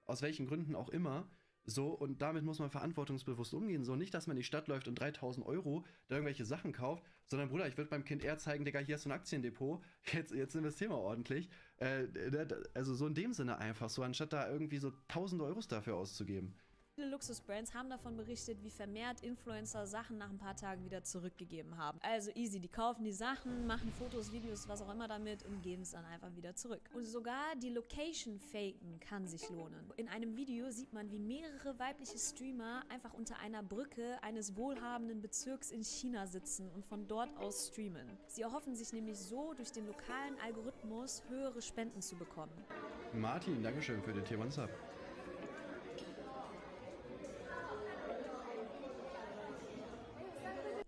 aus welchen Gründen auch immer. So, und damit muss man verantwortungsbewusst umgehen. So, nicht, dass man in die Stadt läuft und 3.000 € da irgendwelche Sachen kauft, sondern, Bruder, ich würde meinem Kind eher zeigen, Digga, hier hast du ein Aktiendepot, jetzt investier mal ordentlich. Also so in dem Sinne einfach, so anstatt da irgendwie so 1.000 € dafür auszugeben. Viele Luxusbrands haben davon berichtet, wie vermehrt Influencer Sachen nach ein paar Tagen wieder zurückgegeben haben. Also easy, die kaufen die Sachen, machen Fotos, Videos, was auch immer damit und geben es dann einfach wieder zurück. Und sogar die Location faken kann sich lohnen. In einem Video sieht man, wie mehrere weibliche Streamer einfach unter einer Brücke eines wohlhabenden Bezirks in China sitzen und von dort aus streamen. Sie erhoffen sich nämlich so, durch den lokalen Algorithmus höhere Spenden zu bekommen. Martin, Dankeschön für den Tier 1 Sub.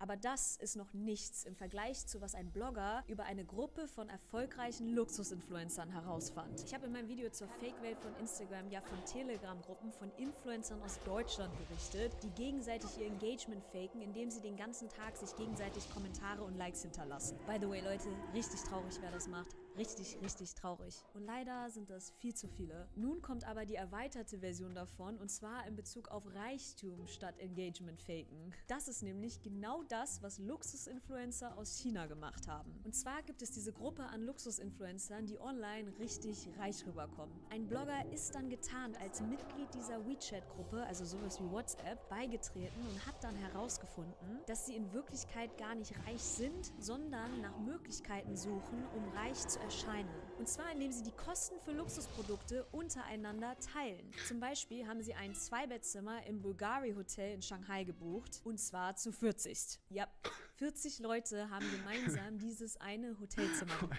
Aber das ist noch nichts im Vergleich zu, was ein Blogger über eine Gruppe von erfolgreichen Luxusinfluencern herausfand. Ich habe in meinem Video zur Fake-Welt von Instagram ja von Telegram-Gruppen von Influencern aus Deutschland berichtet, die gegenseitig ihr Engagement faken, indem sie den ganzen Tag sich gegenseitig Kommentare und Likes hinterlassen. By the way, Leute, richtig traurig, wer das macht. Richtig, richtig traurig. Und leider sind das viel zu viele. Nun kommt aber die erweiterte Version davon, und zwar in Bezug auf Reichtum statt Engagement faken. Das ist nämlich genau das, was Luxusinfluencer aus China gemacht haben. Und zwar gibt es diese Gruppe an Luxusinfluencern, die online richtig reich rüberkommen. Ein Blogger ist dann getarnt als Mitglied dieser WeChat-Gruppe, also sowas wie WhatsApp, beigetreten und hat dann herausgefunden, dass sie in Wirklichkeit gar nicht reich sind, sondern nach Möglichkeiten suchen, um reich zu erscheinen. Und zwar, indem sie die Kosten für Luxusprodukte untereinander teilen. Zum Beispiel haben sie ein 2-Bettzimmer im Bulgari Hotel in Shanghai gebucht, und zwar zu 40. Ja, 40 Leute haben gemeinsam dieses eine Hotelzimmer.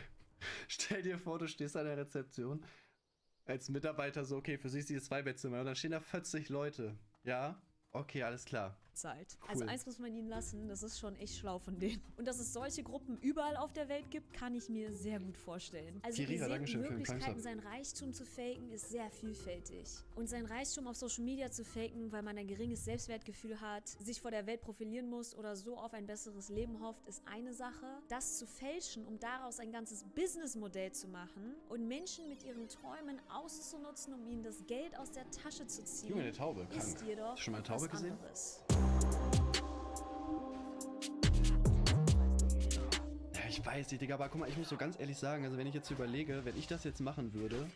Stell dir vor, du stehst an der Rezeption als Mitarbeiter so, okay, für sie ist dieses 2-Bettzimmer und dann stehen da 40 Leute. Ja? Okay, alles klar. Zahlt. Cool. Also eins muss man ihnen lassen, das ist schon echt schlau von denen. Und dass es solche Gruppen überall auf der Welt gibt, kann ich mir sehr gut vorstellen. Also Kirira, die Dankeschön für den Möglichkeiten, Timestamp. sein Reichtum zu faken, ist sehr vielfältig. Und sein Reichtum auf Social Media zu faken, weil man ein geringes Selbstwertgefühl hat, sich vor der Welt profilieren muss oder so auf ein besseres Leben hofft, ist eine Sache. Das zu fälschen, um daraus ein ganzes Businessmodell zu machen und Menschen mit ihren Träumen auszunutzen, um ihnen das Geld aus der Tasche zu ziehen, Junge, eine Taube, krank. ist jedoch Hast du schon mal eine Taube was gesehen? anderes. Ja, ich weiß nicht, Digga, aber guck mal, ich muss so ganz ehrlich sagen, also wenn ich jetzt überlege, wenn ich das jetzt machen würde,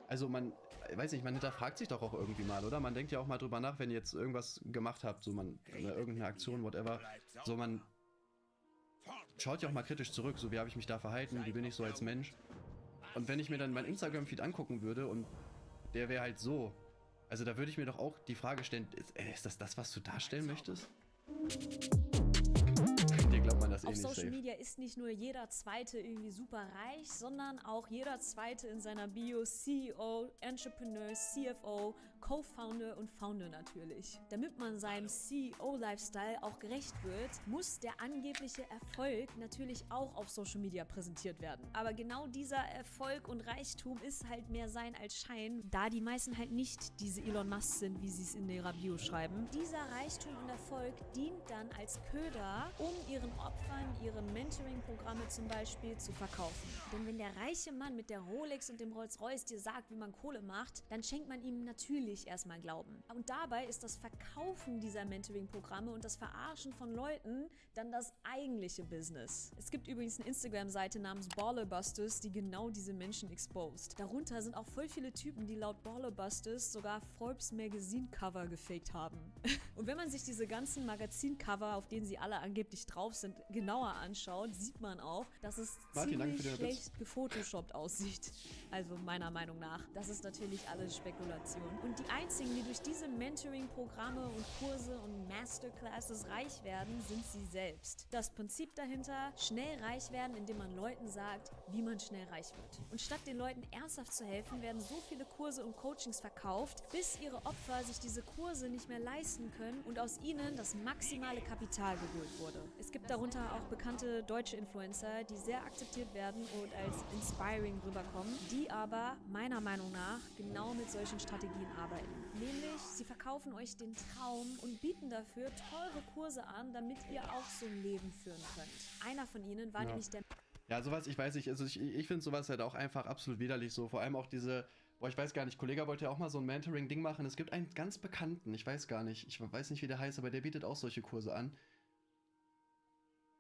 also man, weiß nicht, man hinterfragt sich doch auch irgendwie mal, oder? Man denkt ja auch mal drüber nach, wenn ihr jetzt irgendwas gemacht habt, so man, irgendeine Aktion, whatever, so man schaut ja auch mal kritisch zurück, so wie habe ich mich da verhalten, wie bin ich so als Mensch. Und wenn ich mir dann mein Instagram-Feed angucken würde und der wäre halt so, also da würde ich mir doch auch die Frage stellen, ist das, was du darstellen möchtest? Dir glaubt man das eh Auf nicht Social safe. Media ist nicht nur jeder Zweite irgendwie super reich, sondern auch jeder Zweite in seiner Bio CEO, Entrepreneur, CFO, Co-Founder und Founder natürlich. Damit man seinem CEO-Lifestyle auch gerecht wird, muss der angebliche Erfolg natürlich auch auf Social Media präsentiert werden. Aber genau dieser Erfolg und Reichtum ist halt mehr Sein als Schein, da die meisten halt nicht diese Elon Musk sind, wie sie es in ihrer Bio schreiben. Dieser Reichtum und Erfolg dient dann als Köder, um ihren Opfern ihre Mentoring-Programme zum Beispiel zu verkaufen. Denn wenn der reiche Mann mit der Rolex und dem Rolls-Royce dir sagt, wie man Kohle macht, dann schenkt man ihm natürlich erstmal Glauben. Und dabei ist das Verkaufen dieser Mentoring-Programme und das Verarschen von Leuten dann das eigentliche Business. Es gibt übrigens eine Instagram-Seite namens Ballerbusters, die genau diese Menschen exposed. Darunter sind auch voll viele Typen, die laut Ballerbusters sogar Forbes Magazine-Cover gefaked haben. Und wenn man sich diese ganzen Magazin-Cover, auf denen sie alle angeblich drauf sind, genauer anschaut, sieht man auch, dass es ziemlich schlecht gefotoshoppt aussieht. Also meiner Meinung nach. Das ist natürlich alles Spekulation. Und die einzigen, die durch diese Mentoring-Programme und Kurse und Masterclasses reich werden, sind sie selbst. Das Prinzip dahinter, schnell reich werden, indem man Leuten sagt, wie man schnell reich wird. Und statt den Leuten ernsthaft zu helfen, werden so viele Kurse und Coachings verkauft, bis ihre Opfer sich diese Kurse nicht mehr leisten können und aus ihnen das maximale Kapital geholt wurde. Es gibt darunter auch bekannte deutsche Influencer, die sehr akzeptiert werden und als inspiring rüberkommen, die aber meiner Meinung nach genau mit solchen Strategien arbeiten. Nämlich, sie verkaufen euch den Traum und bieten dafür teure Kurse an, damit ihr auch so ein Leben führen könnt. Einer von ihnen war nämlich der... Ja, sowas, ich weiß nicht, also ich finde sowas halt auch einfach absolut widerlich so, vor allem auch diese Boah, ich weiß gar nicht, Kollege wollte ja auch mal so ein Mentoring-Ding machen. Es gibt einen ganz Bekannten, ich weiß gar nicht, ich weiß nicht, wie der heißt, aber der bietet auch solche Kurse an.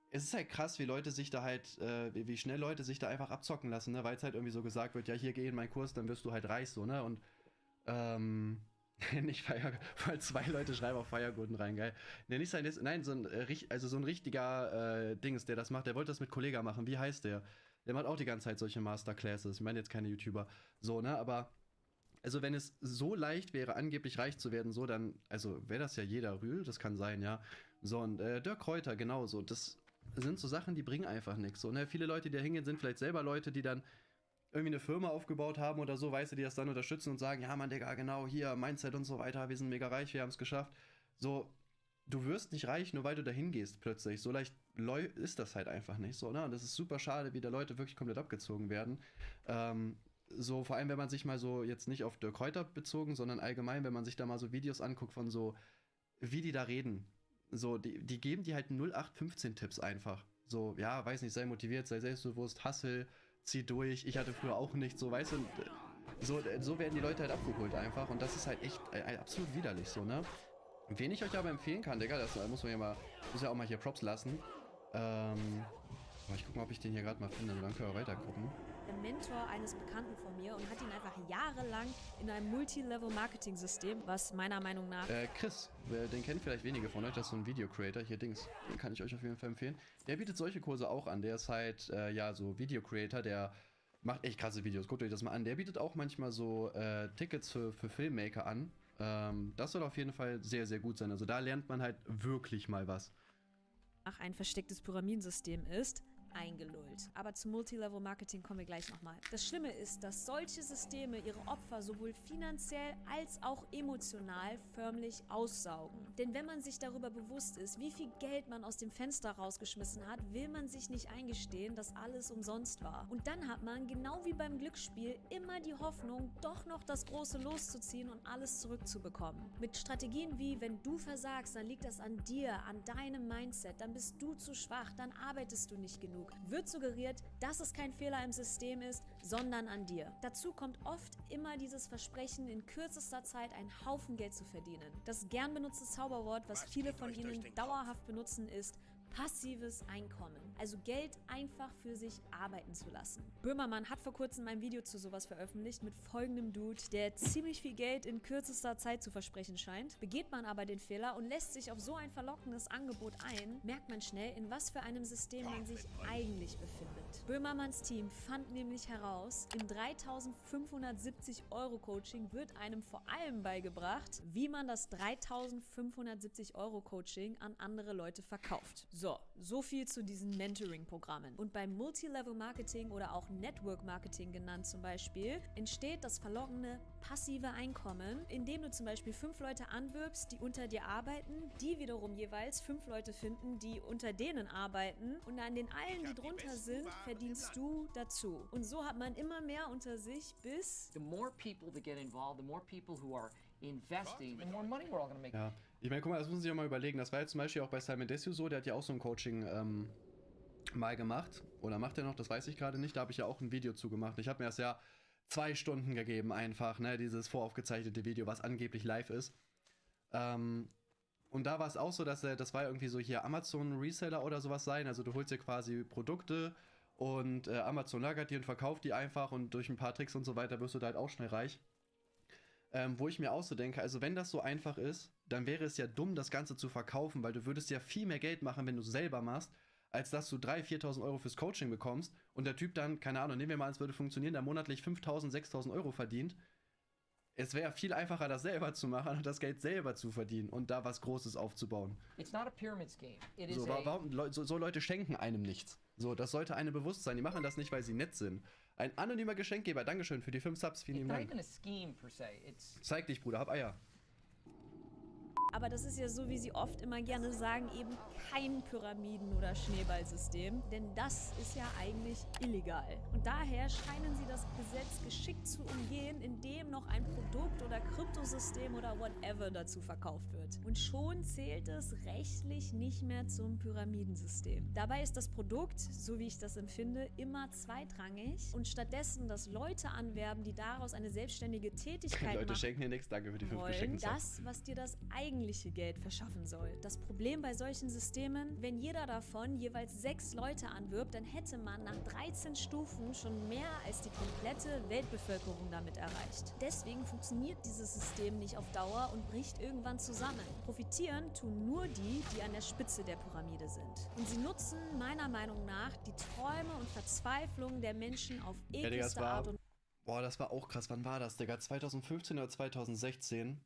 Es ist halt krass, wie Leute sich da halt, wie schnell Leute sich da einfach abzocken lassen, ne? Weil es halt irgendwie so gesagt wird, ja, hier geh in meinen Kurs, dann wirst du halt reich, so, ne? Und, nicht weil 2 Leute schreiben auf Feiergurten rein, geil. Ne, nicht sein, nein, so ein richtiger Dings, der das macht, der wollte das mit Kollega machen, wie heißt der? Der macht auch die ganze Zeit solche Masterclasses, ich meine jetzt keine YouTuber, so, ne? Aber, also wenn es so leicht wäre, angeblich reich zu werden, so, dann, also wäre das ja jeder Rühl, das kann sein, ja. So, und Dirk Kräuter, genauso, das sind so Sachen, die bringen einfach nichts. So, ne? Viele Leute, die da hingehen, sind vielleicht selber Leute, die dann irgendwie eine Firma aufgebaut haben oder so, weißt du, die das dann unterstützen und sagen, ja, Mann, Digga, genau, hier, Mindset und so weiter, wir sind mega reich, wir haben es geschafft. So, du wirst nicht reich, nur weil du da hingehst plötzlich. So leicht ist das halt einfach nicht so, ne? Und das ist super schade, wie da Leute wirklich komplett abgezogen werden. So, vor allem, wenn man sich mal so, jetzt nicht auf Dirk Kräuter bezogen, sondern allgemein, wenn man sich da mal so Videos anguckt von so, wie die da reden. So, die geben dir halt 0815-Tipps einfach. So, ja, weiß nicht, sei motiviert, sei selbstbewusst, hustle, zieh durch. Ich hatte früher auch nicht, so, weißt du, so werden die Leute halt abgeholt einfach. Und das ist halt echt absolut widerlich, so, ne? Wen ich euch aber empfehlen kann, Digga, das muss ja auch mal hier Props lassen. Ich guck mal, ob ich den hier gerade mal finde, dann können wir weiter gucken. Der Mentor eines Bekannten von mir und hat ihn einfach jahrelang in einem Multilevel-Marketing-System, was meiner Meinung nach... Chris, den kennen vielleicht wenige von euch, das ist so ein Video-Creator, hier Dings, den kann ich euch auf jeden Fall empfehlen. Der bietet solche Kurse auch an, der ist halt, ja, so Video-Creator, der macht echt krasse Videos, guckt euch das mal an. Der bietet auch manchmal so Tickets für Filmmaker an. Das soll auf jeden Fall sehr, sehr gut sein, also da lernt man halt wirklich mal was. Ein verstecktes Pyramidensystem ist, eingelullt. Aber zum Multilevel-Marketing kommen wir gleich nochmal. Das Schlimme ist, dass solche Systeme ihre Opfer sowohl finanziell als auch emotional förmlich aussaugen. Denn wenn man sich darüber bewusst ist, wie viel Geld man aus dem Fenster rausgeschmissen hat, will man sich nicht eingestehen, dass alles umsonst war. Und dann hat man, genau wie beim Glücksspiel, immer die Hoffnung, doch noch das Große loszuziehen und alles zurückzubekommen. Mit Strategien wie, wenn du versagst, dann liegt das an dir, an deinem Mindset, dann bist du zu schwach, dann arbeitest du nicht genug. Wird suggeriert, dass es kein Fehler im System ist, sondern an dir. Dazu kommt oft immer dieses Versprechen, in kürzester Zeit einen Haufen Geld zu verdienen. Das gern benutzte Zauberwort, was viele von Ihnen dauerhaft benutzen, ist passives Einkommen. Also Geld einfach für sich arbeiten zu lassen. Böhmermann hat vor kurzem ein Video zu sowas veröffentlicht mit folgendem Dude, der ziemlich viel Geld in kürzester Zeit zu versprechen scheint. Begeht man aber den Fehler und lässt sich auf so ein verlockendes Angebot ein, merkt man schnell, in was für einem System man sich eigentlich befindet. Böhmermanns Team fand nämlich heraus, im 3.570 € Coaching wird einem vor allem beigebracht, wie man das 3.570 € Coaching an andere Leute verkauft. So viel zu diesen Mentoring-Programmen. Und beim Multilevel-Marketing oder auch Network-Marketing genannt zum Beispiel, entsteht das verlockende passive Einkommen, indem du zum Beispiel 5 Leute anwirbst, die unter dir arbeiten, die wiederum jeweils 5 Leute finden, die unter denen arbeiten und an den allen, die drunter sind, verdienst du dazu. Und so hat man immer mehr unter sich, bis... The more people that get involved, the more people who are investing, the more money we're all gonna make. Ja, ich meine, guck mal, das muss man sich auch mal überlegen. Das war jetzt zum Beispiel auch bei Simon Desue so, der hat ja auch so ein Coaching mal gemacht. Oder macht er noch, das weiß ich gerade nicht. Da habe ich ja auch ein Video zu gemacht. Ich habe mir das ja 2 Stunden gegeben einfach, ne, dieses voraufgezeichnete Video, was angeblich live ist. Und da war es auch so, dass das war irgendwie so hier Amazon Reseller oder sowas sein. Also du holst dir quasi Produkte und Amazon lagert die und verkauft die einfach und durch ein paar Tricks und so weiter wirst du da halt auch schnell reich. Wo ich mir auch so denke, also wenn das so einfach ist, dann wäre es ja dumm, das Ganze zu verkaufen, weil du würdest ja viel mehr Geld machen, wenn du es selber machst, als dass du 3.000, 4.000 € fürs Coaching bekommst und der Typ dann, keine Ahnung, nehmen wir mal an, es würde funktionieren, der monatlich 5.000, 6.000 € verdient. Es wäre viel einfacher, das selber zu machen und das Geld selber zu verdienen und da was Großes aufzubauen. It's not a pyramid scheme. It is So, warum, so Leute schenken einem nichts. So, das sollte einem bewusst sein. Die machen das nicht, weil sie nett sind. Ein anonymer Geschenkgeber, Dankeschön für die 5 Subs, vielen lieben It's not Dank. even a scheme per se. Zeig dich, Bruder, hab Eier. Aber das ist ja so, wie sie oft immer gerne sagen, eben kein Pyramiden- oder Schneeballsystem, denn das ist ja eigentlich illegal. Und daher scheinen sie das Gesetz geschickt zu umgehen, indem noch ein Produkt oder Kryptosystem oder whatever dazu verkauft wird. Und schon zählt es rechtlich nicht mehr zum Pyramidensystem. Dabei ist das Produkt, so wie ich das empfinde, immer zweitrangig und stattdessen, dass Leute anwerben, die daraus eine selbstständige Tätigkeit Leute machen schenken dir nichts, danke für die 5 wollen, geschenkten Subs. das, was dir das eigentliche Geld verschaffen soll. Das Problem bei solchen Systemen, wenn jeder davon jeweils 6 Leute anwirbt, dann hätte man nach 13 Stufen schon mehr als die komplette Weltbevölkerung damit erreicht. Deswegen funktioniert dieses System nicht auf Dauer und bricht irgendwann zusammen. Profitieren tun nur die, die an der Spitze der Pyramide sind. Und sie nutzen meiner Meinung nach die Träume und Verzweiflung der Menschen auf Ja, Digga, ekelste Art und boah, das war auch krass. Wann war das, Digga? 2015 oder 2016?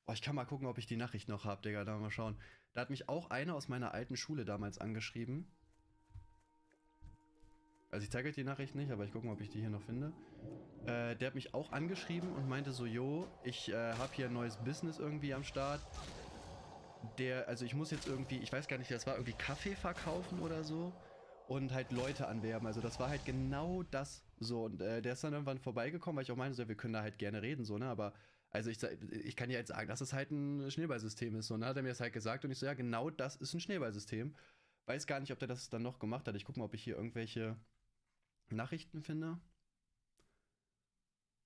Boah, ich kann mal gucken, ob ich die Nachricht noch habe, Digga. Da mal schauen. Da hat mich auch einer aus meiner alten Schule damals angeschrieben. Also ich zeige euch die Nachricht nicht, aber ich gucke mal, ob ich die hier noch finde. Der hat mich auch angeschrieben und meinte so, jo, ich habe hier ein neues Business irgendwie am Start. Also ich muss jetzt irgendwie, ich weiß gar nicht, das war irgendwie Kaffee verkaufen oder so. Und halt Leute anwerben. Also das war halt genau das so. Und der ist dann irgendwann vorbeigekommen, weil ich auch meinte, so, wir können da halt gerne reden, so, ne? Aber also ich kann ja jetzt sagen, dass es halt ein Schneeballsystem ist. So, und dann hat er mir das halt gesagt und ich so, ja, genau das ist ein Schneeballsystem. Weiß gar nicht, ob der das dann noch gemacht hat. Ich gucke mal, ob ich hier irgendwelche Nachrichten finde.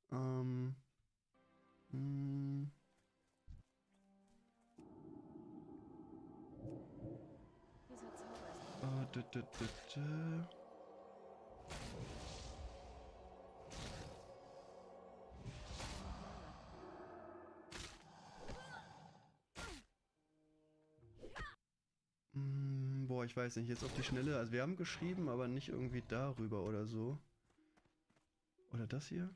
Hm. Dü, dü, dü, dü. Boah, ich weiß nicht, jetzt auf die Schnelle. Also wir haben geschrieben, aber nicht irgendwie darüber oder so. Oder das hier?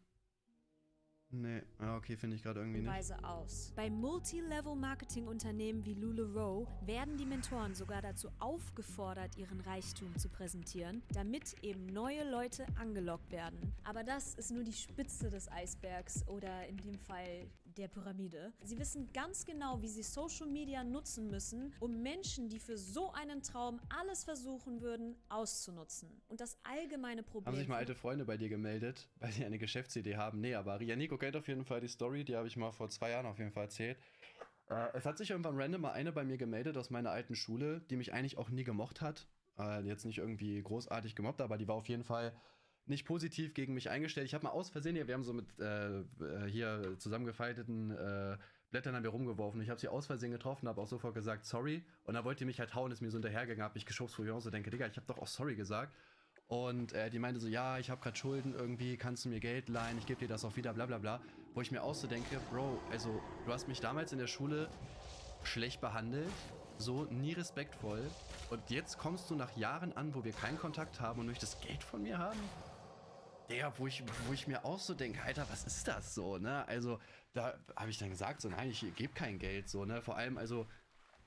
Nee, okay, finde ich gerade irgendwie nicht. Weise aus. Bei Multi-Level-Marketing-Unternehmen wie LuLaRoe werden die Mentoren sogar dazu aufgefordert, ihren Reichtum zu präsentieren, damit eben neue Leute angelockt werden. Aber das ist nur die Spitze des Eisbergs oder in dem Fall der Pyramide. Sie wissen ganz genau, wie sie Social Media nutzen müssen, um Menschen, die für so einen Traum alles versuchen würden, auszunutzen. Und das allgemeine Problem... Haben sich mal alte Freunde bei dir gemeldet, weil sie eine Geschäftsidee haben? Nee, aber Nico kennt auf jeden Fall die Story, die habe ich mal vor 2 Jahren auf jeden Fall erzählt. Es hat sich irgendwann random mal eine bei mir gemeldet aus meiner alten Schule, die mich eigentlich auch nie gemocht hat. Jetzt nicht irgendwie großartig gemobbt, aber die war auf jeden Fall nicht positiv gegen mich eingestellt. Ich habe mal aus Versehen, wir haben so mit hier zusammengefalteten Blättern haben wir rumgeworfen. Ich habe sie aus Versehen getroffen, habe auch sofort gesagt, sorry. Und dann wollte die mich halt hauen, ist mir so hinterhergegangen, habe mich geschubst, wo ich auch so denke, Digga, ich habe doch auch sorry gesagt. Und die meinte so, ja, ich habe gerade Schulden irgendwie, kannst du mir Geld leihen, ich gebe dir das auch wieder, bla bla bla. Wo ich mir auch so denke, Bro, also du hast mich damals in der Schule schlecht behandelt, so nie respektvoll. Und jetzt kommst du nach Jahren an, wo wir keinen Kontakt haben und möchtest Geld von mir haben? Digga, wo ich mir auch so denke, Alter, was ist das so, ne? Also, da habe ich dann gesagt, so, nein, ich gebe kein Geld, so, ne? Vor allem, also,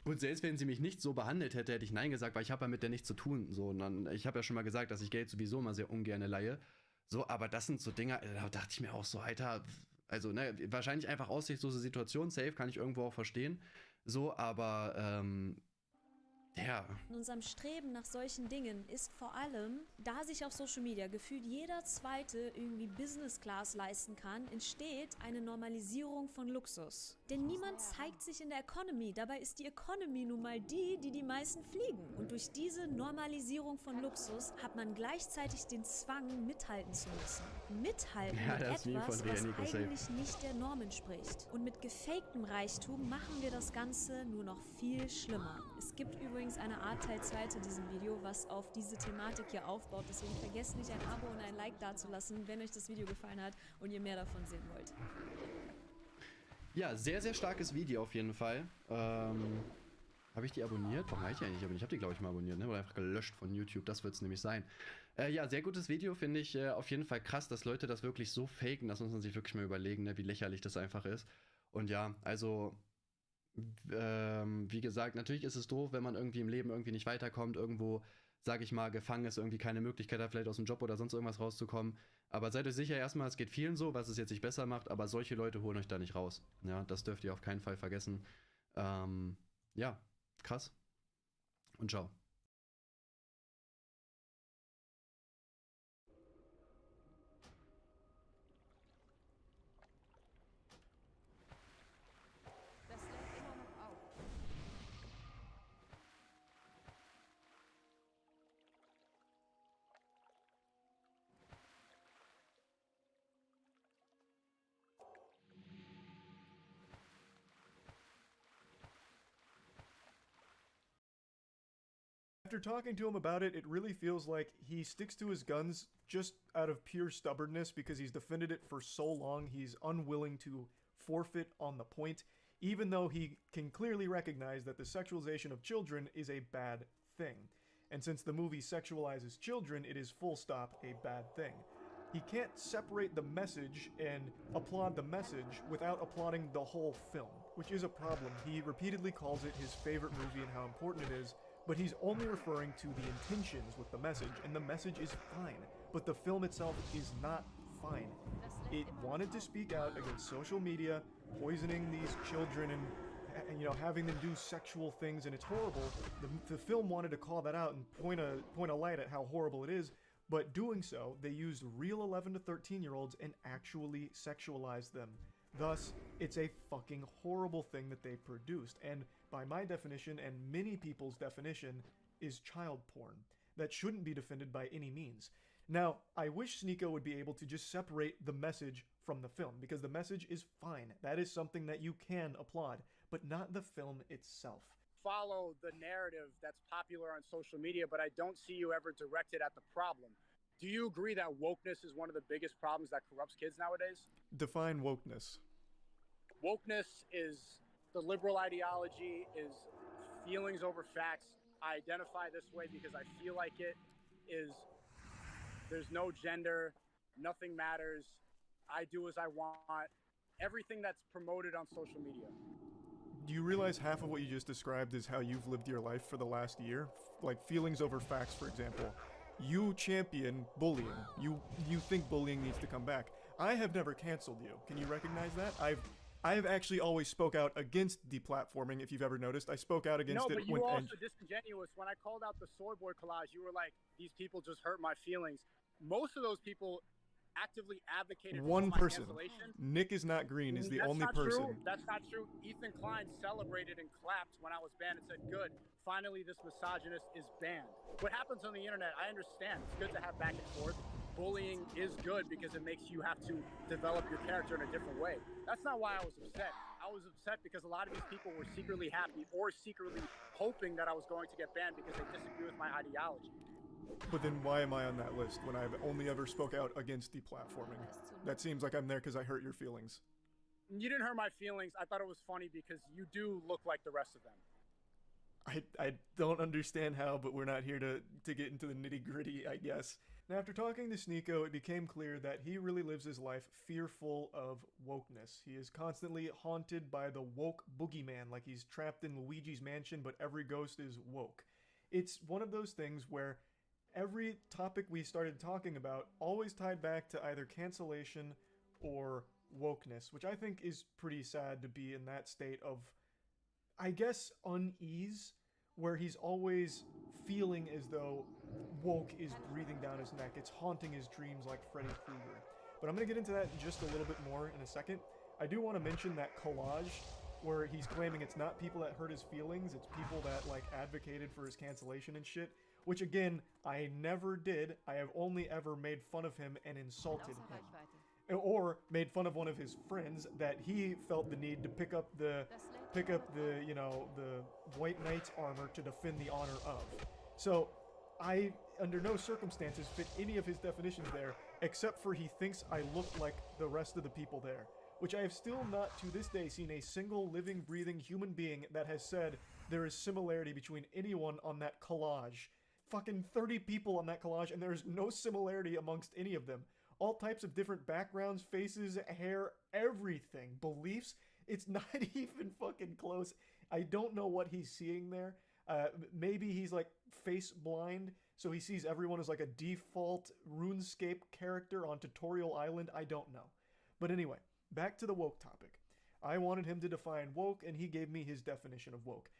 gut, selbst wenn sie mich nicht so behandelt hätte, hätte ich nein gesagt, weil ich habe ja mit der nichts zu tun, so. Und dann, ich habe ja schon mal gesagt, dass ich Geld sowieso mal sehr ungern leihe. So, aber das sind so Dinge, da dachte ich mir auch so, Alter, also, ne, wahrscheinlich einfach aussichtslose Situation, safe, kann ich irgendwo auch verstehen. So, aber, ja. In unserem Streben nach solchen Dingen ist vor allem, da sich auf Social Media gefühlt jeder Zweite irgendwie Business Class leisten kann, entsteht eine Normalisierung von Luxus. Denn niemand zeigt sich in der Economy, dabei ist die Economy nun mal die, die die meisten fliegen. Und durch diese Normalisierung von Luxus hat man gleichzeitig den Zwang, mithalten zu müssen. Mithalten mit etwas, was eigentlich nicht der Norm entspricht. Und mit gefaktem Reichtum machen wir das Ganze nur noch viel schlimmer. Es gibt übrigens eine Art Teil 2 zu diesem Video, was auf diese Thematik hier aufbaut. Deswegen vergesst nicht, ein Abo und ein Like dazulassen, wenn euch das Video gefallen hat und ihr mehr davon sehen wollt. Ja, sehr, sehr starkes Video auf jeden Fall. Habe ich die abonniert? Warum habe ich die eigentlich abonniert? Ich habe die, glaube ich, mal abonniert, ne? Oder einfach gelöscht von YouTube. Das wird es nämlich sein. Ja, sehr gutes Video, finde ich auf jeden Fall krass, dass Leute das wirklich so faken. Das muss man sich wirklich mal überlegen, ne? Wie lächerlich das einfach ist. Und ja, also... wie gesagt, natürlich ist es doof, wenn man irgendwie im Leben irgendwie nicht weiterkommt, irgendwo, sag ich mal, gefangen ist, irgendwie keine Möglichkeit hat, vielleicht aus dem Job oder sonst irgendwas rauszukommen. Aber seid euch sicher erstmal, es geht vielen so, was es jetzt nicht besser macht, aber solche Leute holen euch da nicht raus. Ja, das dürft ihr auf keinen Fall vergessen. Ja, krass. Und ciao. Das lädt immer noch auf. After talking to him about it, it really feels like he sticks to his guns just out of pure stubbornness because he's defended it for so long. He's unwilling to forfeit on the point, even though he can clearly recognize that the sexualization of children is a bad thing. And since the movie sexualizes children, it is full stop a bad thing. He can't separate the message and applaud the message without applauding the whole film, which is a problem. He repeatedly calls it his favorite movie and how important it is, but he's only referring to the intentions with the message, and the message is fine, but the film itself is not fine. It wanted to speak out against social media, poisoning these children and having them do sexual things, and it's horrible. The film wanted to call that out and point a light at how horrible it is, but doing so, they used real 11 to 13-year-olds and actually sexualized them. Thus, it's a fucking horrible thing that they produced, and by my definition and many people's definition, is child porn. That shouldn't be defended by any means. Now, I wish Sneeko would be able to just separate the message from the film, because the message is fine. That is something that you can applaud, but not the film itself. Follow the narrative that's popular on social media, but I don't see you ever directed at the problem. Do you agree that wokeness is one of the biggest problems that corrupts kids nowadays? Define wokeness. Wokeness is the liberal ideology, is feelings over facts. I identify this way because I feel like it is, there's no gender, nothing matters, I do as I want, everything that's promoted on social media. Do you realize half of what you just described is how you've lived your life for the last year? Like feelings over facts, for example. You champion bullying. You think bullying needs to come back. I have never canceled you. Can you recognize that? I've actually always spoke out against deplatforming, if you've ever noticed. I spoke out against it. No, but you were also disingenuous. When I called out the soy boy collage, you were like, these people just hurt my feelings. Most of those people actively advocated one for person. my cancellation. Nick is not green is the That's only not person. True. That's not true. Ethan Klein celebrated and clapped when I was banned and said, good, finally this misogynist is banned. What happens on the internet, I understand. It's good to have back and forth. Bullying is good because it makes you have to develop your character in a different way. That's not why I was upset. I was upset because a lot of these people were secretly happy or secretly hoping that I was going to get banned because they disagree with my ideology. But then why am I on that list when I've only ever spoke out against deplatforming? That seems like I'm there because I hurt your feelings. You didn't hurt my feelings. I thought it was funny because you do look like the rest of them. I don't understand how, but we're not here to get into the nitty-gritty, I guess. Now, after talking to Sneeko, it became clear that he really lives his life fearful of wokeness. He is constantly haunted by the woke boogeyman, like he's trapped in Luigi's mansion, but every ghost is woke. It's one of those things where every topic we started talking about always tied back to either cancellation or wokeness, which I think is pretty sad to be in that state of, I guess, unease, where he's always feeling as though woke is breathing down his neck. It's haunting his dreams like Freddy Krueger. But I'm going to get into that in just a little bit more in a second. I do want to mention that collage where he's claiming it's not people that hurt his feelings, it's people that, like, advocated for his cancellation and shit. Which, again, I never did. I have only ever made fun of him and insulted him. Or made fun of one of his friends that he felt the need to pick up the White Knight's armor to defend the honor of. So, I, under no circumstances, fit any of his definitions there, except for he thinks I look like the rest of the people there. Which I have still not, to this day, seen a single living, breathing human being that has said there is similarity between anyone on that collage. Fucking 30 people on that collage, and there's no similarity amongst any of them. All types of different backgrounds, faces, hair, everything. Beliefs, it's not even fucking close. I don't know what he's seeing there. Maybe he's like face blind, so he sees everyone as like a default RuneScape character on Tutorial Island. I don't know. But anyway, back to the woke topic. I wanted him to define woke, and he gave me his definition of woke.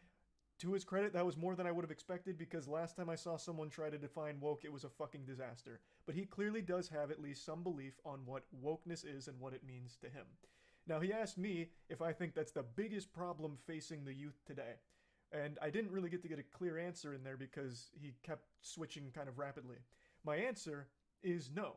To his credit, that was more than I would have expected, because last time I saw someone try to define woke, it was a fucking disaster. But he clearly does have at least some belief on what wokeness is and what it means to him. Now, he asked me if I think that's the biggest problem facing the youth today. And I didn't really get to get a clear answer in there because he kept switching kind of rapidly. My answer is no.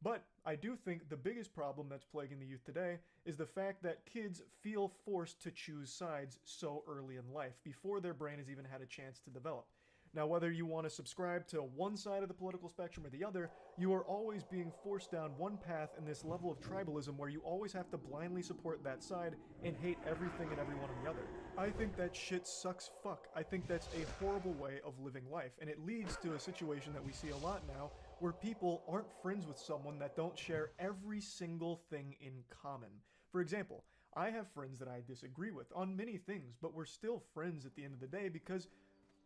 But I do think the biggest problem that's plaguing the youth today is the fact that kids feel forced to choose sides so early in life, before their brain has even had a chance to develop. Now, whether you want to subscribe to one side of the political spectrum or the other, you are always being forced down one path in this level of tribalism where you always have to blindly support that side and hate everything and everyone on the other. I think that shit sucks fuck. I think that's a horrible way of living life, and it leads to a situation that we see a lot now where people aren't friends with someone that don't share every single thing in common. For example, I have friends that I disagree with on many things, but we're still friends at the end of the day because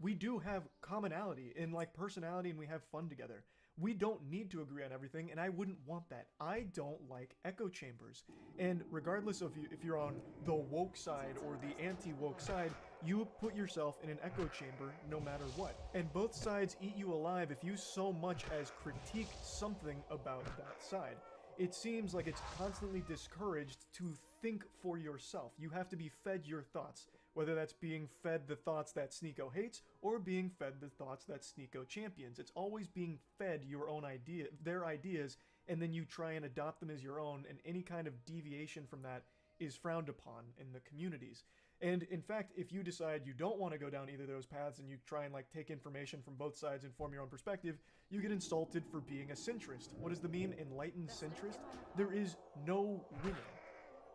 we do have commonality in like personality and we have fun together. We don't need to agree on everything, and I wouldn't want that. I don't like echo chambers. And regardless of if you're on the woke side or the anti-woke side, you put yourself in an echo chamber no matter what. And both sides eat you alive if you so much as critique something about that side. It seems like it's constantly discouraged to think for yourself. You have to be fed your thoughts, whether that's being fed the thoughts that Sneeko hates or being fed the thoughts that Sneeko champions. It's always being fed your own idea, their ideas, and then you try and adopt them as your own, and any kind of deviation from that is frowned upon in the communities. And in fact, if you decide you don't want to go down either of those paths and you try and like take information from both sides and form your own perspective, you get insulted for being a centrist. What is the meme? Enlightened centrist? There is no winning.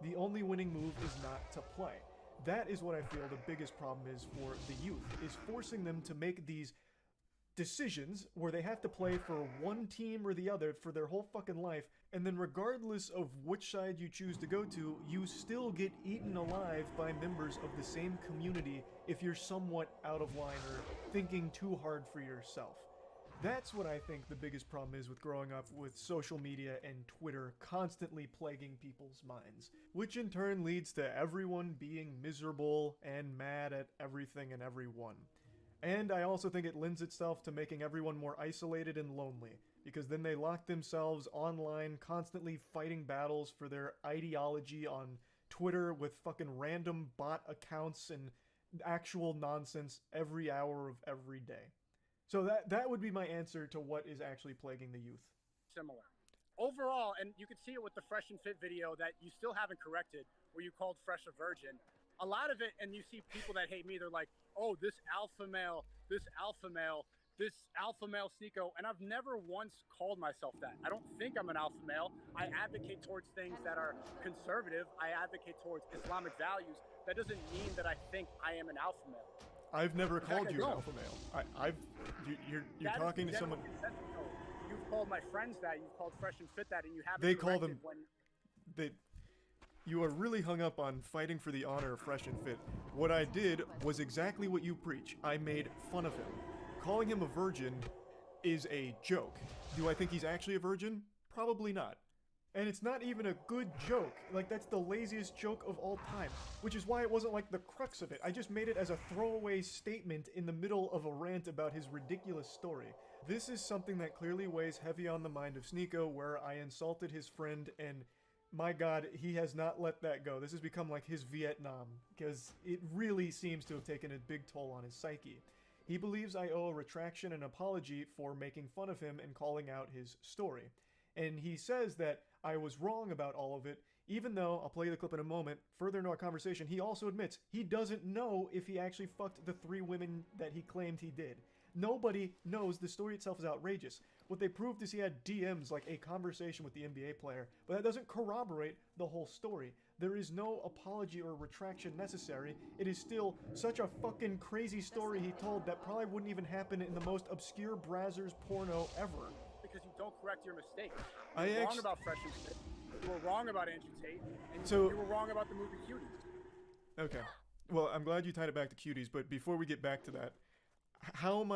The only winning move is not to play. That is what I feel the biggest problem is for the youth, is forcing them to make these decisions where they have to play for one team or the other for their whole fucking life, and then regardless of which side you choose to go to, you still get eaten alive by members of the same community if you're somewhat out of line or thinking too hard for yourself. That's what I think the biggest problem is with growing up with social media and Twitter constantly plaguing people's minds, which in turn leads to everyone being miserable and mad at everything and everyone. And I also think it lends itself to making everyone more isolated and lonely, because then they lock themselves online, constantly fighting battles for their ideology on Twitter with fucking random bot accounts and actual nonsense every hour of every day. So that would be my answer to what is actually plaguing the youth. Similar. Overall, and you can see it with the Fresh and Fit video that you still haven't corrected, where you called Fresh a virgin. A lot of it, and you see people that hate me, they're like, oh, this alpha male Sneeko, and I've never once called myself that. I don't think I'm an alpha male. I advocate towards things that are conservative. I advocate towards Islamic values. That doesn't mean that I think I am an alpha male. I've never called you an alpha male. You're talking to someone. You've called my friends that. You've called Fresh and Fit that, and you haven't. They call them. You are really hung up on fighting for the honor of Fresh and Fit. What I did was exactly what you preach. I made fun of him. Calling him a virgin is a joke. Do I think he's actually a virgin? Probably not. And it's not even a good joke. Like, that's the laziest joke of all time. Which is why it wasn't like the crux of it. I just made it as a throwaway statement in the middle of a rant about his ridiculous story. This is something that clearly weighs heavy on the mind of Sneeko, where I insulted his friend, and my god, he has not let that go. This has become like his Vietnam, because it really seems to have taken a big toll on his psyche. He believes I owe a retraction and apology for making fun of him and calling out his story. And he says that I was wrong about all of it, even though, I'll play the clip in a moment, further into our conversation, he also admits he doesn't know if he actually fucked the 3 women that he claimed he did. Nobody knows. The story itself is outrageous. What they proved is he had DMs, like a conversation with the NBA player, but that doesn't corroborate the whole story. There is no apology or retraction necessary. It is still such a fucking crazy story he told that probably wouldn't even happen in the most obscure Brazzers porno ever. Because you don't correct your mistakes. You were wrong about Fresh and Fit. You were wrong about Andrew Tate. And you were wrong about the movie Cuties. Okay. Well, I'm glad you tied it back to Cuties, but before we get back to that, how am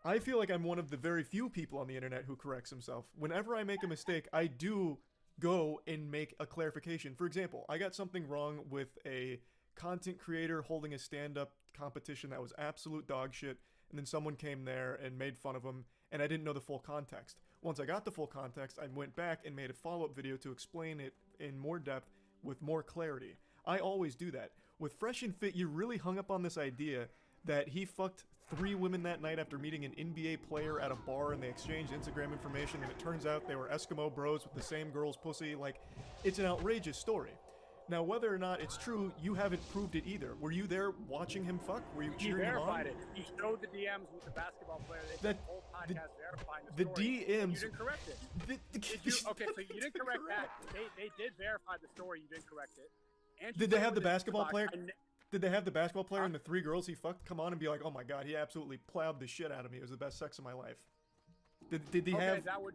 I feel like I'm one of the very few people on the internet who corrects himself. Whenever I make a mistake, I do go and make a clarification. For example, I got something wrong with a content creator holding a stand-up competition that was absolute dog shit, and then someone came there and made fun of him, and I didn't know the full context. Once I got the full context, I went back and made a follow-up video to explain it in more depth with more clarity. I always do that. With Fresh and Fit, you really hung up on this idea that he fucked 3 women that night after meeting an NBA player at a bar, and they exchanged Instagram information, and it turns out they were Eskimo bros with the same girl's pussy. Like, it's an outrageous story. Now, whether or not it's true, you haven't proved it either. Were you there watching him fuck? Were you cheering him on? He verified it. He showed the DMs with the basketball player. They did the whole podcast verifying the story. The DMs. You didn't correct it. Okay, so you didn't correct that. They did verify the story. You didn't correct it. And did they have the basketball player? Did they have the basketball player and the 3 girls he fucked come on and be like, oh my god, he absolutely plowed the shit out of me. It was the best sex of my life. Did he have... that would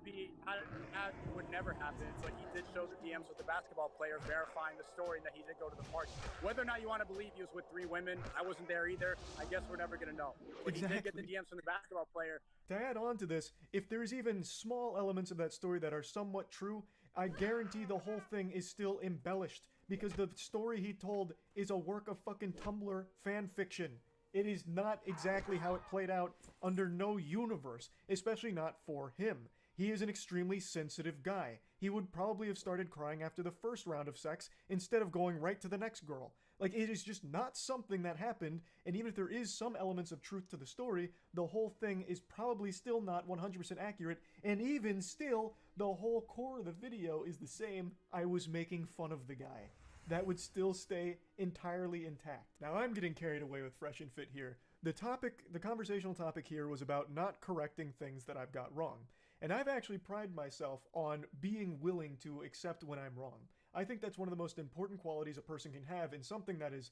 never happen, but he did show the DMs with the basketball player verifying the story and that he did go to the party. Whether or not you want to believe he was with 3 women, I wasn't there either. I guess we're never going to know. But he did get the DMs from the basketball player. To add on to this, if there's even small elements of that story that are somewhat true, I guarantee the whole thing is still embellished, because the story he told is a work of fucking Tumblr fan fiction. It is not exactly how it played out under no universe, especially not for him. He is an extremely sensitive guy. He would probably have started crying after the first round of sex instead of going right to the next girl. Like, it is just not something that happened, and even if there is some elements of truth to the story, the whole thing is probably still not 100% accurate, and even still, the whole core of the video is the same. I was making fun of the guy. That would still stay entirely intact. Now, I'm getting carried away with Fresh and Fit here. The conversational topic here was about not correcting things that I've got wrong. And I've actually prided myself on being willing to accept when I'm wrong. I think that's one of the most important qualities a person can have, and something that is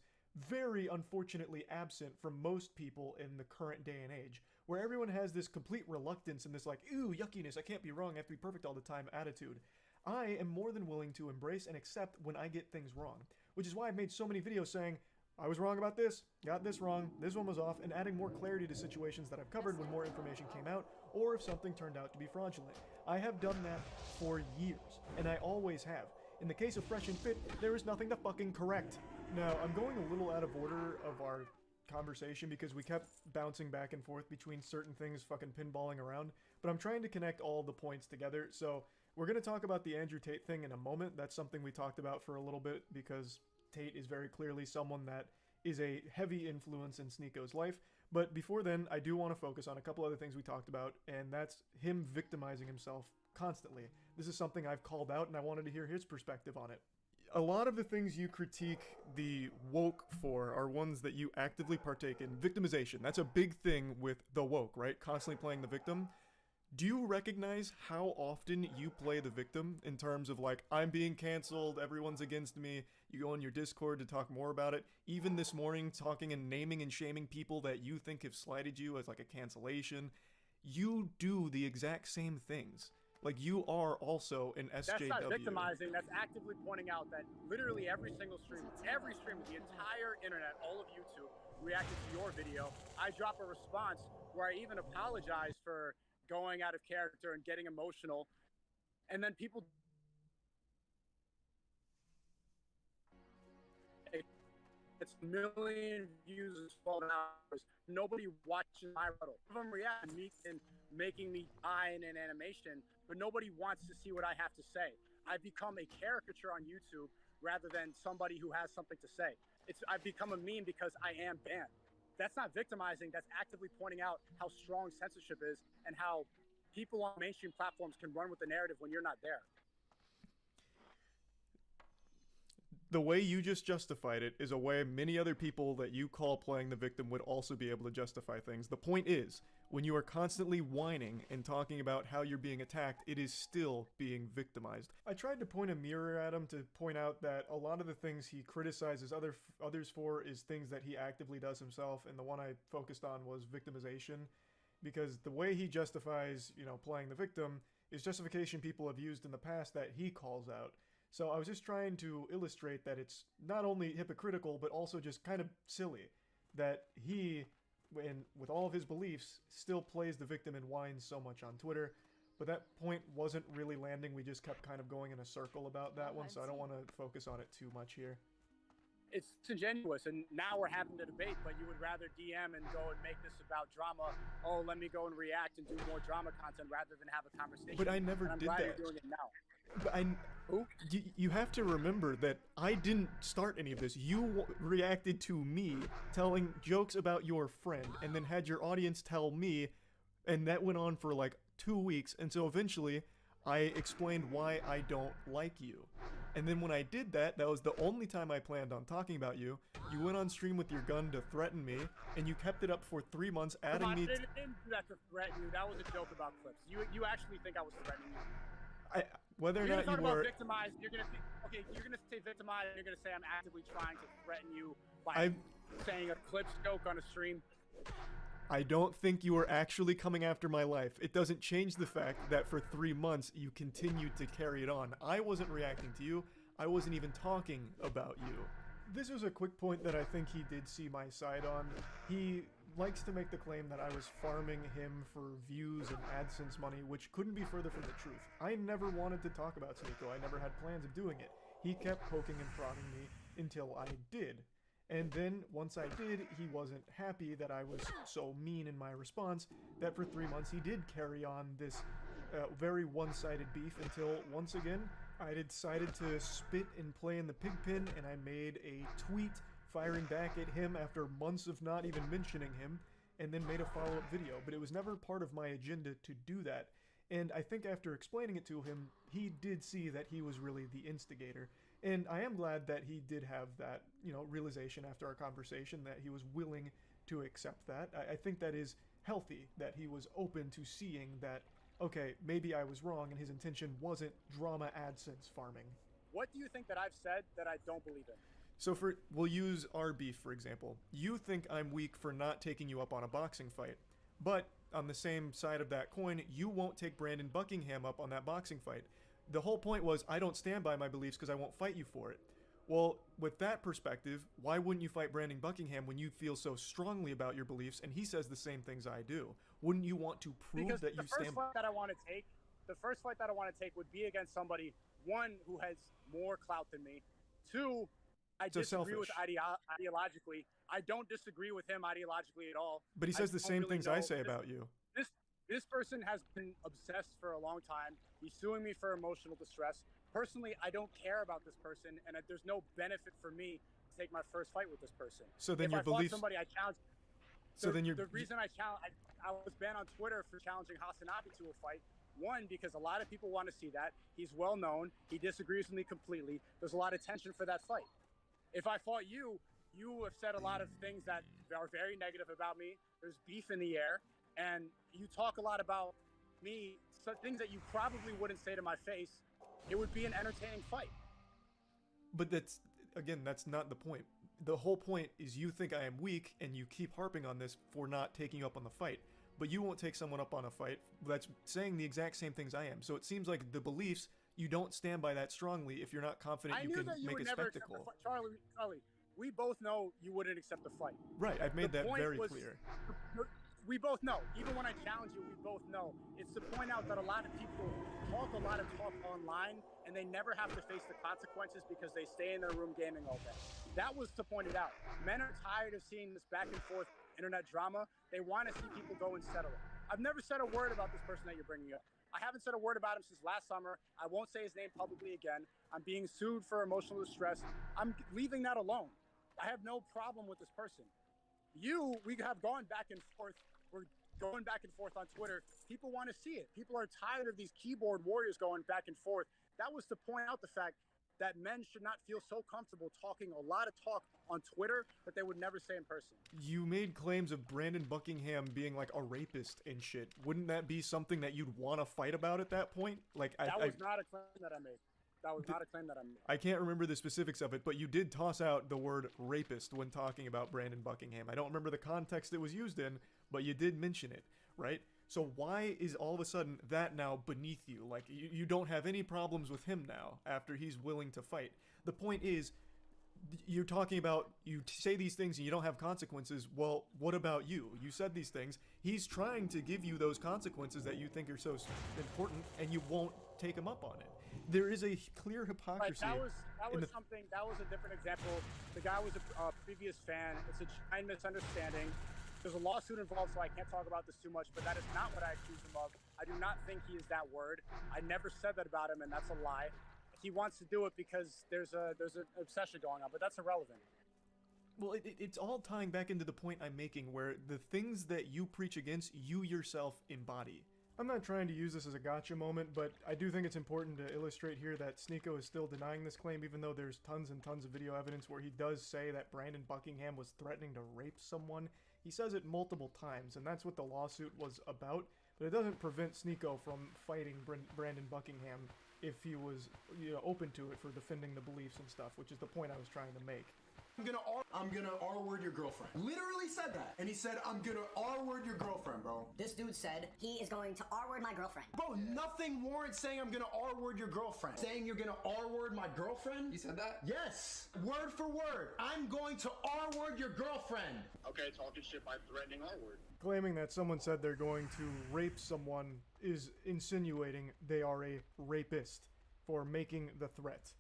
very unfortunately absent from most people in the current day and age, where everyone has this complete reluctance and this like, ooh, yuckiness, I can't be wrong, I have to be perfect all the time attitude. I am more than willing to embrace and accept when I get things wrong, which is why I've made so many videos saying, I was wrong about this, got this wrong, this one was off, and adding more clarity to situations that I've covered when more information came out, or if something turned out to be fraudulent. I have done that for years, and I always have. In the case of Fresh and Fit, there is nothing to fucking correct. Now, I'm going a little out of order of our conversation because we kept bouncing back and forth between certain things, fucking pinballing around, but I'm trying to connect all the points together, so we're going to talk about the Andrew Tate thing in a moment. That's something we talked about for a little bit because Tate is very clearly someone that is a heavy influence in Sneako's life. But before then, I do want to focus on a couple other things we talked about, and that's him victimizing himself constantly. This is something I've called out, and I wanted to hear his perspective on it. A lot of the things you critique the woke for are ones that you actively partake in. Victimization, that's a big thing with the woke, right? Constantly playing the victim. Do you recognize how often you play the victim in terms of like, I'm being canceled, everyone's against me, you go on your Discord to talk more about it, even this morning talking and naming and shaming people that you think have slighted you as like a cancellation. You do the exact same things. Like, you are also an SJW. That's not victimizing, that's actively pointing out that literally every single stream, the entire internet, all of YouTube, reacted to your video. I drop a response where I even apologize for going out of character and getting emotional, and then people it's a million views in 12 hours. Nobody watches my rebuttal. Some of them react and making me eye in an animation, but nobody wants to see what I have to say. I've become a caricature on YouTube rather than somebody who has something to say. I've become a meme because I am banned. That's not victimizing, that's actively pointing out how strong censorship is and how people on mainstream platforms can run with the narrative when you're not there. The way you just justified it is a way many other people that you call playing the victim would also be able to justify things. The point is, when you are constantly whining and talking about how you're being attacked, it is still being victimized. I tried to point a mirror at him to point out that a lot of the things he criticizes others for is things that he actively does himself, and the one I focused on was victimization, because the way he justifies, playing the victim is justification people have used in the past that he calls out. So I was just trying to illustrate that it's not only hypocritical, but also just kind of silly that he, with all of his beliefs, still plays the victim and whines so much on Twitter. But that point wasn't really landing. We just kept kind of going in a circle about that one, so I don't want to focus on it too much here. It's disingenuous, and now we're having the debate, but you would rather DM and go and make this about drama. Oh, let me go and react and do more drama content rather than have a conversation. But I never and I'm did glad that. You're doing it now. But you have to remember that I didn't start any of this. You reacted to me telling jokes about your friend, and then had your audience tell me, and that went on for like 2 weeks, and so eventually I explained why I don't like you. And then when I did that, that was the only time I planned on talking about you. You went on stream with your gun to threaten me, and you kept it up for 3 months, adding me. I didn't do that to threaten you. That was a joke about clips. You actually think I was threatening you. Whether or You're not gonna you talk were. about victimized. You're gonna say victimized. And you're gonna say I'm actively trying to threaten you by saying a clips joke on a stream. I don't think you were actually coming after my life. It doesn't change the fact that for 3 months you continued to carry it on. I wasn't reacting to you. I wasn't even talking about you. This was a quick point that I think he did see my side on. He likes to make the claim that I was farming him for views and AdSense money, which couldn't be further from the truth. I never wanted to talk about Sneeko. I never had plans of doing it. He kept poking and prodding me until I did. And then, once I did, he wasn't happy that I was so mean in my response that for 3 months he did carry on this very one-sided beef until, once again, I decided to spit and play in the pig pen, and I made a tweet firing back at him after months of not even mentioning him, and then made a follow-up video. But it was never part of my agenda to do that. And I think after explaining it to him, he did see that he was really the instigator. And I am glad that he did have that, realization after our conversation, that he was willing to accept that. I think that is healthy, that he was open to seeing that, okay, maybe I was wrong and his intention wasn't drama AdSense farming. What do you think that I've said that I don't believe in? So we'll use our beef, for example. You think I'm weak for not taking you up on a boxing fight. But on the same side of that coin, you won't take Brandon Buckingham up on that boxing fight. The whole point was I don't stand by my beliefs because I won't fight you for it. Well, with that perspective, why wouldn't you fight Brandon Buckingham when you feel so strongly about your beliefs and he says the same things I do? Wouldn't you want to prove because that you stand by? The first fight that I want to take would be against somebody, one, who has more clout than me, two, I disagree with ideologically. I don't disagree with him ideologically at all. But he says the same things I say about you. This person has been obsessed for a long time. He's suing me for emotional distress. Personally, I don't care about this person, and there's no benefit for me to take my first fight with this person. So then if your I fought beliefs. somebody, I challenge. So then the reason I was banned on Twitter for challenging Hasanabi to a fight. One, because a lot of people want to see that. He's well known. He disagrees with me completely. There's a lot of tension for that fight. If I fought you, you have said a lot of things that are very negative about me. There's beef in the air. And you talk a lot about me, so things that you probably wouldn't say to my face. It would be an entertaining fight. But that's not the point. The whole point is you think I am weak, and you keep harping on this for not taking you up on the fight. But you won't take someone up on a fight that's saying the exact same things I am. So it seems like the beliefs, you don't stand by that strongly if you're not confident you can make a spectacle. Charlie, we both know you wouldn't accept the fight. Right, I've made that very clear. We both know. Even when I challenge you, we both know. It's to point out that a lot of people talk a lot of talk online, and they never have to face the consequences because they stay in their room gaming all day. That was to point it out. Men are tired of seeing this back and forth internet drama. They want to see people go and settle it. I've never said a word about this person that you're bringing up. I haven't said a word about him since last summer. I won't say his name publicly again. I'm being sued for emotional distress. I'm leaving that alone. I have no problem with this person. We have gone back and forth. We're going back and forth on Twitter. People want to see it. People are tired of these keyboard warriors going back and forth. That was to point out the fact that men should not feel so comfortable talking a lot of talk on Twitter that they would never say in person. You made claims of Brandon Buckingham being like a rapist and shit. Wouldn't that be something that you'd want to fight about at that point? That was not a claim that I made. That was not a claim that I made. I can't remember the specifics of it, but you did toss out the word rapist when talking about Brandon Buckingham. I don't remember the context it was used in, but you did mention it, right? So why is all of a sudden that now beneath you? Like, you don't have any problems with him now after he's willing to fight. The point is, you're talking about, you say these things and you don't have consequences. Well, what about you? You said these things. He's trying to give you those consequences that you think are so important, and you won't take him up on it. There is a clear hypocrisy. Right, that was something. That was a different example. The guy was a previous fan. It's a giant misunderstanding. There's a lawsuit involved, so I can't talk about this too much. But that is not what I accuse him of. I do not think he is that word. I never said that about him, and that's a lie. He wants to do it because there's an obsession going on, but that's irrelevant. Well, it's all tying back into the point I'm making, where the things that you preach against, you yourself embody. I'm not trying to use this as a gotcha moment, but I do think it's important to illustrate here that Sneeko is still denying this claim, even though there's tons and tons of video evidence where he does say that Brandon Buckingham was threatening to rape someone. He says it multiple times, and that's what the lawsuit was about, but it doesn't prevent Sneeko from fighting Brandon Buckingham if he was, open to it for defending the beliefs and stuff, which is the point I was trying to make. I'm gonna R-word your girlfriend. Literally said that. And he said, I'm gonna R-word your girlfriend, bro. This dude said he is going to R-word my girlfriend. Bro, nothing warrants saying I'm gonna R-word your girlfriend. Saying you're gonna R-word my girlfriend? You said that? Yes. Word for word. I'm going to R-word your girlfriend. Okay, talking shit by threatening R-word. Claiming that someone said they're going to rape someone is insinuating they are a rapist for making the threat.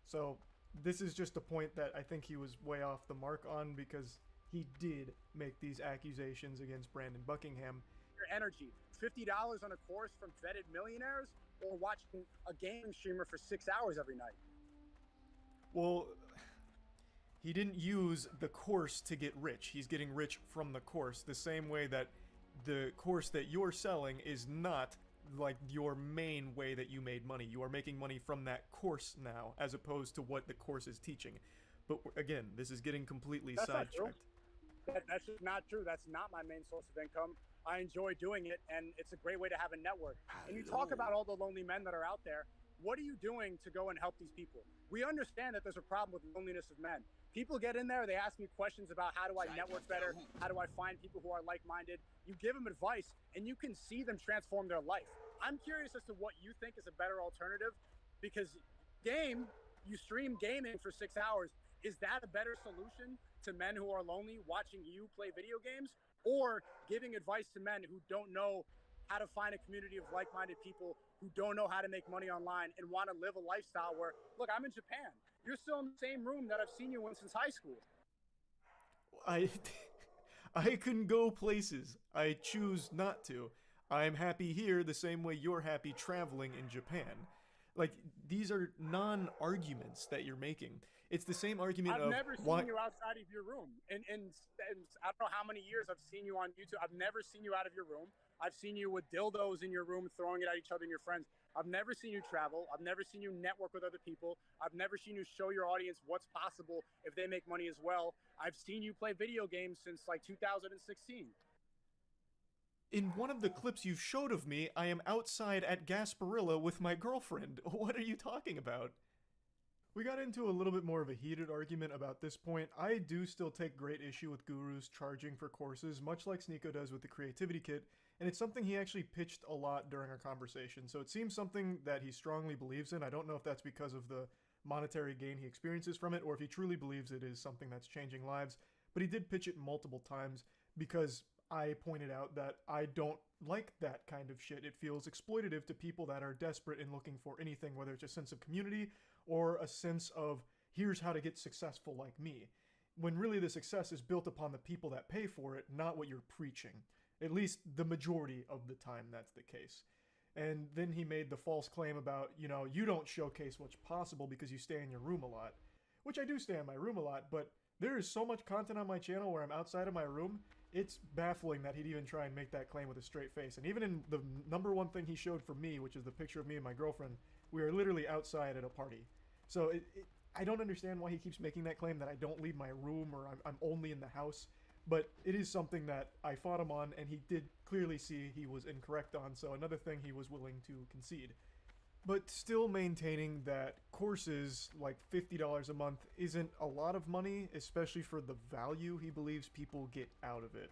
So this is just a point that I think he was way off the mark on, because he did make these accusations against Brandon Buckingham. Your energy, $50 on a course from vetted millionaires, or watching a gaming streamer for 6 hours every night. Well, he didn't use the course to get rich. He's getting rich from the course, the same way that the course that you're selling is not like your main way that you made money. You are making money from that course now, as opposed to what the course is teaching. But again, this is getting completely sidetracked. That's just not true. That's not my main source of income. I enjoy doing it, and it's a great way to have a network. And you talk about all the lonely men that are out there. What are you doing to go and help these people? We understand that there's a problem with loneliness of men. People get in there, they ask me questions about how do I network better, how do I find people who are like-minded. You give them advice, and you can see them transform their life. I'm curious as to what you think is a better alternative, because you stream gaming for 6 hours. Is that a better solution to men who are lonely watching you play video games, or giving advice to men who don't know how to find a community of like-minded people who don't know how to make money online and want to live a lifestyle where, look, I'm in Japan. You're still in the same room that I've seen you in since high school. I can go places. I choose not to. I'm happy here the same way you're happy traveling in Japan. Like, these are non-arguments that you're making. It's the same argument I've of... never seen you outside of your room. And I don't know how many years I've seen you on YouTube. I've never seen you out of your room. I've seen you with dildos in your room, throwing it at each other and your friends. I've never seen you travel. I've never seen you network with other people. I've never seen you show your audience what's possible if they make money as well. I've seen you play video games since like 2016. In one of the clips you showed of me, I am outside at Gasparilla with my girlfriend. What are you talking about? We got into a little bit more of a heated argument about this point. I do still take great issue with gurus charging for courses, much like Sneeko does with the Creativity Kit, and it's something he actually pitched a lot during our conversation, so it seems something that he strongly believes in. I don't know if that's because of the monetary gain he experiences from it, or if he truly believes it is something that's changing lives, but he did pitch it multiple times because I pointed out that I don't like that kind of shit. It feels exploitative to people that are desperate and looking for anything, whether it's a sense of community or a sense of, here's how to get successful like me. When really the success is built upon the people that pay for it, not what you're preaching. At least the majority of the time that's the case. And then he made the false claim about, you don't showcase what's possible because you stay in your room a lot. Which I do stay in my room a lot, but there is so much content on my channel where I'm outside of my room, it's baffling that he'd even try and make that claim with a straight face. And even in the number one thing he showed for me, which is the picture of me and my girlfriend, we are literally outside at a party. So I don't understand why he keeps making that claim that I don't leave my room or I'm only in the house. But it is something that I fought him on, and he did clearly see he was incorrect on, so another thing he was willing to concede. But still maintaining that courses like $50 a month isn't a lot of money, especially for the value he believes people get out of it.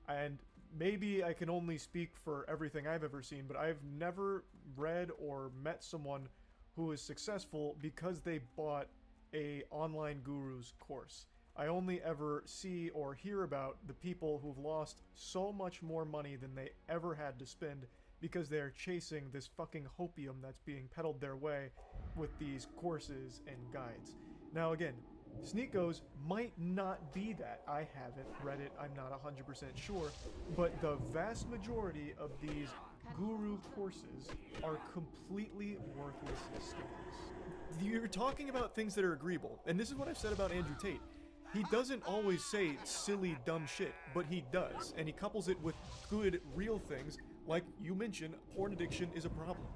And maybe I can only speak for everything I've ever seen, but I've never read or met someone who is successful because they bought a online guru's course. I only ever see or hear about the people who've lost so much more money than they ever had to spend because they're chasing this fucking hopium that's being peddled their way with these courses and guides. Now again, Sneakos might not be that. I haven't read it, I'm not 100% sure, but the vast majority of these guru courses are completely worthless scams. You're talking about things that are agreeable, and this is what I've said about Andrew Tate. He doesn't always say silly, dumb shit, but he does, and he couples it with good, real things, like you mentioned, porn addiction is a problem.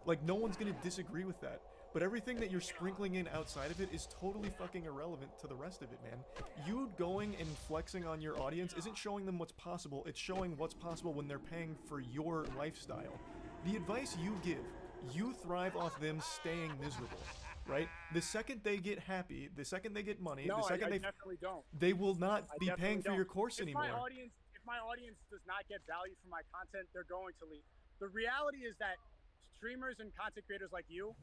Like, no one's gonna disagree with that. But everything that you're sprinkling in outside of it is totally fucking irrelevant to the rest of it, man. You going and flexing on your audience isn't showing them what's possible, it's showing what's possible when they're paying for your lifestyle. The advice you give, you thrive off them staying miserable, right? The second they get happy, the second they get money, No, the second I definitely don't. they will not be paying for don't. your course If anymore. If my audience does not get value from my content, they're going to leave. The reality is that streamers and content creators like you,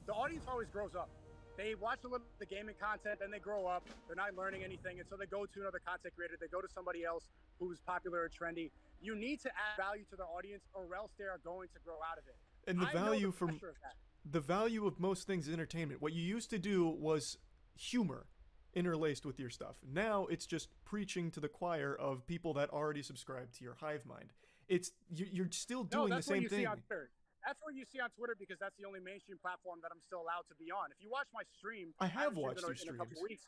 the audience always grows up. They watch a little of the gaming content, then they grow up. They're not learning anything, and so they go to another content creator. They go to somebody else who's popular or trendy. You need to add value to the audience, or else they are going to grow out of it. And the I know value the from pressure of that. the value of most things is entertainment. What you used to do was humor interlaced with your stuff. Now it's just preaching to the choir of people that already subscribe to your hive mind. It's you're still doing the same thing. That's what you see on Twitter because that's the only mainstream platform that I'm still allowed to be on. If you watch my stream, I have haven't watched your streamed in a couple streams. weeks.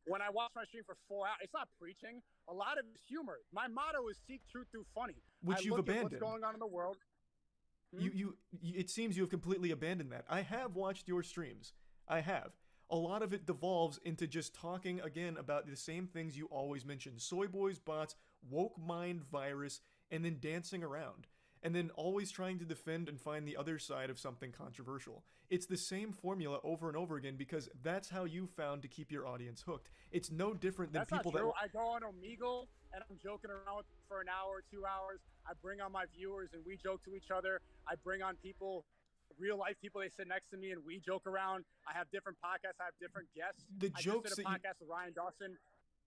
When I watch my stream for 4 hours, it's not preaching. A lot of it's humor. My motto is seek truth through funny. Which I you've look at abandoned. what's going on in the world. You it seems you have completely abandoned that. I have watched your streams. I have. A lot of it devolves into just talking again about the same things you always mention. Soy boys, bots, woke mind virus, and then dancing around. And then always trying to defend and find the other side of something controversial. It's the same formula over and over again because that's how you found to keep your audience hooked. It's no different than That's people not true. that... I go on Omegle and I'm joking around for an hour, 2 hours. I bring on my viewers and we joke to each other. I bring on people, real life people, they sit next to me and we joke around. I have different podcasts. I have different guests. I just did a podcast with Ryan Dawson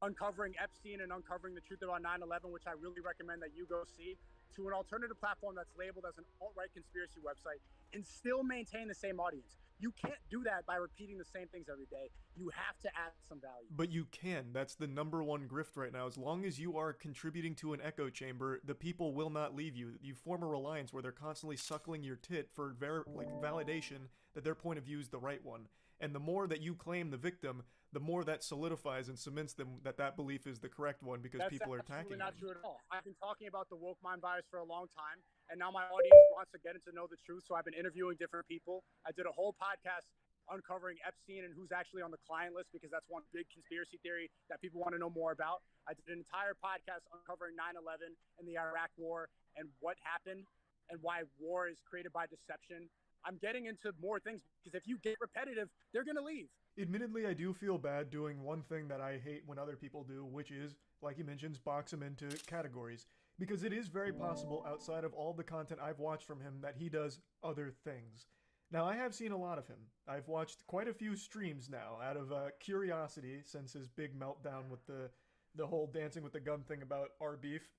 uncovering Epstein and uncovering the truth about 9/11, which I really recommend that you go see, to an alternative platform that's labeled as an alt-right conspiracy website and still maintain the same audience. You can't do that by repeating the same things every day. You have to add some value. But you can. That's the number one grift right now. As long as you are contributing to an echo chamber, the people will not leave you. You form a reliance where they're constantly suckling your tit for validation that their point of view is the right one. And the more that you claim the victim, the more that solidifies and cements them that that belief is the correct one because people are attacking That's them. absolutely not true at all. I've been talking about the woke mind bias for a long time, and now my audience wants to get into know the truth, so I've been interviewing different people. I did a whole podcast uncovering Epstein and who's actually on the client list because that's one big conspiracy theory that people want to know more about. I did an entire podcast uncovering 9/11 and the Iraq War and what happened and why war is created by deception. I'm getting into more things because if you get repetitive, they're going to leave. Admittedly, I do feel bad doing one thing that I hate when other people do, which is, like he mentions, box him into categories. Because it is very possible, outside of all the content I've watched from him, that he does other things. Now, I have seen a lot of him. I've watched quite a few streams now, out of curiosity, since his big meltdown with the whole dancing with the gun thing about our beef.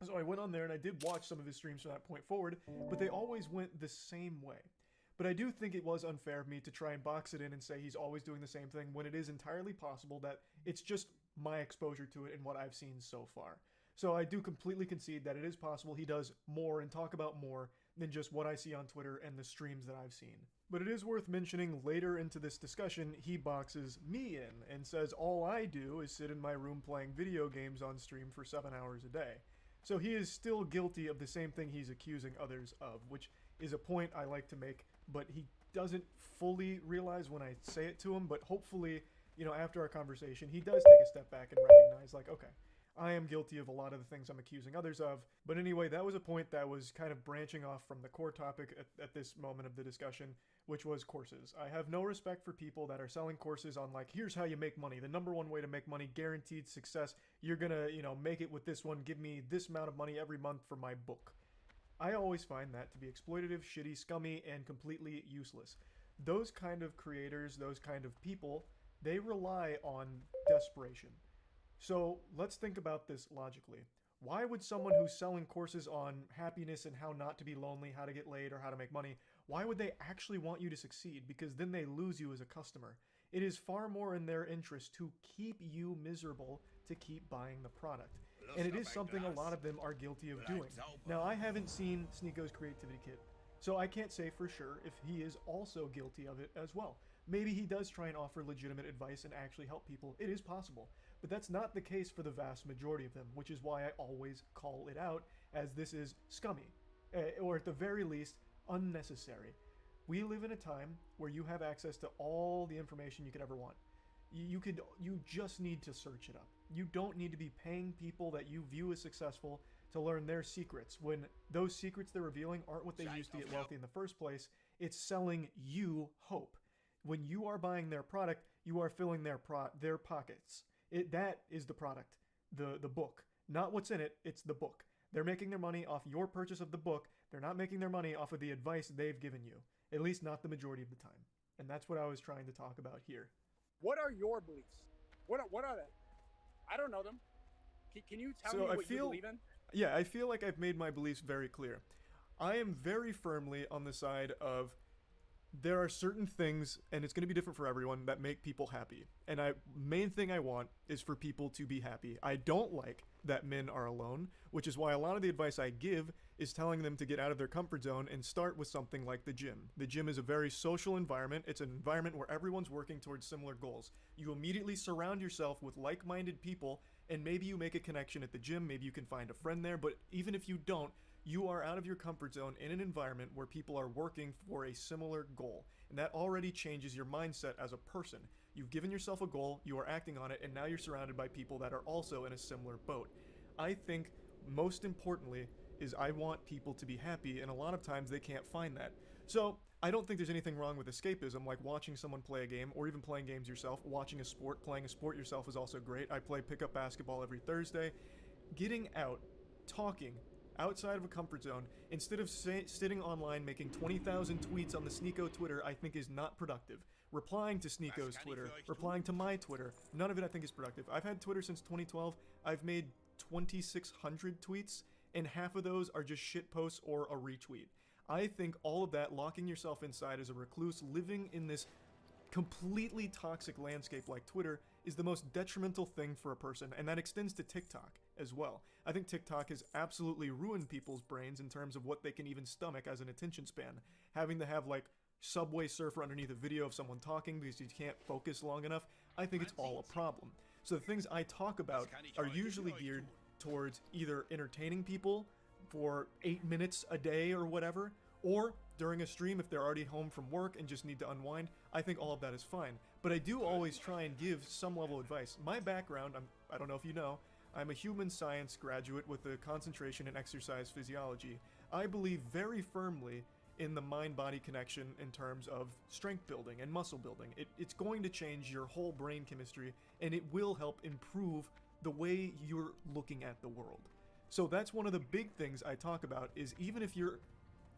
So I went on there and I did watch some of his streams from that point forward, but they always went the same way. But I do think it was unfair of me to try and box it in and say he's always doing the same thing when it is entirely possible that it's just my exposure to it and what I've seen so far. So I do completely concede that it is possible he does more and talk about more than just what I see on Twitter and the streams that I've seen. But it is worth mentioning later into this discussion, he boxes me in and says all I do is sit in my room playing video games on stream for 7 hours a day. So he is still guilty of the same thing he's accusing others of, which is a point I like to make, but he doesn't fully realize when I say it to him, but hopefully, you know, after our conversation, he does take a step back and recognize, like, okay, I am guilty of a lot of the things I'm accusing others of. But anyway, that was a point that was kind of branching off from the core topic at this moment of the discussion, which was courses. I have no respect for people that are selling courses on, like, here's how you make money. The number one way to make money, guaranteed success. You're gonna, you know, make it with this one. Give me this amount of money every month for my book. I always find that to be exploitative, shitty, scummy, and completely useless. Those kind of creators, those kind of people they rely on desperation. So let's think about this logically. Why would someone who's selling courses on happiness and how not to be lonely, how to get laid, or how to make money, why would they actually want you to succeed? Because then they lose you as a customer. It is far more in their interest to keep you miserable to keep buying the product. And it is something a lot of them are guilty of doing. Now, I haven't seen Sneako's creativity kit, so I can't say for sure if he is also guilty of it as well. Maybe he does try and offer legitimate advice and actually help people. It is possible. But that's not the case for the vast majority of them, which is why I always call it out as this is scummy, or at the very least, unnecessary. We live in a time where you have access to all the information you could ever want. You just need to search it up. You don't need to be paying people that you view as successful to learn their secrets, when those secrets they're revealing aren't what they used to get wealthy in the first place. It's selling you hope. When you are buying their product, you are filling their pockets. That is the product, the book. Not what's in it, it's the book. They're making their money off your purchase of the book. They're not making their money off of the advice they've given you. At least not the majority of the time. And that's what I was trying to talk about here. What are your beliefs? What are they? I don't know them. Can you tell me what you believe in? Yeah, I feel like I've made my beliefs very clear. I am very firmly on the side of there are certain things, and it's going to be different for everyone, that make people happy. And main thing I want is for people to be happy. I don't like that men are alone, which is why a lot of the advice I give is telling them to get out of their comfort zone and start with something like the gym. The gym is a very social environment. It's an environment where everyone's working towards similar goals. You immediately surround yourself with like-minded people, and maybe you make a connection at the gym. Maybe you can find a friend there, but even if you don't, you are out of your comfort zone in an environment where people are working for a similar goal. And that already changes your mindset as a person. You've given yourself a goal, you are acting on it, and now you're surrounded by people that are also in a similar boat. I think most importantly is I want people to be happy, and a lot of times they can't find that. So I don't think there's anything wrong with escapism, like watching someone play a game, or even playing games yourself. Watching a sport, playing a sport yourself is also great. I play pickup basketball every Thursday. Getting out, talking, outside of a comfort zone, instead of sitting online making 20,000 tweets on the Sneako Twitter, I think is not productive. Replying to Sneako's Twitter, replying to my Twitter, none of it I think is productive. I've had Twitter since 2012. I've made 2,600 tweets, and half of those are just shit posts or a retweet. I think all of that, locking yourself inside as a recluse, living in this completely toxic landscape like Twitter, is the most detrimental thing for a person, and that extends to TikTok as well. I think TikTok has absolutely ruined people's brains in terms of what they can even stomach as an attention span. Having to have like Subway Surfer underneath a video of someone talking because you can't focus long enough, I think it's all a problem. So the things I talk about are usually geared towards either entertaining people for 8 minutes a day or whatever, or during a stream if they're already home from work and just need to unwind. I think all of that is fine. But I do always try and give some level of advice. My background, I don't know if you know, I'm a human science graduate with a concentration in exercise physiology. I believe very firmly in the mind-body connection in terms of strength building and muscle building. It's going to change your whole brain chemistry, and it will help improve the way you're looking at the world. So that's one of the big things I talk about, is even if you're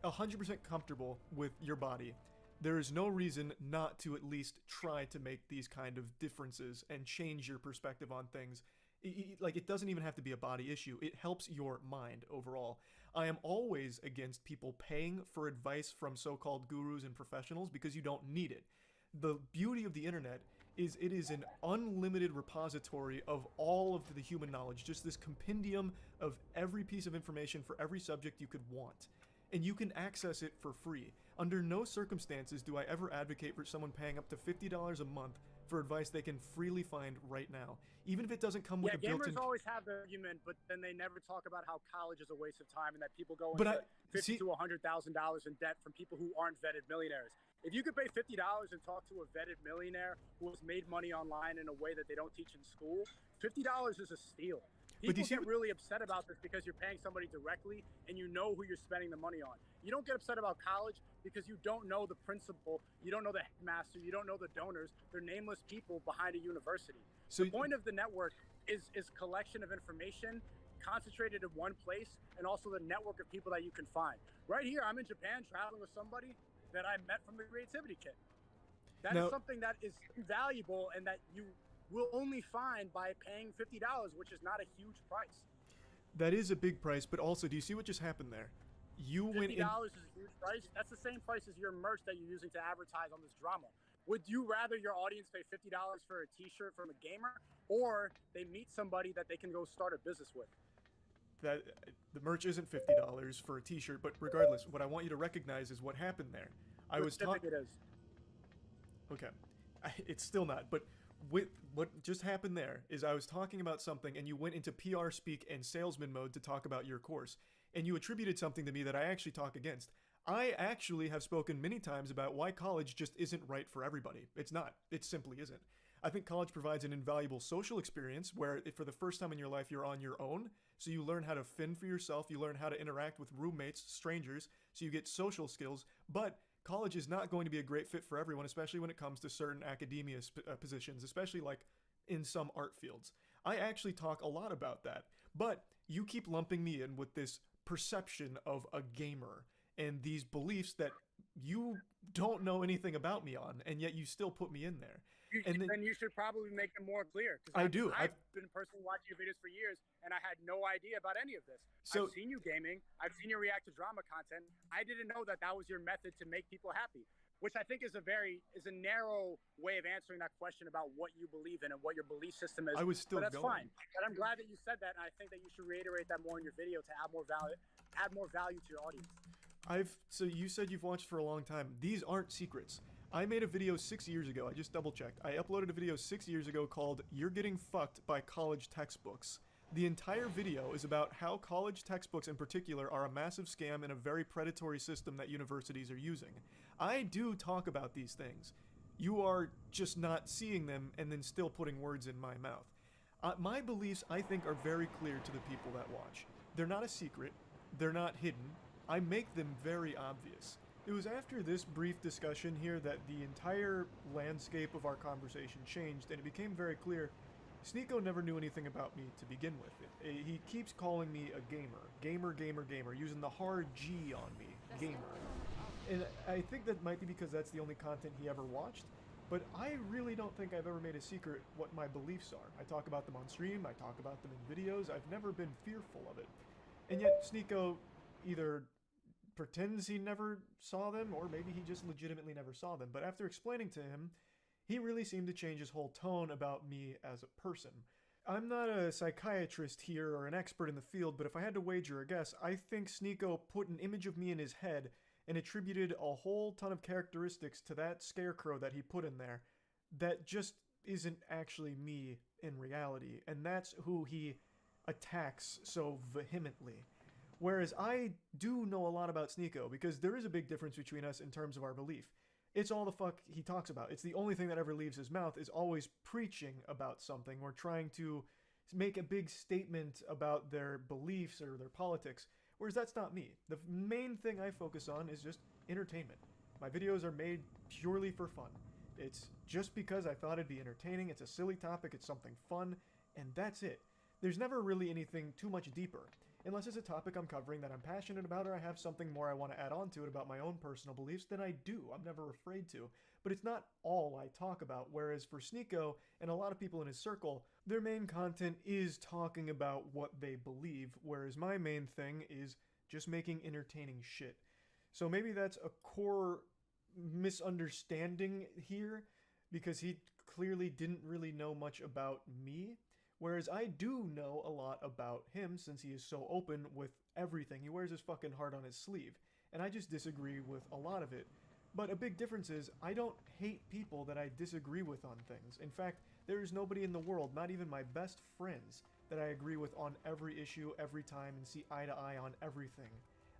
100% comfortable with your body, there is no reason not to at least try to make these kind of differences and change your perspective on things. It doesn't even have to be a body issue. It helps your mind overall. I am always against people paying for advice from so-called gurus and professionals because you don't need it. The beauty of the internet is it is an unlimited repository of all of the human knowledge, just this compendium of every piece of information for every subject you could want. And you can access it for free. Under no circumstances do I ever advocate for someone paying up to $50 a month for advice they can freely find right now, even if it doesn't come with a built-in... Gamers always have the argument, but then they never talk about how college is a waste of time and that people go into $50,000 to $100,000 in debt from people who aren't vetted millionaires. If you could pay $50 and talk to a vetted millionaire who has made money online in a way that they don't teach in school, $50 is a steal. People get really upset about this because you're paying somebody directly and you know who you're spending the money on. You don't get upset about college because you don't know the principal, you don't know the headmaster, you don't know the donors. They're nameless people behind a university. So the point of the network is collection of information concentrated in one place, and also the network of people that you can find. Right here, I'm in Japan traveling with somebody that I met from the Creativity Kit. That is something that is valuable and that you will only find by paying $50, which is not a huge price. That is a big price, but also, do you see what just happened there? You went in. $50 is a huge price. That's the same price as your merch that you're using to advertise on this drama. Would you rather your audience pay $50 for a t-shirt from a gamer, or they meet somebody that they can go start a business with? That the merch isn't $50 for a t-shirt, but regardless, what I want you to recognize is what happened there. I was talking. It is. Okay, it's still not. But what just happened there is I was talking about something, and you went into PR speak and salesman mode to talk about your course, and you attributed something to me that I actually talk against. I actually have spoken many times about why college just isn't right for everybody. It's not. It simply isn't. I think college provides an invaluable social experience where for the first time in your life you're on your own, so you learn how to fend for yourself, you learn how to interact with roommates, strangers, so you get social skills, but college is not going to be a great fit for everyone, especially when it comes to certain academia positions, especially like in some art fields. I actually talk a lot about that, but you keep lumping me in with this perception of a gamer and these beliefs that you don't know anything about me on, and yet you still put me in there. Then you should probably make them more clear. I do. I've been personally watching your videos for years, and I had no idea about any of this. So, I've seen you gaming. I've seen you react to drama content. I didn't know that that was your method to make people happy, which I think is a narrow way of answering that question about what you believe in and what your belief system is. I was still but that's going. fine. And I'm glad that you said that, and I think that you should reiterate that more in your video to add more value to your audience. So you said you've watched for a long time. These aren't secrets. I made a video 6 years ago. I just double checked. I uploaded a video 6 years ago called "You're Getting Fucked by College Textbooks." The entire video is about how college textbooks in particular are a massive scam and a very predatory system that universities are using. I do talk about these things. You are just not seeing them and then still putting words in my mouth. My beliefs, I think, are very clear to the people that watch. They're not a secret. They're not hidden. I make them very obvious. It was after this brief discussion here that the entire landscape of our conversation changed, and it became very clear Sneako never knew anything about me to begin with. He keeps calling me a gamer, using the hard G on me, gamer. And I think that might be because that's the only content he ever watched, but I really don't think I've ever made a secret what my beliefs are. I talk about them on stream, I talk about them in videos, I've never been fearful of it. And yet Sneako either pretends he never saw them, or maybe he just legitimately never saw them. But after explaining to him, he really seemed to change his whole tone about me as a person. I'm not a psychiatrist here or an expert in the field, but if I had to wager a guess, I think Sneako put an image of me in his head and attributed a whole ton of characteristics to that scarecrow that he put in there that just isn't actually me in reality, and that's who he attacks so vehemently. Whereas I do know a lot about Sneako, because there is a big difference between us in terms of our belief. It's all the fuck he talks about. It's the only thing that ever leaves his mouth is always preaching about something or trying to make a big statement about their beliefs or their politics, whereas that's not me. The main thing I focus on is just entertainment. My videos are made purely for fun. It's just because I thought it'd be entertaining, it's a silly topic, it's something fun, and that's it. There's never really anything too much deeper. Unless it's a topic I'm covering that I'm passionate about, or I have something more I want to add on to it about my own personal beliefs, then I do. I'm never afraid to. But it's not all I talk about, whereas for Sneako and a lot of people in his circle, their main content is talking about what they believe, whereas my main thing is just making entertaining shit. So maybe that's a core misunderstanding here, because he clearly didn't really know much about me. Whereas I do know a lot about him, since he is so open with everything. He wears his fucking heart on his sleeve. And I just disagree with a lot of it. But a big difference is, I don't hate people that I disagree with on things. In fact, there is nobody in the world, not even my best friends, that I agree with on every issue, every time, and see eye to eye on everything.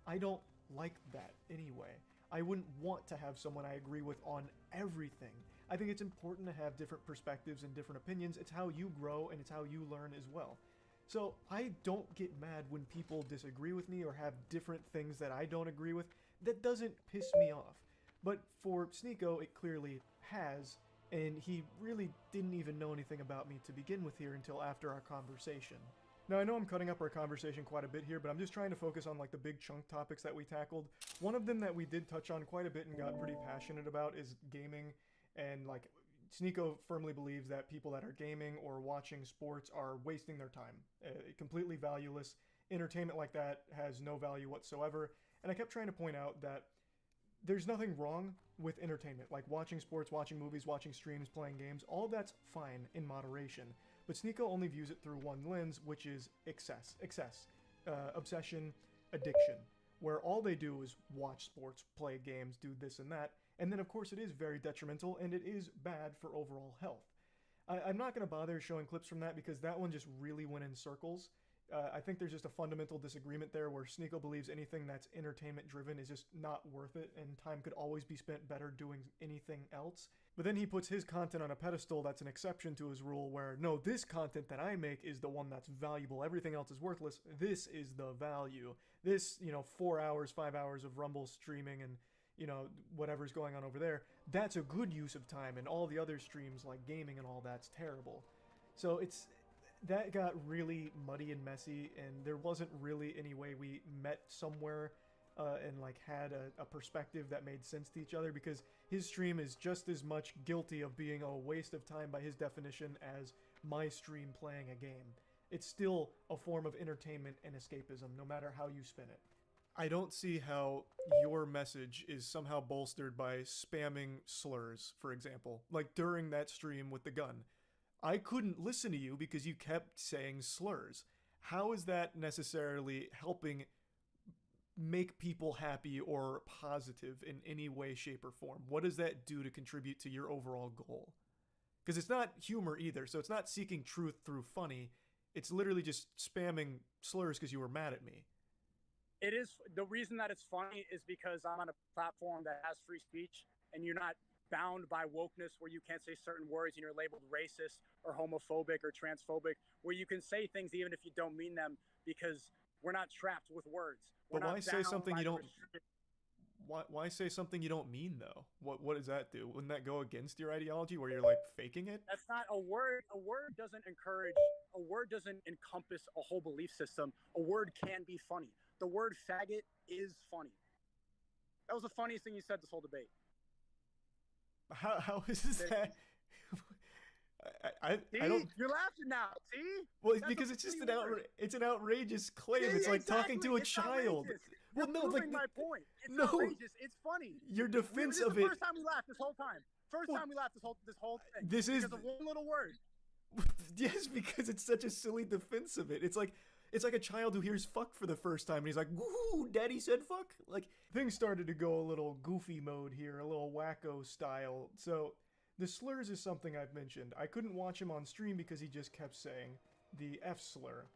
I don't like that anyway. I wouldn't want to have someone I agree with on everything. I think it's important to have different perspectives and different opinions. It's how you grow and it's how you learn as well. So I don't get mad when people disagree with me or have different things that I don't agree with. That doesn't piss me off. But for Sneako, it clearly has, and he really didn't even know anything about me to begin with here until after our conversation. Now, I know I'm cutting up our conversation quite a bit here, but I'm just trying to focus on like the big chunk topics that we tackled. One of them that we did touch on quite a bit and got pretty passionate about is gaming. And like Sneeko firmly believes that people that are gaming or watching sports are wasting their time. Completely valueless. Entertainment like that has no value whatsoever. And I kept trying to point out that there's nothing wrong with entertainment, like watching sports, watching movies, watching streams, playing games. All of that's fine in moderation. But Sneeko only views it through one lens, which is excess, obsession, addiction, where all they do is watch sports, play games, do this and that. And then, of course, it is very detrimental, and it is bad for overall health. I'm not going to bother showing clips from that because that one just really went in circles. I think there's just a fundamental disagreement there where Sneeko believes anything that's entertainment-driven is just not worth it, and time could always be spent better doing anything else. But then he puts his content on a pedestal that's an exception to his rule where, no, this content that I make is the one that's valuable. Everything else is worthless. This is the value. This, 4 hours, 5 hours of Rumble streaming and whatever's going on over there, that's a good use of time, and all the other streams like gaming and all that's terrible. So that got really muddy and messy, and there wasn't really any way we met somewhere and like had a perspective that made sense to each other, because his stream is just as much guilty of being a waste of time by his definition as my stream playing a game. It's still a form of entertainment and escapism, no matter how you spin it. I don't see how your message is somehow bolstered by spamming slurs, for example. Like during that stream with the gun. I couldn't listen to you because you kept saying slurs. How is that necessarily helping make people happy or positive in any way, shape, or form? What does that do to contribute to your overall goal? Because it's not humor either, so it's not seeking truth through funny. It's literally just spamming slurs because you were mad at me. It is, the reason that it's funny is because I'm on a platform that has free speech, and you're not bound by wokeness where you can't say certain words and you're labeled racist or homophobic or transphobic, where you can say things even if you don't mean them, because we're not trapped with words. But why say something you don't? Why say something you don't mean though? What does that do? Wouldn't that go against your ideology where you're like faking it? That's not a word. A word doesn't encourage. A word doesn't encompass a whole belief system. A word can be funny. The word faggot is funny. That was the funniest thing you said this whole debate. How is that? I don't. You're laughing now. See? Well, it's because it's just it's an outrageous claim. It's like talking to a child. Outrageous. Well, You're no, proving like my point. It's no, outrageous. It's funny. Your defense This is of the it. first time we laughed this whole time. Time we laughed this whole thing. This is because of one little word. Yes, because it's such a silly defense of it. It's like a child who hears fuck for the first time and he's like, "Woo, daddy said fuck." Like things started to go a little goofy mode here, a little wacko style. So the slurs is something I've mentioned. I couldn't watch him on stream because he just kept saying the F slur.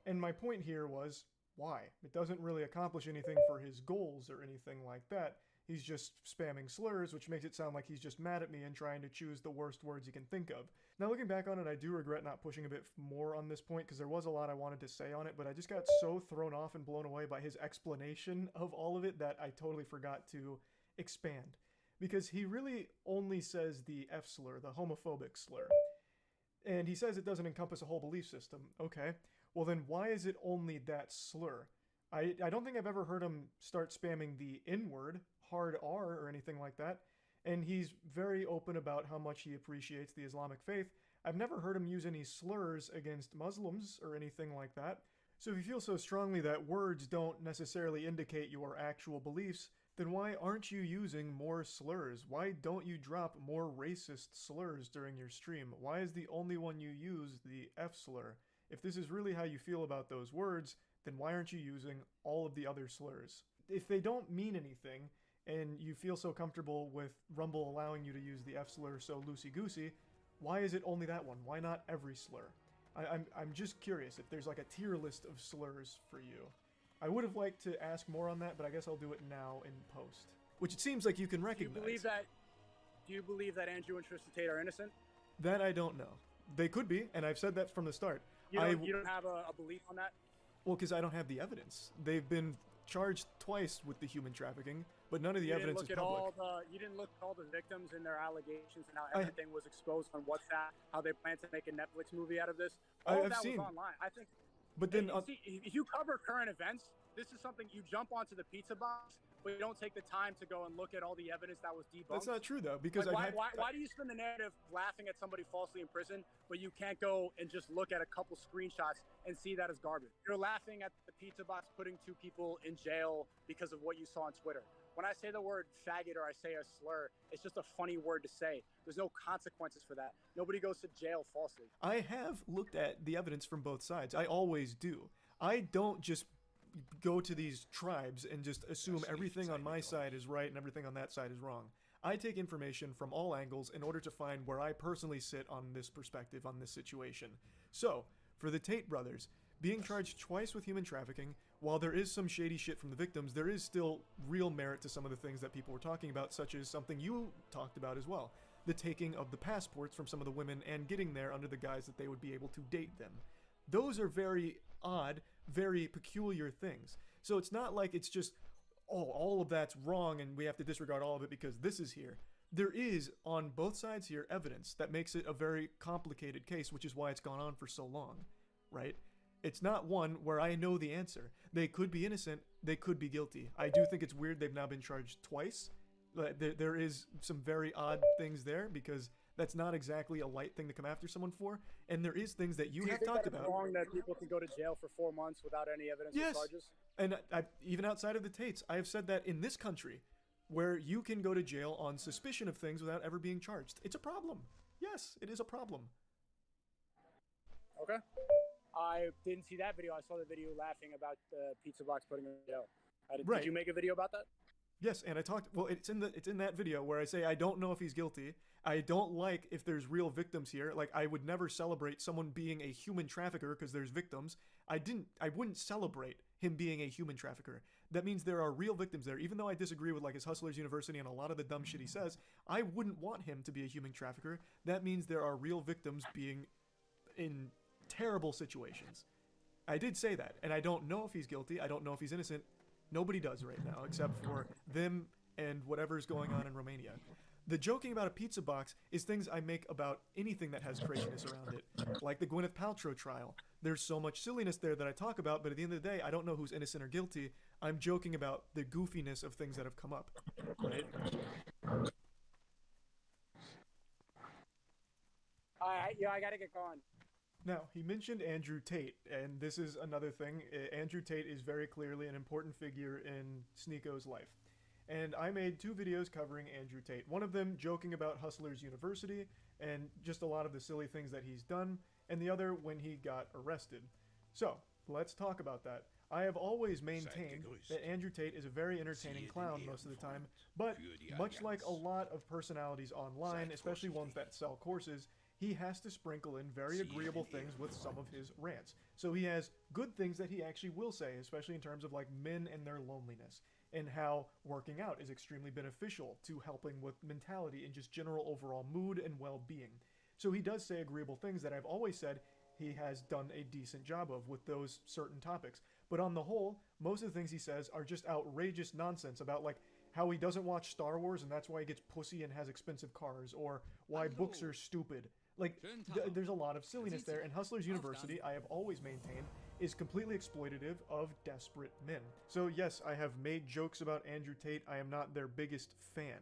And my point here was, why? It doesn't really accomplish anything for his goals or anything like that. He's just spamming slurs, which makes it sound like he's just mad at me and trying to choose the worst words he can think of. Now, looking back on it, I do regret not pushing a bit more on this point because there was a lot I wanted to say on it, but I just got so thrown off and blown away by his explanation of all of it that I totally forgot to expand. Because he really only says the F slur, the homophobic slur. And he says it doesn't encompass a whole belief system. Okay, well then why is it only that slur? I don't think I've ever heard him start spamming the N-word, hard R, or anything like that. And he's very open about how much he appreciates the Islamic faith. I've never heard him use any slurs against Muslims or anything like that. So if you feel so strongly that words don't necessarily indicate your actual beliefs, then why aren't you using more slurs? Why don't you drop more racist slurs during your stream? Why is the only one you use the F slur? If this is really how you feel about those words, then why aren't you using all of the other slurs? If they don't mean anything, and you feel so comfortable with Rumble allowing you to use the F slur so loosey-goosey, why is it only that one? Why not every slur? I'm just curious if there's like a tier list of slurs for you. I would have liked to ask more on that, but I guess I'll do it now in post. Which it seems like you can recognize. Do you believe that Andrew and Tristan Tate are innocent? That I don't know. They could be, and I've said that from the start. You don't have a belief on that? Well, because I don't have the evidence. They've been charged twice with the human trafficking, but none of the evidence is public. You didn't look at all the victims and their allegations and how everything was exposed on WhatsApp, how they plan to make a Netflix movie out of this. All that was online. I think. But then, see, if you cover current events, This is something you jump onto the pizza box, but you don't take the time to go and look at all the evidence that was debunked. That's not true though, because like, why do you spend the narrative laughing at somebody falsely in prison, but you can't go and just look at a couple screenshots and see that as garbage? You're laughing at the pizza box putting 2 people in jail because of what you saw on Twitter. When I say the word faggot or I say a slur, it's just a funny word to say. There's no consequences for that. Nobody goes to jail falsely. I have looked at the evidence from both sides. I always do. I don't just go to these tribes and just assume everything on my side is right and everything on that side is wrong. I take information from all angles in order to find where I personally sit on this perspective, on this situation. So, for the Tate brothers, being charged twice with human trafficking, while there is some shady shit from the victims, there is still real merit to some of the things that people were talking about, such as something you talked about as well. The taking of the passports from some of the women and getting there under the guise that they would be able to date them. Those are very odd, very peculiar things. So it's not like it's just, oh, all of that's wrong and we have to disregard all of it because this is here. There is, on both sides here, evidence that makes it a very complicated case, which is why it's gone on for so long, right? It's not one where I know the answer. They could be innocent, they could be guilty. I do think it's weird they've now been charged twice. There is some very odd things there because that's not exactly a light thing to come after someone for. And there is things that you have talked about. It's wrong that people can go to jail for 4 months without any evidence or charges? And even outside of the Tates, I have said that in this country, where you can go to jail on suspicion of things without ever being charged. It's a problem. Yes, it is a problem. Okay. I didn't see that video. I saw the video laughing about the pizza box putting him in jail. Did you make a video about that? Yes, and I talked. Well, it's in that video where I say I don't know if he's guilty. I don't like if there's real victims here. Like I would never celebrate someone being a human trafficker because there's victims. I wouldn't celebrate him being a human trafficker. That means there are real victims there. Even though I disagree with like his Hustlers University and a lot of the dumb shit he says, I wouldn't want him to be a human trafficker. That means there are real victims being in terrible situations. I did say that, and I don't know if he's guilty. I don't know if he's innocent. Nobody does right now, except for them and whatever's going on in Romania. The joking about a pizza box is things I make about anything that has craziness around it, like the Gwyneth Paltrow trial. There's so much silliness there that I talk about, but at the end of the day, I don't know who's innocent or guilty. I'm joking about the goofiness of things that have come up, right? I gotta get going. Now, he mentioned Andrew Tate, and this is another thing. Andrew Tate is very clearly an important figure in Sneako's life. And I made 2 videos covering Andrew Tate. One of them joking about Hustlers University and just a lot of the silly things that he's done, and the other when he got arrested. So, let's talk about that. I have always maintained that Andrew Tate is a very entertaining clown most of the time, but much like a lot of personalities online, especially ones that sell courses, he has to sprinkle in very agreeable things with some of his rants. So he has good things that he actually will say, especially in terms of like men and their loneliness, and how working out is extremely beneficial to helping with mentality and just general overall mood and well-being. So he does say agreeable things that I've always said he has done a decent job of with those certain topics. But on the whole, most of the things he says are just outrageous nonsense about like how he doesn't watch Star Wars and that's why he gets pussy and has expensive cars, or why books are stupid. Like, there's a lot of silliness there, and Hustlers University, I have always maintained, is completely exploitative of desperate men. So yes, I have made jokes about Andrew Tate. I am not their biggest fan.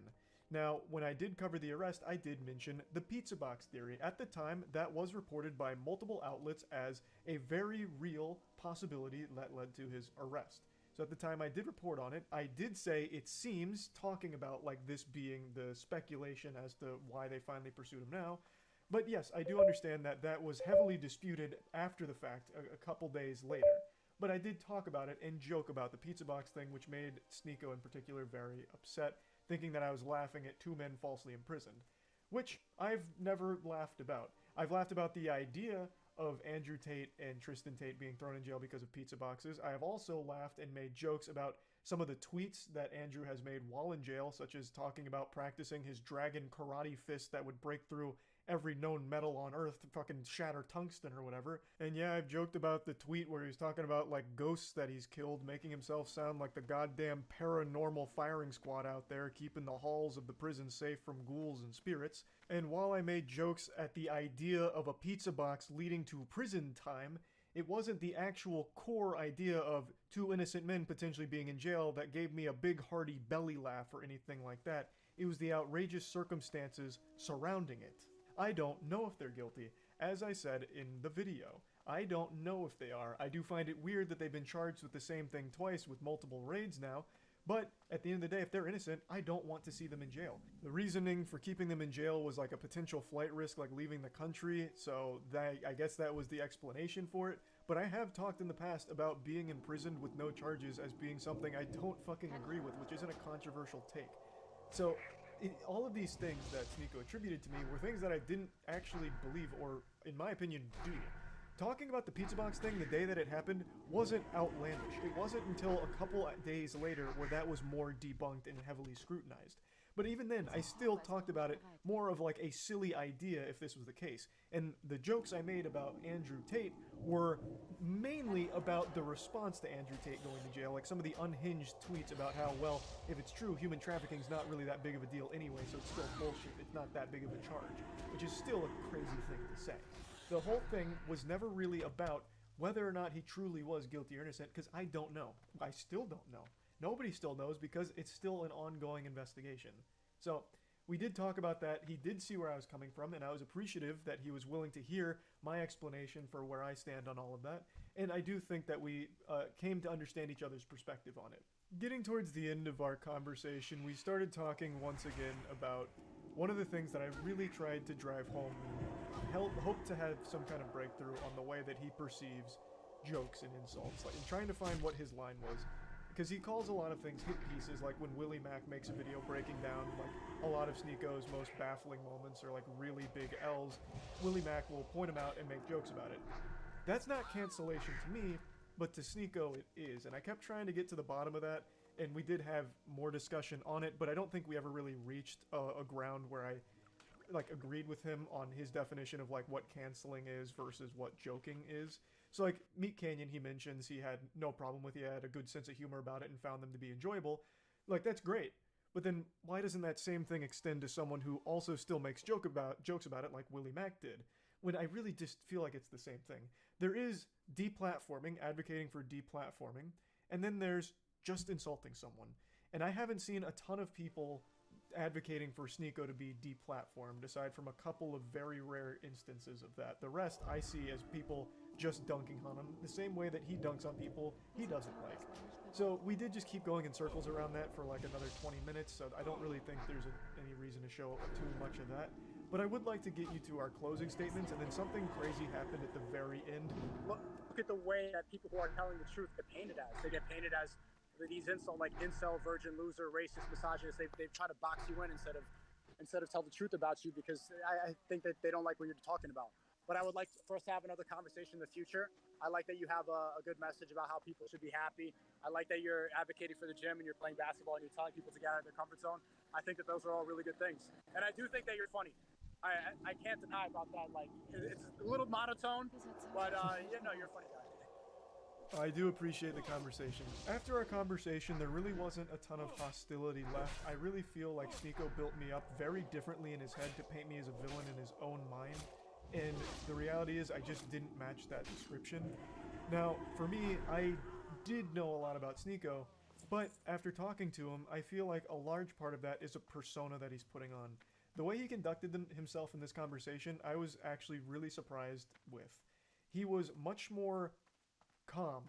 Now, when I did cover the arrest, I did mention the pizza box theory. At the time, that was reported by multiple outlets as a very real possibility that led to his arrest. So at the time I did report on it, I did say it seems, talking about like this being the speculation as to why they finally pursued him now. But yes, I do understand that that was heavily disputed after the fact, a couple days later. But I did talk about it and joke about the pizza box thing, which made Sneako in particular very upset, thinking that I was laughing at 2 men falsely imprisoned, which I've never laughed about. I've laughed about the idea of Andrew Tate and Tristan Tate being thrown in jail because of pizza boxes. I have also laughed and made jokes about some of the tweets that Andrew has made while in jail, such as talking about practicing his dragon karate fist that would break through every known metal on Earth to fucking shatter tungsten or whatever. And yeah, I've joked about the tweet where he's talking about like ghosts that he's killed, making himself sound like the goddamn paranormal firing squad out there, keeping the halls of the prison safe from ghouls and spirits. And while I made jokes at the idea of a pizza box leading to prison time, It wasn't the actual core idea of two innocent men potentially being in jail that gave me a big hearty belly laugh or anything like that. It was the outrageous circumstances surrounding it. I don't know if they're guilty. As I said in the video, I don't know if they are. I do find it weird that they've been charged with the same thing twice with multiple raids now, but at the end of the day, if they're innocent, I don't want to see them in jail. The reasoning for keeping them in jail was like a potential flight risk, like leaving the country, so I guess that was the explanation for it. But I have talked in the past about being imprisoned with no charges as being something I don't fucking agree with, which isn't a controversial take. So, all of these things that Sneako attributed to me were things that I didn't actually believe, or in my opinion, do. Talking about the pizza box thing the day that it happened wasn't outlandish. It wasn't until a couple days later where that was more debunked and heavily scrutinized. But even then, I still talked about it more of like a silly idea if this was the case. And the jokes I made about Andrew Tate were mainly about the response to Andrew Tate going to jail, like some of the unhinged tweets about how, well, if it's true, human trafficking's not really that big of a deal anyway, so it's still bullshit. It's not that big of a charge, which is still a crazy thing to say. The whole thing was never really about whether or not he truly was guilty or innocent, because I don't know. I still don't know. Nobody still knows because it's still an ongoing investigation. So, we did talk about that. He did see where I was coming from, and I was appreciative that he was willing to hear my explanation for where I stand on all of that. And I do think that we came to understand each other's perspective on it. Getting towards the end of our conversation, we started talking once again about one of the things that I really tried to drive home and hope to have some kind of breakthrough on the way that he perceives jokes and insults, like, and trying to find what his line was. Because he calls a lot of things hit pieces, like when Willie Mack makes a video breaking down like a lot of Sneako's most baffling moments or like really big L's, Willie Mack will point them out and make jokes about it. That's not cancellation to me, but to Sneako it is, and I kept trying to get to the bottom of that, and we did have more discussion on it, but I don't think we ever really reached a ground where I like agreed with him on his definition of like what canceling is versus what joking is. So like Meat Canyon, he mentions he had no problem with it, he had a good sense of humor about it and found them to be enjoyable. Like, that's great. But then why doesn't that same thing extend to someone who also still makes jokes about it like Willie Mack did? When I really just feel like it's the same thing. There is deplatforming, advocating for deplatforming, and then there's just insulting someone. And I haven't seen a ton of people advocating for Sneako to be deplatformed, aside from a couple of very rare instances of that. The rest I see as people just dunking on him, the same way that he dunks on people he doesn't like. So we did just keep going in circles around that for like another 20 minutes, so I don't really think there's any reason to show too much of that. But I would like to get you to our closing statements, and then something crazy happened at the very end. Look at the way that people who are telling the truth get painted as. They get painted as these incel, virgin, loser, racist, misogynist. They've tried to box you in instead of tell the truth about you, because I think that they don't like what you're talking about. But I would like for us to have another conversation in the future. I like that you have a good message about how people should be happy. I like that you're advocating for the gym and you're playing basketball and you're telling people to get out of their comfort zone. I think that those are all really good things. And I do think that you're funny. I can't deny about that. Like, it's a little monotone, but yeah, no, you're a funny guy. I do appreciate the conversation. After our conversation, there really wasn't a ton of hostility left. I really feel like Sneako built me up very differently in his head to paint me as a villain in his own mind. And the reality is I just didn't match that description. Now, for me, I did know a lot about Sneako, but after talking to him, I feel like a large part of that is a persona that he's putting on. The way he conducted himself in this conversation, I was actually really surprised with. He was much more calm.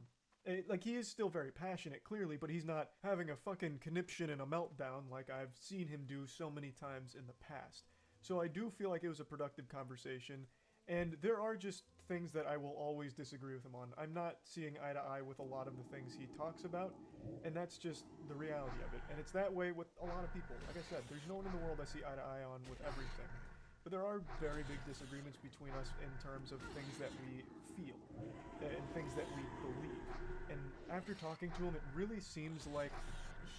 Like, he is still very passionate, clearly, but he's not having a fucking conniption and a meltdown like I've seen him do so many times in the past. So I do feel like it was a productive conversation, and there are just things that I will always disagree with him on. I'm not seeing eye to eye with a lot of the things he talks about, and that's just the reality of it. And it's that way with a lot of people. Like I said, there's no one in the world I see eye to eye on with everything. But there are very big disagreements between us in terms of things that we feel, and things that we believe. And after talking to him, it really seems like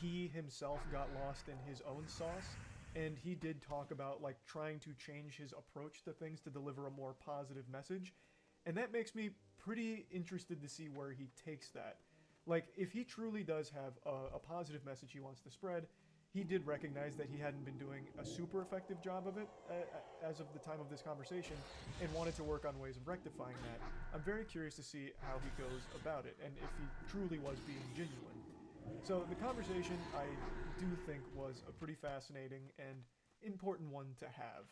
he himself got lost in his own sauce. And he did talk about like trying to change his approach to things to deliver a more positive message. And that makes me pretty interested to see where he takes that. Like, if he truly does have a positive message he wants to spread, he did recognize that he hadn't been doing a super effective job of it as of the time of this conversation, and wanted to work on ways of rectifying that. I'm very curious to see how he goes about it, and if he truly was being genuine. So the conversation, I do think, was a pretty fascinating and important one to have.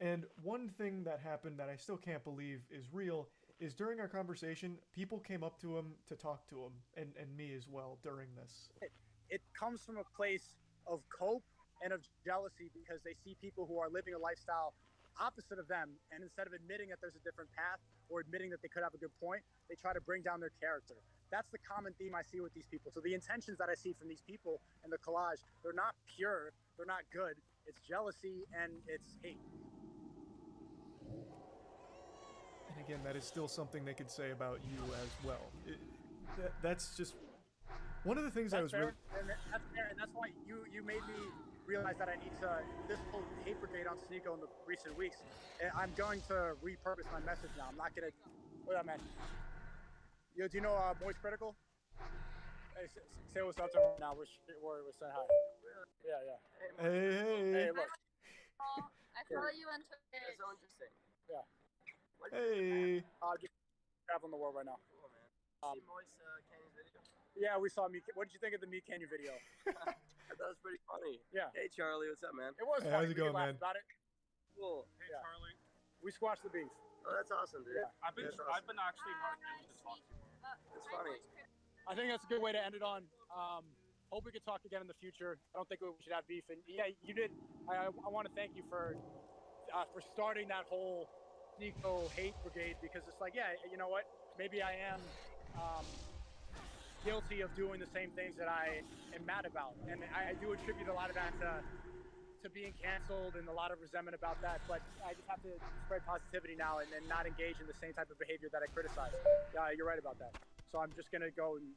And one thing that happened that I still can't believe is real is during our conversation, people came up to him to talk to him, and me as well during this. It comes from a place of cope and of jealousy because they see people who are living a lifestyle opposite of them, and instead of admitting that there's a different path or admitting that they could have a good point, they try to bring down their character. That's the common theme I see with these people. So the intentions that I see from these people in the collage, they're not pure, they're not good. It's jealousy and it's hate. And again, that is still something they could say about you as well. That's just one of the things I was fair. really... That's fair, and that's why you made me realize that I need to, this whole hate brigade on Sneeko in the recent weeks, I'm going to repurpose my message now. I'm not going to, what up, man? Yo, do you know Moist Critical? Hey, say what's up to him now. We're saying hi. Yeah. Hey. Hey, look. I follow you on Twitter. That's so interesting. Yeah. Hey. Just traveling the world right now. Cool, man. See Moist Canyon's video? Yeah, we saw Meat. What did you think of the Meat Canyon video? I thought it was pretty funny. Yeah. Hey, Charlie, what's up, man? It was Hey, funny. how's it going, We laughed man? about it. Cool. Hey, Charlie. We squashed the beef. Oh, that's awesome, dude. Yeah. I've been actually wanting to talk to you more. It's funny. I think that's a good way to end it on. Hope we could talk again in the future. I don't think we should have beef. And yeah, you did. I want to thank you for starting that whole Sneeko hate brigade, because it's like, yeah, you know what? Maybe I am guilty of doing the same things that I am mad about, and I do attribute a lot of that to being canceled and a lot of resentment about that. But I just have to spread positivity now and not engage in the same type of behavior that I criticize. Yeah, you're right about that. So I'm just gonna go and,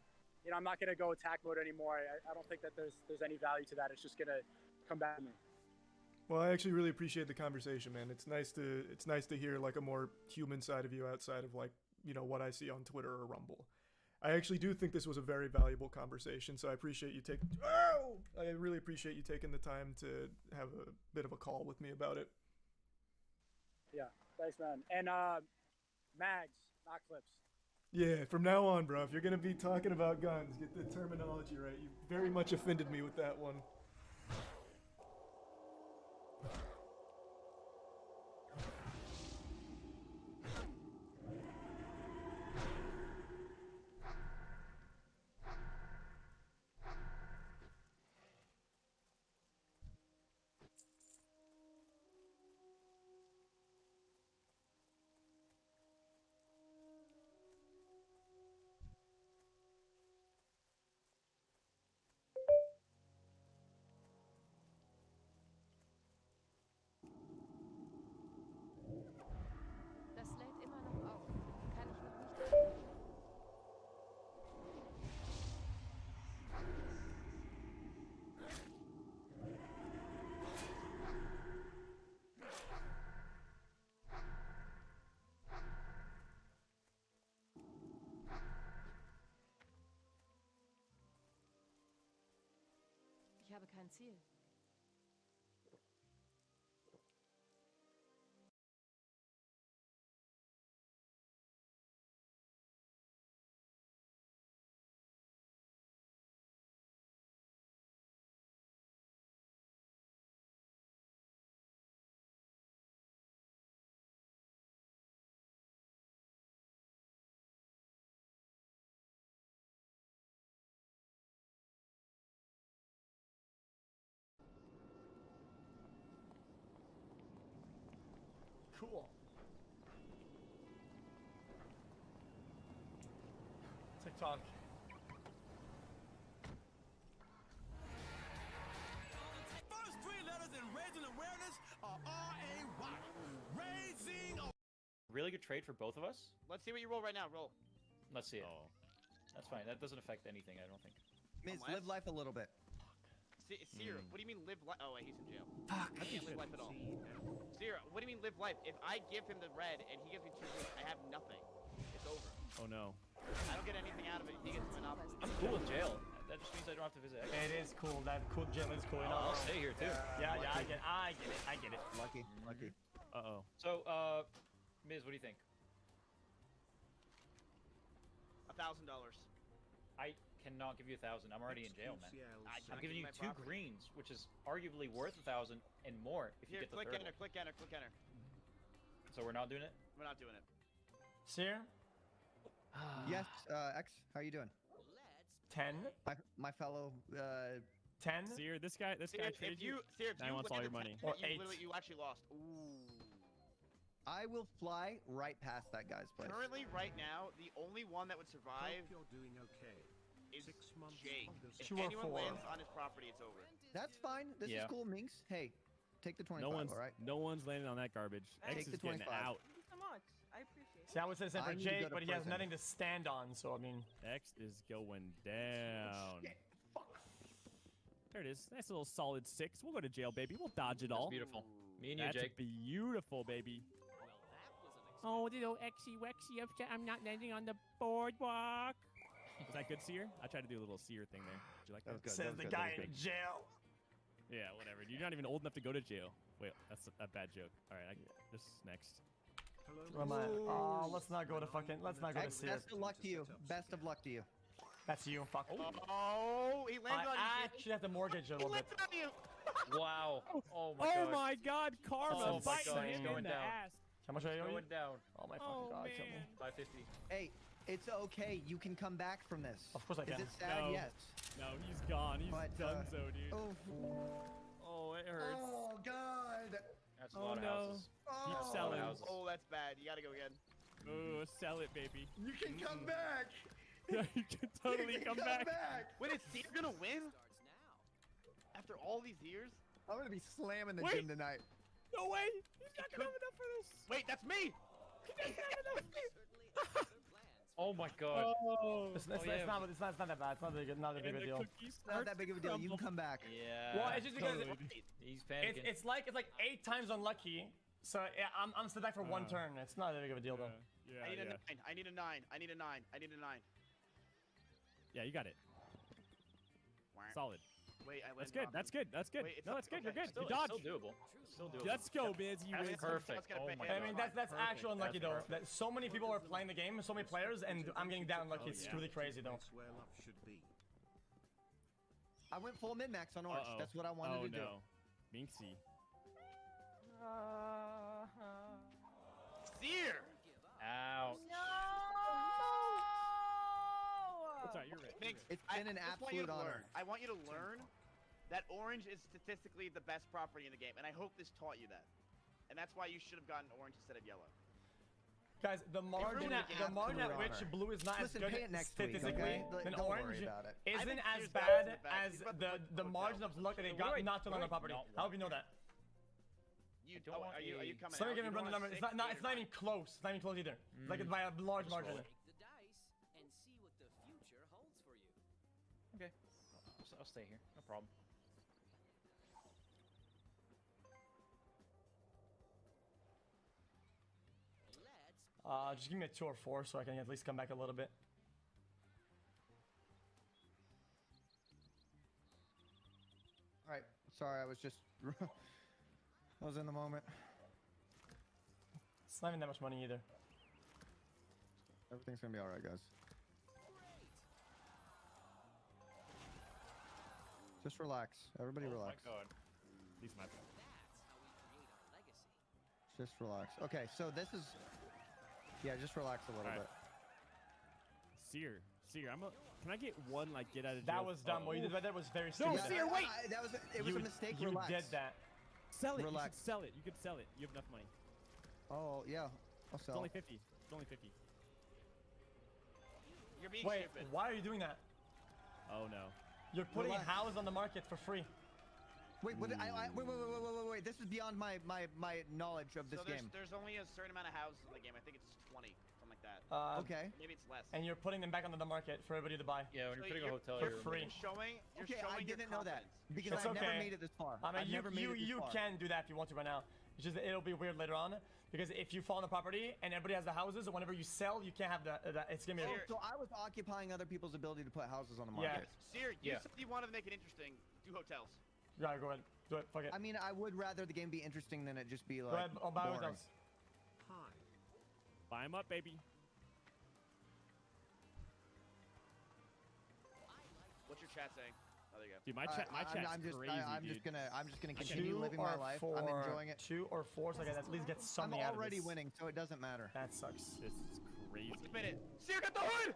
I'm not gonna go attack mode anymore. I don't think that there's any value to that. It's just gonna come back to me. Well, I actually really appreciate the conversation, man. It's nice to hear like a more human side of you outside of like, what I see on Twitter or Rumble. I actually do think this was a very valuable conversation, so I appreciate you I really appreciate you taking the time to have a bit of a call with me about it. Yeah, thanks, man. And mags, not clips. Yeah, from now on, bro, if you're gonna be talking about guns, get the terminology right. You very much offended me with that one. Das lädt immer noch auf. Kann ich noch nicht öffnen. Ich habe kein Ziel. Cool. TikTok. First three letters in raising awareness are R-A-Y. Raising. Really good trade for both of us? Let's see what you roll right now. Roll. Let's see it. Oh. That's fine. That doesn't affect anything, I don't think. Miss, live life a little bit. Seer, what do you mean live life? Oh, wait, he's in jail. Fuck. I can't live life at all. Seer, what do you mean live life? If I give him the red and he gives me 2 weeks, I have nothing. It's over. Oh no. I don't get anything out of it. He gets monopoly. I'm cool with jail. That just means I don't have to visit. It is cool. That cool gym is cool. I'll stay here too. Yeah, I get it. Lucky. Uh-oh. So, Miz, what do you think? $1,000. I cannot give you 1,000. I'm already in jail, man. I'm giving you 2 greens, which is arguably worth 1,000 and more if you Here, get the click third enter, one. click enter, click enter. So we're not doing it? We're not doing it. Seer? Yes, X, how you doing? 10. My fellow, 10. Seer, this guy If trades you Now he wants all your money. Or you 8. literally, you actually lost. Ooh. I will fly right past that guy's place. Currently, right now, the only one that would survive You're doing okay. is Jake. If 2 or anyone 4. lands on his property, it's over. That's fine. This is cool, Minx. Hey, take the 25, No one's landing on that garbage. X Take is the getting 25. out. Thank you so much. I appreciate it. See, I would say the same for I need to go Jake, to but he has prison. nothing to stand on, so I mean. X is going down. There it is. Nice little solid 6. We'll go to jail, baby. We'll dodge it all. That's beautiful. Me and you, That's Jake. beautiful, baby. Oh, little Xy Wexy upset. I'm not landing on the boardwalk. Was that good, Seer? I tried to do a little Seer thing there. Did you like that? Says the guy in jail. Yeah, whatever. You're not even old enough to go to jail. Wait, that's a bad joke. All right, this is next. Where am I? Oh, let's not go to fucking. Let's not go to X, Seer. best of luck to you. Best of luck to you. That's you. Fuck. Oh, he landed on you. I actually have to mortgage a little bit. Landed on you. Wow. Oh my god. Oh my God, Karma Oh my biting God, him it's in going the down. ass. How much are you? Going down. Oh my fucking god, kill me. 550. Hey, it's okay. You can come back from this. Of course I can. Is it sad? No. Yes. No, he's gone. He's But, donezo, dude. Oh, Oh, it hurts. oh God. That's a Oh, lot of no. houses. Keep That's a lot selling. of houses. Oh, that's bad. You gotta go again. Ooh, sell it, baby. You can come back. You can totally You can come back. Wait, is Steve gonna win? After all these years? I'm gonna be slamming the Wait. gym tonight. No way. He's not gonna have enough for this. Wait, that's me! He doesn't have enough. Oh my god. Oh. It's not that bad. It's not a big And the deal. cookie Not starts that big of a deal. You can come back. Yeah. Well, it's just because He's panicking. it's like 8 times unlucky. So yeah, I'm still back for 1 turn. It's not that big of a deal though. Yeah, I need a yeah. 9. I need a 9. I need a 9. I need a 9. Yeah, you got it. Solid. Wait, I That's landed good. on That's him. good. That's good. Wait, it's No, not- that's good. okay. You're good. Still, You it's dodged. still doable. Still doable. Let's go, Biz. You win. Perfect. Oh my I god. mean, that's actual unlucky That's though. perfect. That so many people are playing the game, so many players, and I'm getting down lucky. It's really crazy though. That's where love should be. I went full min max on orange. Uh-oh. That's what I wanted Oh, to do. no. Minxie. Seer! Ouch. It's all right. You're right. Minx, It's I been an just want you absolute to honor. learn. I want you to learn that orange is statistically the best property in the game, and I hope this taught you that. And that's why you should have gotten orange instead of yellow. Guys, the margin at Absolute which honor. blue is not Listen, as pay good it next week, statistically okay? than Don't worry orange about it. isn't think as here's bad the best. as He's about to the put margin of luck that they Wait, got wait, not to land on wait, property. not I hope you know that. You, don't want are you coming So let me out? give You him run the don't number. want It's not. It's not even close. It's not even close either. Like by a large margin. roll it. Okay. I'll stay here. No problem. Just give me a 2 or 4 so I can at least come back a little bit. All right. Sorry, I was just. I was in the moment. It's not even that much money either. Everything's gonna be all right, guys. Just relax. Everybody relax. Oh my god. At least my bad. Just relax. Okay, so this is. Yeah, just relax a little All right. bit. Seer. Can I get one like get out of jail? That was dumb. What you did right there was very No, stupid. Seer, wait! That was. It was a mistake. You Relax. did that. Sell it. Relax. You should sell it. You could sell it. You have enough money. Oh yeah. I'll It's sell. only 50. It's only 50. You're being Wait, stupid. why are you doing that? Oh no. You're putting Relax. houses on the market for free. Wait, what? Wait. This is beyond my knowledge of this So game. there's only a certain amount of houses in the game. I think it's 20, something like that. Okay. Maybe it's less. And you're putting them back onto the market for everybody to buy. Yeah, when So you're putting a hotel, for you're free. You're showing Okay, I your didn't know that confidence. because It's I've never okay. made it this far. I mean, I've never made it this you far. can do that if you want to right now. It's just it'll be weird later on. Because if you fall on the property and everybody has the houses, whenever you sell, you can't have the it's gonna be. So I was occupying other people's ability to put houses on the market. Seer, you said you wanted to make it interesting. Do hotels. Yeah, go ahead. Do it. Fuck it. I mean, I would rather the game be interesting than it just be like. Go ahead. I'll buy boring. hotels. Hi. Buy them up, baby. What's your chat saying? Oh, there you go. Dude, my chat's crazy, I'm dude. just gonna continue living my life. I'm enjoying it. 2 or 4, so I can at least get something out of this. I'm already winning, so it doesn't matter. That sucks. This is crazy. Wait a minute. Seer got the hood!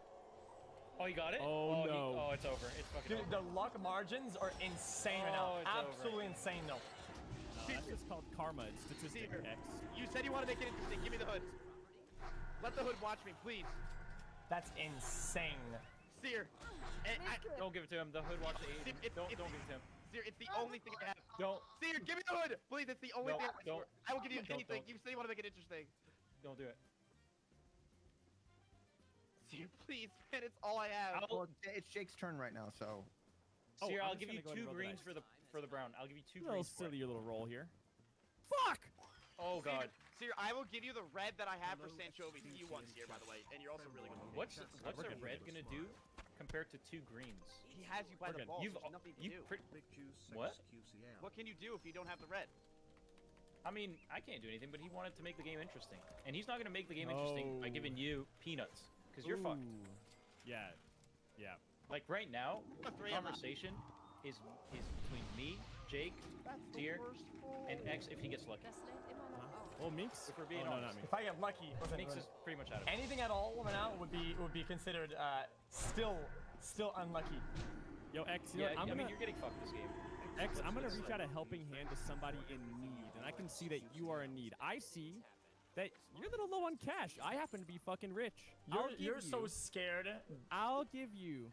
Oh, you got it? Oh, no. Oh, it's over. It's fucking Dude, over. the luck margins are insane right now. Oh, it's Absolutely over. insane, though. No, that's just called karma. It's statistic, Seer, X. you said you want to make it interesting. Give me the hood. Let the hood watch me, please. That's insane. Seer. Don't give it to him. The hood watch the agent. Don't give it to him. Seer, it's the only thing I have. Don't. Seer, give me the hood! Please, it's the only thing I don't. I will give you Don't, anything. don't. You say you want to make it interesting. Don't do it. Seer, please, man, it's all I have. Well, it's Jake's turn right now, so. Seer, I'm I'll just give you gonna go ahead and 2 roll the greens dice. for the brown. I'll give you 2 A little greens for silly it. little roll here. Fuck! Oh god. Seer, I will give you the red that I have for Sanchovi's. You won, Seer, by the way, and you're also really good. What's a red gonna do compared to 2 greens? He has you by the balls. You've There's nothing to do. What? What can you do if you don't have the red? I mean, I can't do anything, but he wanted to make the game interesting, and he's not gonna make the game interesting by giving you peanuts, because you're fucked. Yeah. Yeah. Like right now, the conversation is between me, Jake, Seer, and X if he gets lucky. Oh, Minx? If we're being no, honest. not Minx. If I get lucky, listen, Minx is pretty much out of it. anything at all right now would be considered still unlucky. Yo, X, you know what, I I'm mean, you're getting fucked this game. X, I'm gonna reach out a helping hand to somebody in need, and I can see that you are in need. I see that you're a little low on cash. I happen to be fucking rich. You're so scared. I'll give you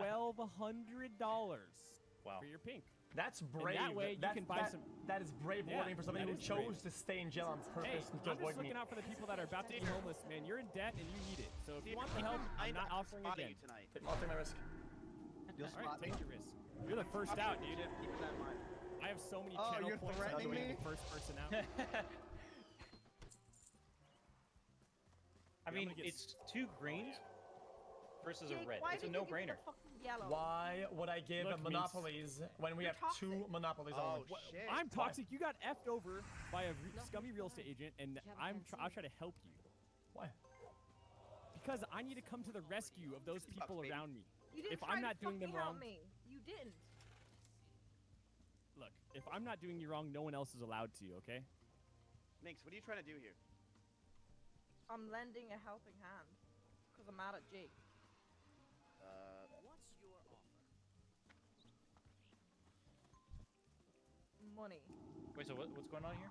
$1,200 for your pink. That's brave. And that way you can buy some. That is brave Yeah, wording for somebody that who is chose brave. to stay in jail on purpose Hey, to I'm avoid just me. looking out for the people that are about to be homeless, man. You're in debt and you need it. So if you want the help, I'm not offering again. I'll take my risk. You'll All right, spot take me. your risk. You're the first out, dude. I have so many Oh, channel you're points on threatening being me? the first person out. I mean, it's 2 greens versus a Jake, red. why It's a did you give me no-brainer. the fucking yellow? Why would I give Look, monopolies when we You're have 2 monopolies only? Shit. I'm toxic. You got effed over by a scummy real estate agent, and I'll try to help you. Why? Because I need to come to the rescue of those people around me. You didn't If try I'm not to doing them fucking help wrong, me. You didn't. look, if I'm not doing you wrong, no one else is allowed to, okay? Minx, what are you trying to do here? I'm lending a helping hand. Because I'm mad at Jake. What's your offer? Money. Wait, so what's going on here?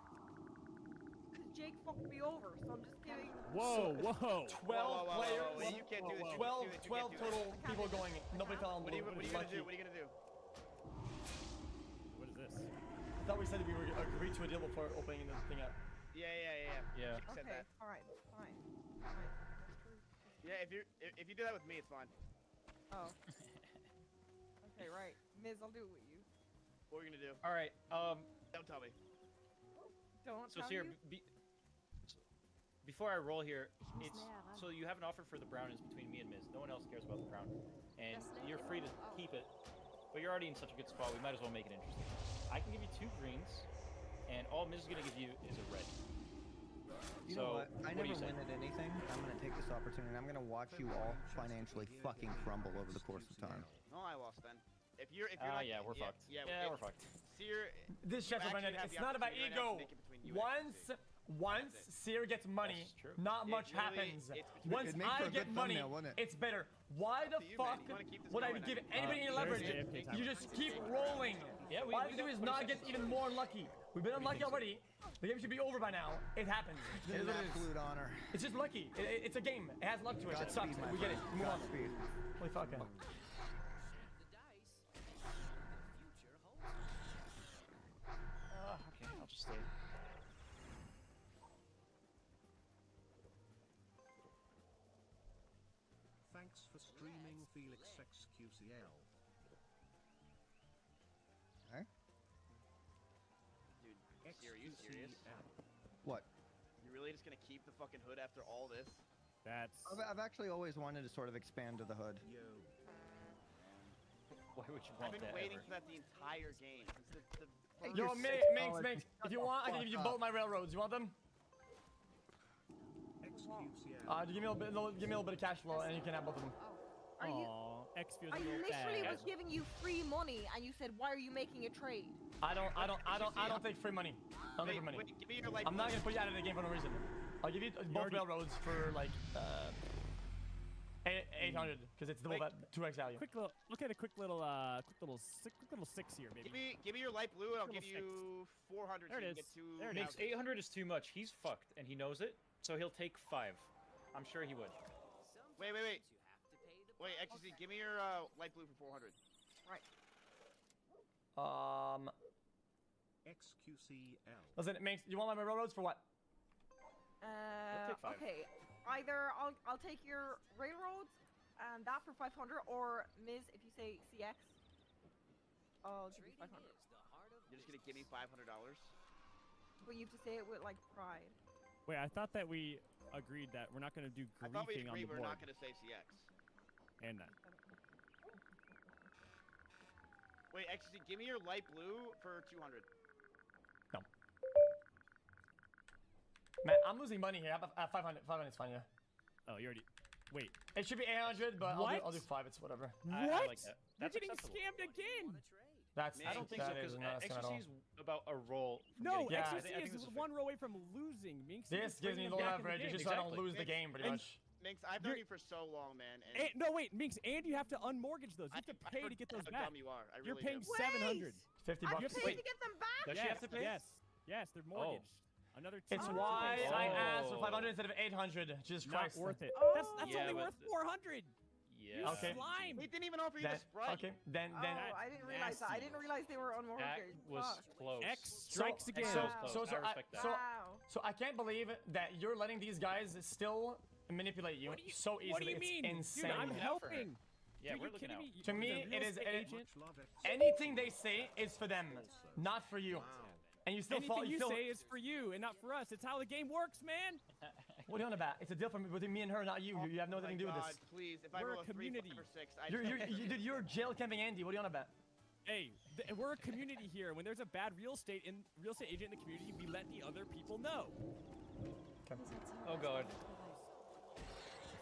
Jake fucked me over, so I'm just giving. Whoa, whoa. 12 players. You can't do this. 12 You can't do this. total people going. Nobody fell on What are blue. you gonna do? What are you gonna do? What is this? I thought we said we were agreed to a deal before opening the thing up. Yeah. Yeah. Jake said Okay, that. alright, fine. Fine. That's true. Yeah, if you do that with me, it's fine. Oh. Okay, right. Miz, I'll do it with you. What are we gonna do? All right. Don't tell me. Don't So tell Seer, you. before I roll here, it's so you have an offer for the brown is between me and Miz. No one else cares about the brown, and you're free to keep it. But you're already in such a good spot. We might as well make it interesting. I can give you 2 greens, and all Miz is gonna give you is a red. You so, know what? I do never you say? win at anything. I'm gonna take this opportunity and I'm gonna watch you all financially fucking crumble over the course of time. No, I lost then. If you're not, yeah, we're fucked. Yeah, we're fucked. Seer, This you Chester actually Bennett, have it's the not about opportunity right now to ego. make it between you and Once Seer gets money, That's true. not It much really- happens. it's between- Once It'd make for I a get good money, thumbnail, wouldn't it? it's better. Why the to you, fuck man. You wanna keep this would I going, give I- anybody any leverage? there's AFK time. You just keep rolling. Yeah, Why we do is got not 20 get even more unlucky? We've been unlucky already. The game should be over by now. It happens. It is An what it is. absolute honor. It's just lucky. It's a game. It has luck to it. It sucks. Godspeed, my We get it. friend. Move on. Godspeed. Holy fuck. Okay, I'll just stay. Thanks for streaming Felix XQCL. Okay. Dude, Seer, are you serious? What? You really just gonna keep the fucking hood after all this? That's. I've actually always wanted to sort of expand to the hood. Why would you I've want been that waiting ever? for that the entire game. Since the Yo, first- Minx, if you want, I can give you both my railroads. You want them? Give me a little bit of cash flow, and you can have both of them. Are you? X feels I a little literally bad. was giving you free money, and you said, "Why are you making a trade?" I don't take free money. I don't take free money. Wait, give me your light I'm not blue. gonna put you out of the game for no reason. I'll give you both railroads for like 800 because it's double that 2x value. Quick little, look at a quick little six here, baby. Give me your light blue, and I'll give Little you 400. There so it you is. Get two There it Makes is. 800 is too much. He's fucked, and he knows it, so he'll take 5. I'm sure he would. Wait. Wait, actually, give me your light blue for 400. Right. XQCL. Listen, Minx, you want my railroads for what? take 5. Okay. Either I'll take your railroads and that for 500, or Ms. If you say CX, I'll give you 500. You're just gonna give me $500? But you have to say it with like pride. Wait, I thought that we agreed that we're not going to do I thought we griefing on the agreed board. we're not gonna say CX. And that. Wait, actually, give me your light blue for 200. No. Man, I'm losing money here. 500. 500 is fine, yeah. Oh, you already. Wait. It should be 800, but I'll do 5. It's whatever. What? I like that. That's You're getting acceptable. scammed again. That's. I don't think so, because XQC is about a roll. from No, getting- Yeah. I XQC think this is is one row away from losing. Minx, you're This just gives me bringing low them back in the leverage. It's game. just so I don't Exactly. lose the game, pretty much. Minx, I've known you for so long, man. And, no, wait, Minx, and you have to unmortgage those. You have to pay to get those how back. dumb you are. I You're really paying do. 700. 50 I bucks. paid to get them back. Does she have to pay? Yes, they're mortgaged. Another. It's 200. why I asked for Oh. 500 instead of 800. Jesus Not Christ. worth it. Oh. That's Yeah, only but- worth 400. Yeah. You Okay. slime. We didn't even offer you the Then, Sprite. okay, then. Oh, I didn't realize that. I didn't realize they were That unmortgaged. was Fuck. close. X strikes again. That was close. I respect that. Wow. So I can't believe that you're letting these guys still manipulate you, so easily. What do you mean? It's insane. Dude, I'm looking out for helping. Yeah, Dude, we're you looking kidding out. me? To me, The real it is estate agent. anything they say is for them, not for you. And you still Anything fall. you still, say is for you and not for us. It's how the game works, man. What are you on about? It's a deal between me and her, not you. You have Oh nothing to do with this. Please, if I We're roll a a 3, community. 5, or 6, I Dude, you're jail camping Andy. What are you on about? Hey, we're a community here. When there's a bad real estate agent in the community, we let the other people know. Oh god.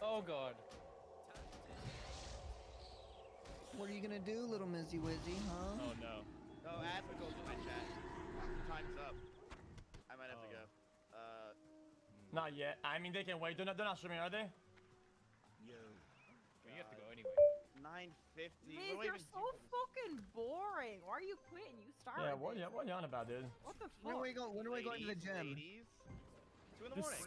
Oh god. What are you gonna do, little Mizzy Wizzy, huh? Oh no. No, add the goals in my chat. Time's up. I might have to go. Not yet. I mean, they can wait. They're not streaming, are they? You have to go anyway. 9:50. Miz, What do I you're even so fucking boring. Why are you quitting? You started. Yeah, what are you on about, dude? What the fuck? When are we going to the gym? 2 in the morning.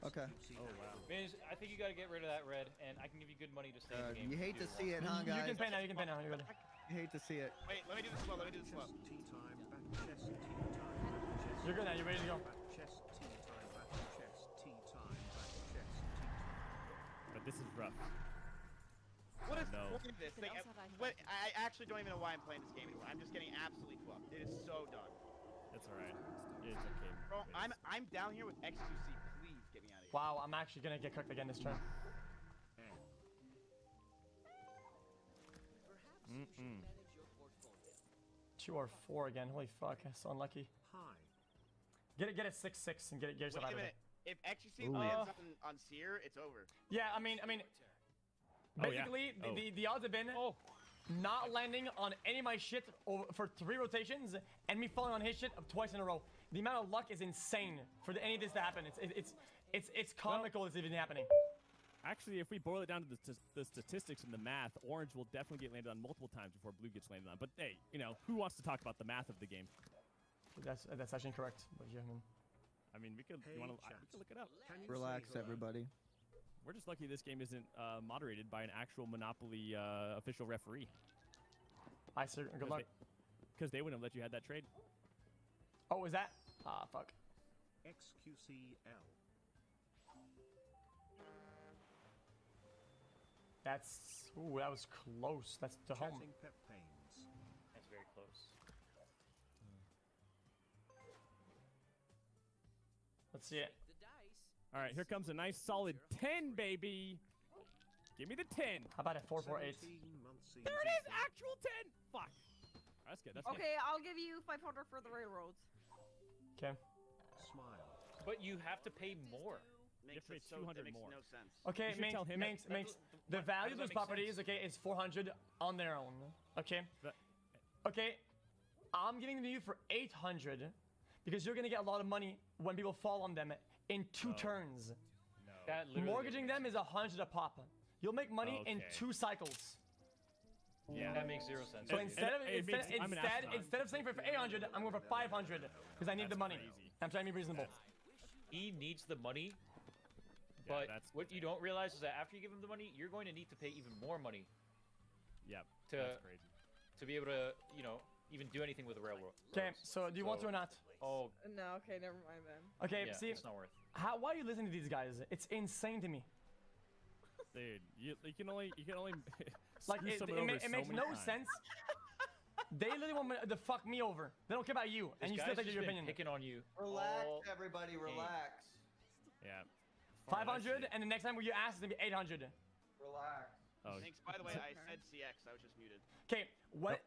Okay. Oh wow. Man, I think you gotta get rid of that red, and I can give you good money to stay in the game. You if hate to do see it, huh, You guys? can pay now. You can pay now. You're good. You hate to see it. Wait, let me do this slow. Let me do this slow. Tea time, back chest, tea time. You're good now. You're ready to go. Back chest, tea time, back chest, tea time, back chest, tea time. But this is rough. What is No. what is this thing? I actually don't even know why I'm playing this game anymore. I'm just getting absolutely fucked. It is so done. That's all right. It's okay. Bro, I'm down here with XQC. Please get me out of here. Wow, I'm actually gonna get cooked again this turn. Mm-mm. 2 or 4 again. Holy fuck, that's so unlucky. Hi. Get a 6-6 and get yourself Wait out a of it. minute. If XQC lands something on Seer, it's over. Yeah, I mean, Oh, yeah. basically, Oh. the odds have been not landing on any of my shit for 3 rotations and me falling on his shit twice in a row. The amount of luck is insane for any of this to happen. It's comical it's even happening. Actually, if we boil it down to the statistics and the math, orange will definitely get landed on multiple times before blue gets landed on. But hey, who wants to talk about the math of the game? That's actually incorrect. But yeah, I mean, we could Hey, we chat. could look it up. Can you Relax, say hello? everybody. We're just lucky this game isn't moderated by an actual Monopoly official referee. I sir, good luck. Because they wouldn't have let you have that trade. Oh, is that? Ah, fuck. XQCL. That's. Ooh, that was close. That's the home. Chatting pep pains. That's very close. Let's see it. All right, here comes a nice solid 10, baby. Give me the 10. How about a 448? There it is, actual 10. Fuck. That's good. That's Okay, I'll give you 500 for the railroads. Okay. Smile. But you have to pay more. You have to pay 200 more. No sense. Okay, makes the value of those properties, okay, is 400 on their own. Okay. Okay, I'm giving them to you for 800 because you're gonna get a lot of money when people fall on them in 2 turns. No. Mortgaging them is 100 a pop. You'll make money in 2 cycles. Yeah, that makes 0 sense. So instead of saying for 800, I'm going for 500 because I need the money. I'm trying to be reasonable. He needs the money, but what you don't realize is that after you give him the money, you're going to need to pay even more money. Yep. That's crazy. To be able to, you know, even do anything with the railroad. Okay, so do you want to or not? Oh. No, okay, never mind then. Okay, yeah, see, it's not worth. Why are you listening to these guys? It's insane to me. Dude, you can only like screw it so makes many no times. sense. They literally want to fuck me over. They don't care about you, and you still take your opinion. Picking on you. Relax, everybody, relax. Yeah. 500, and the next time you ask is gonna be 800. Relax. Oh. Thanks. By the way, I said CX. I was just muted. Okay,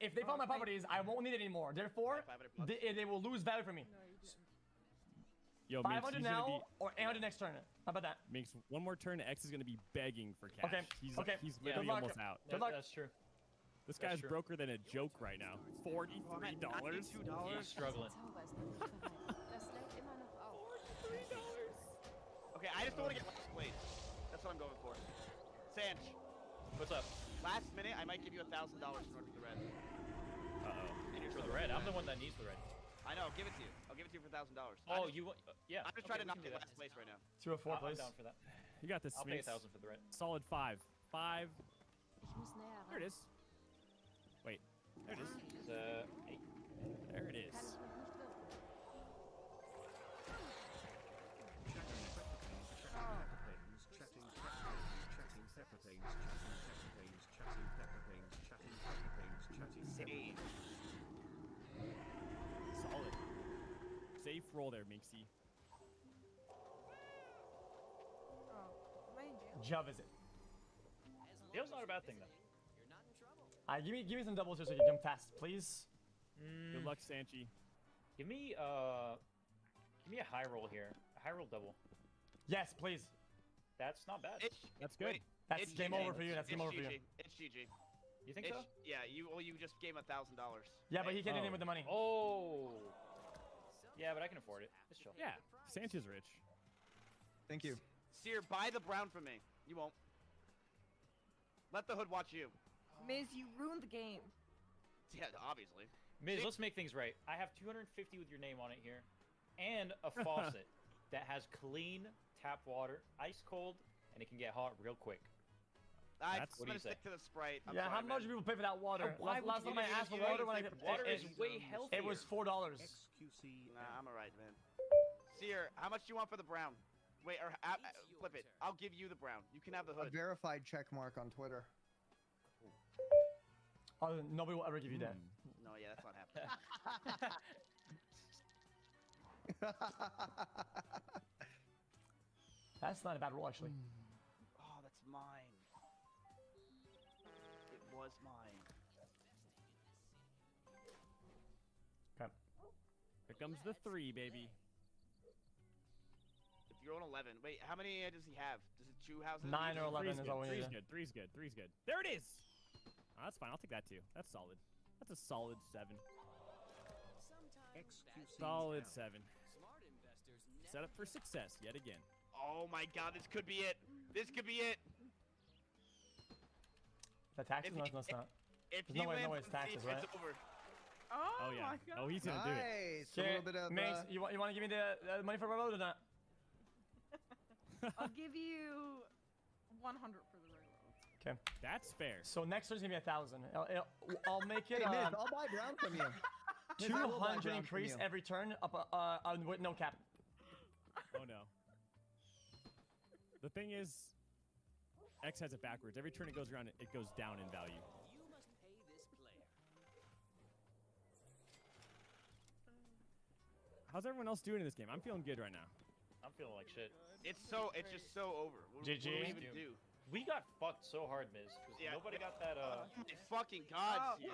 if they follow my properties, I won't need it anymore. Therefore, they will lose value for me. Yo, 500 now or 800 next turn. How about that? Makes one more turn. X is gonna be begging for cash. Okay. He's literally almost out. Good luck. That's true. This guy's broker than a joke right now. $42. He's struggling. Okay, I just don't want to get last place. That's what I'm going for. Sanch. What's up? Last minute, I might give you $1,000 in order for the red. Uh-oh. And you're for the red. I'm the one that needs the red. I know. I'll give it to you. I'll give it to you for $1,000. Oh, you want? Yeah. I'm just trying to not get last place right now. 204, I'm please. down for that. You got this, I'll pay Smith. 1,000 for the red. Solid 5. 5. There it is. Wait. There it is. It's 8. There it is. Solid. Safe roll there, Minxie. Jub is it? Jail's not a bad thing though. Give me some doubles here so you can jump fast, please. Good luck, Sanchi. Give me a high roll here. A high roll double. Yes, please. That's not bad. That's good. That's game over for you. That's game over for you. It's GG. You think so? Yeah. You just gave him $1,000. Yeah, but he can't in with the money. Oh. Yeah, but I can afford it. It's chill. Yeah, Sanchi's rich. Thank you. Seer, buy the brown from me. You won't. Let the hood watch you. Miz, you ruined the game. Yeah, obviously. Miz, let's make things right. I have 250 with your name on it here, and a faucet that has clean tap water, ice cold, and it can get hot real quick. I'm What do gonna you say? stick to the Sprite. I'm Yeah, sorry, how much man. do people pay for that water? Why Last would time I you asked for use water, when I water is way healthier. it was $4. Nah, I'm alright, man. Seer, how much do you want for the brown? Wait, or flip it. I'll give you the brown. You can have the A hood. verified check mark on Twitter. Oh, nobody will ever give you that. No, yeah, that's not happening. That's not a bad roll, actually. Oh, that's mine. It was mine. Okay. Here comes the 3, baby. If you're on 11, wait, how many does he have? Does it 2 houses? 9 or 11 is all we need. 3's good. 3's good. 3's good. There it is. Oh, that's fine. I'll take that too. That's solid. That's a solid 7. Solid 7. Set up for success yet again. Oh my god, this could be it. This could be it. The taxes? No, it's not. If There's he no way wins, it's taxes, right? it's over. Oh, yeah. my god. Oh, he's gonna do it. Nice. A little bit of. Mace, you want to give me the money for my road or not? I'll give you 100 for the railroad. Okay. That's fair. So next turn's gonna be 1,000. I'll make it Hey, Miz, I'll buy brown from you. Miz, I will buy 200 brown increase from you. every turn up with no cap. Oh no. The thing is, X has it backwards. Every turn it goes around, it goes down in value. You must pay this player. How's everyone else doing in this game? I'm feeling good right now. I'm feeling like shit. It's just so over. What GG. do we even do? We got fucked so hard, Miz. Because nobody got that. Oh my fucking god, Seer.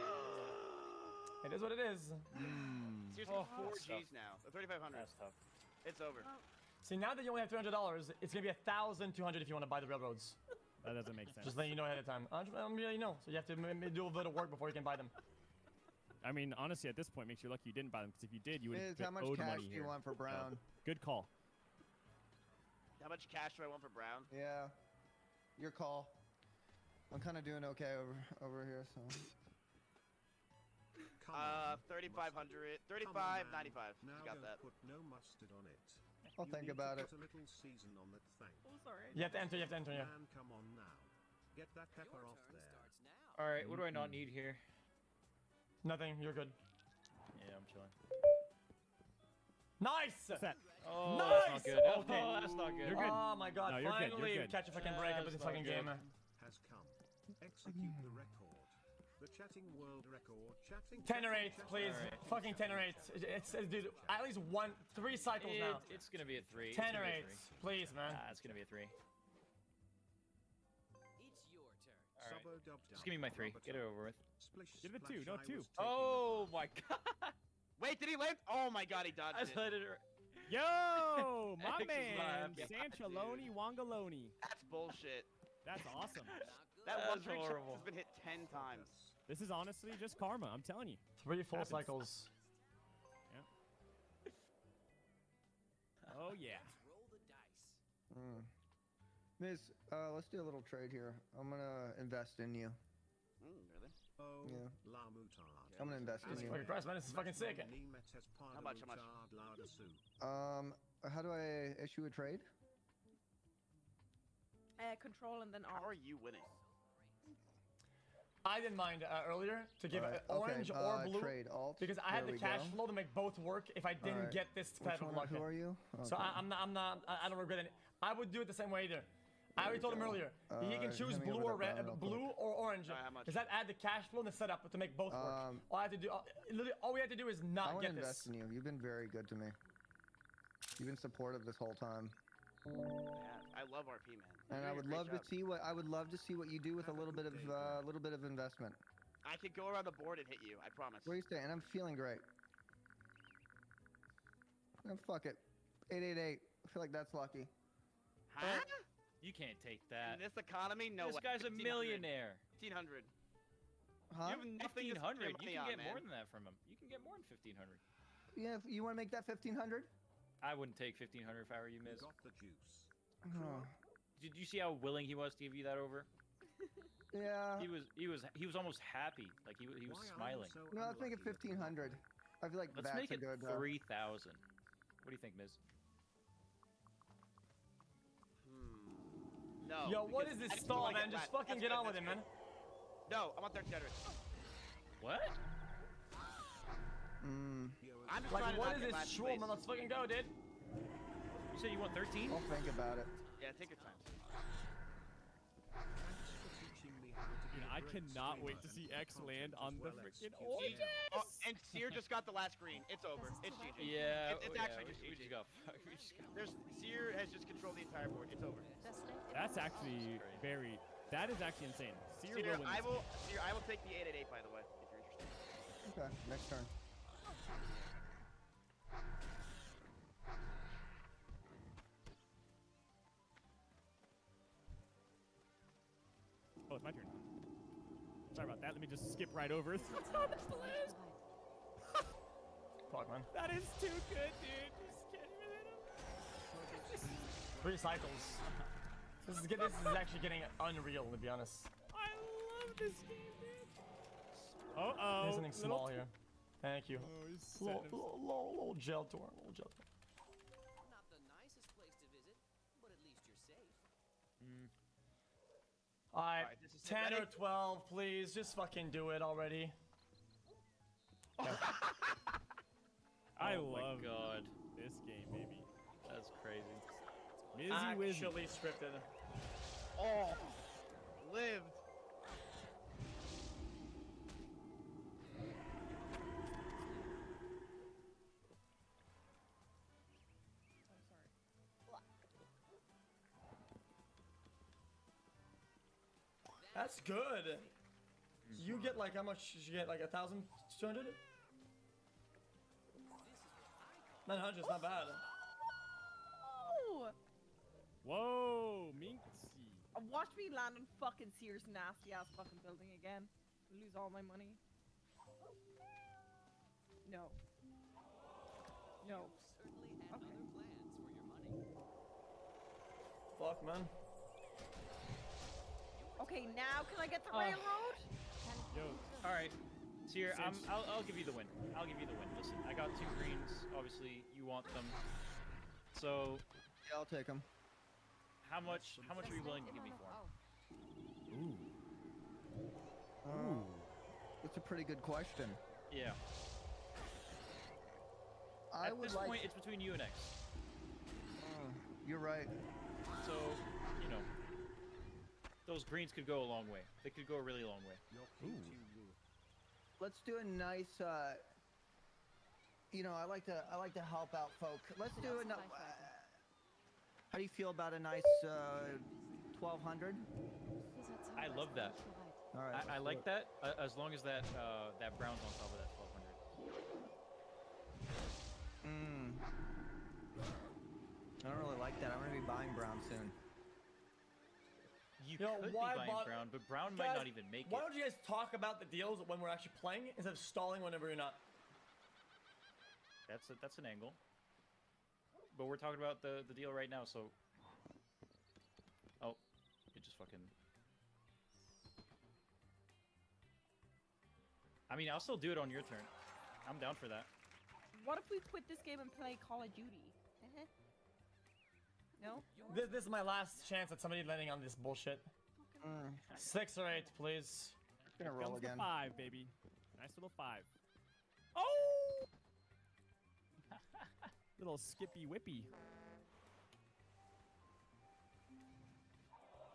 It is what it is. Seer's Oh, 4 that's Gs now. 3,500. That's tough. It's over. See, now that you only have $300, it's gonna be 1,200 if you want to buy the railroads. That doesn't make sense. Just letting you know ahead of time. I'm letting you know, so you have to do a bit of work before you can buy them. I mean, honestly, at this point, makes you lucky you didn't buy them, because if you did, you would have How much owed cash money do here. you want for Brown? Good call. How much cash do I want for Brown? Yeah. Your call. I'm kind of doing okay over here, so. 3,500, 35.95. Now You got that. Put no mustard on it. I'll You think need to about it. put a little season on that thing. Oh, sorry. You have to enter, yeah. Man, come on now. Get that pepper off there. All right, what do I not need here? Nothing, you're good. Yeah, I'm chilling. Nice! Oh, nice! that's not good. Okay. Oh, that's not good. You're good. Oh my god, No, you're good, finally you're we good. catch a fucking break up with this fucking game. Has come. Execute the record. The chatting world record. Chatting. 10 or 8, chatting, please. chatting. Fucking 10 or 8. It's dude, at least 3 cycles now. It's gonna be a 3. 10 or 8, please, man. It's gonna be a 3. It's your turn. All right. Subbo-dub-dub. Just give me my 3. Get it over with. Splish, Give it splash, 2, no, I 2. was taking Oh the my god! Wait, did he land? Oh my god, he dodged I it. let it. Yo, my X is man, live. Sanchaloni Wangaloni. That's bullshit. That's awesome. That That's one trick shot horrible. has been hit 10 times. This is honestly just karma, I'm telling you. 3 full Happens. cycles. Oh yeah. Roll the dice. Miss, let's do a little trade here. I'm gonna invest in you. Really? Oh, Yeah. la moutarde. I'm gonna invest in Jesus you. fucking Christ, man, this is fucking sick. How much? How do I issue a trade? Control and then R. How are you winning? I didn't mind earlier to give Alright, orange okay, or blue trade alt. because I had There the we cash go. flow to make both work if I didn't Alright. get this Which type of one, luck. who are you? So Okay. I don't regret it. I would do it the same way either. I already told him earlier. He can choose hand me blue over or that red, brown real blue or orange. Alright, how much? Does that add the cash flow and the setup to make both work? All I have to do, literally, all we have to do is I not want to get invest this. in you. You've been very good to me. You've been supportive this whole time. Yeah, I love RP, man. And You're I doing would a great love to job. see what you do with a little bit of investment. I could go around the board and hit you, I promise. Where are you staying? I'm feeling great. Fuck it. 888. I feel like that's lucky. Huh? You can't take In that. this economy, no This way. guy's a 1,500. millionaire. 1,500. Huh? You have nothing to spend 1,500. You money can on, get man. more than that from him. You can get more than 1,500. Yeah, you want to make that 1,500? I wouldn't take 1,500 if I were you, Miz. Got the juice. Oh. Did you see how willing he was to give you that over? Yeah. He was almost happy. Like he was smiling. No, let's make it 1,500. I feel like Let's that's make a it good. 3,000. What do you think, Miz? No. Yo, what because is this I just stall, wanna man? get Just fat. fucking That's get good, on with that's it, man. good. No, I'm on 1,300. What? I'm just trying Like, to what not is get this last shroom, place. man? Let's fucking go, dude. You said you want 13? I'll think about it. Yeah, take your time. Dude, I cannot wait to see X land on the freaking Oh, orange. and Seer just got the last green. It's over. It's GG. Yeah. It's actually just we GG. just got. We just got. There's Seer has just controlled the entire board. It's over. That's actually very. That is actually insane. Seer Seer, will win I this. will take the 888 by the way, if you're interested. Okay, next turn. Oh, it's my turn. Sorry about that. Let me just skip right over the top of the list. Fuck, man. That is too good, dude. Just can't even hit him. 3 cycles. This is actually getting unreal, to be honest. I love this game, dude. Uh-oh. There's something small here. Thank you. Oh, he's Little, setting him- little gel tour. Little gel tour. Not the nicest place to visit, but at least you're safe. Alright, this is 10 ready? or 12, please. Just fucking do it already. I Oh my love God. this game, baby. That's crazy. Mizzy Wizzy. Actually scripted. Oh, lived. That's good. You get like how much? Did you get like 1,200? 900 is not bad. Oh! Whoa, Minxie. Watch me land on fucking Sears nasty ass fucking building again. Lose all my money. No. No. Okay. Fuck, man. Okay, now can I get the Oh. railroad? Yo. All right. So here, I'll give you the win. I'll give you the win. Listen, I got 2 greens. Obviously, you want them. So. Yeah, I'll take them. How much are you willing to give me for them? Ooh. That's a pretty good question. Yeah. At this point, it's between you and X. You're right. So, you know, those greens could go a long way. They could go a really long way. Let's do a nice. You know, I like to help out folk. Let's do a. How do you feel about a nice 1,200? I love that. All right. I like that as long as that that brown's on top of that 1,200. I don't really like that. I'm gonna be buying brown soon. You Yo, could why be buying bother- brown, but brown might Guys, not even make Why it. don't you guys talk about the deals when we're actually playing instead of stalling whenever you're not? That's an angle. But we're talking about the deal right now, so. Oh, it just fucking. I mean, I'll still do it on your turn. I'm down for that. What if we quit this game and play Call of Duty? No? This is my last chance at somebody landing on this bullshit. 6 or 8, please. Gonna Here roll comes the again. 5, baby. Nice little 5. Oh! Little skippy whippy.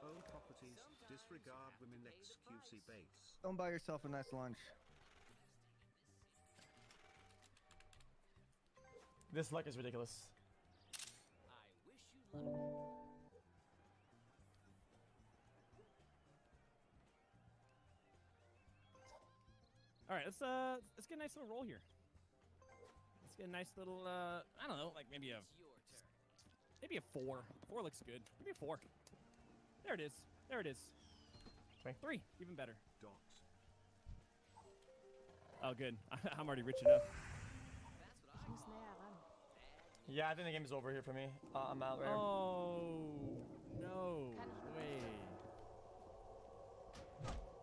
Own properties, disregard women XQC base. Don't buy yourself a nice lunch. This luck is ridiculous. All right, let's get a nice little roll here. Let's get a nice little I don't know, like maybe a 4. 4 looks good. Maybe a 4. There it is. There it is. 3, even better. Dot. Oh, good. I'm already rich enough. Yeah, I think the game is over here for me. I'm out right here. Oh no way.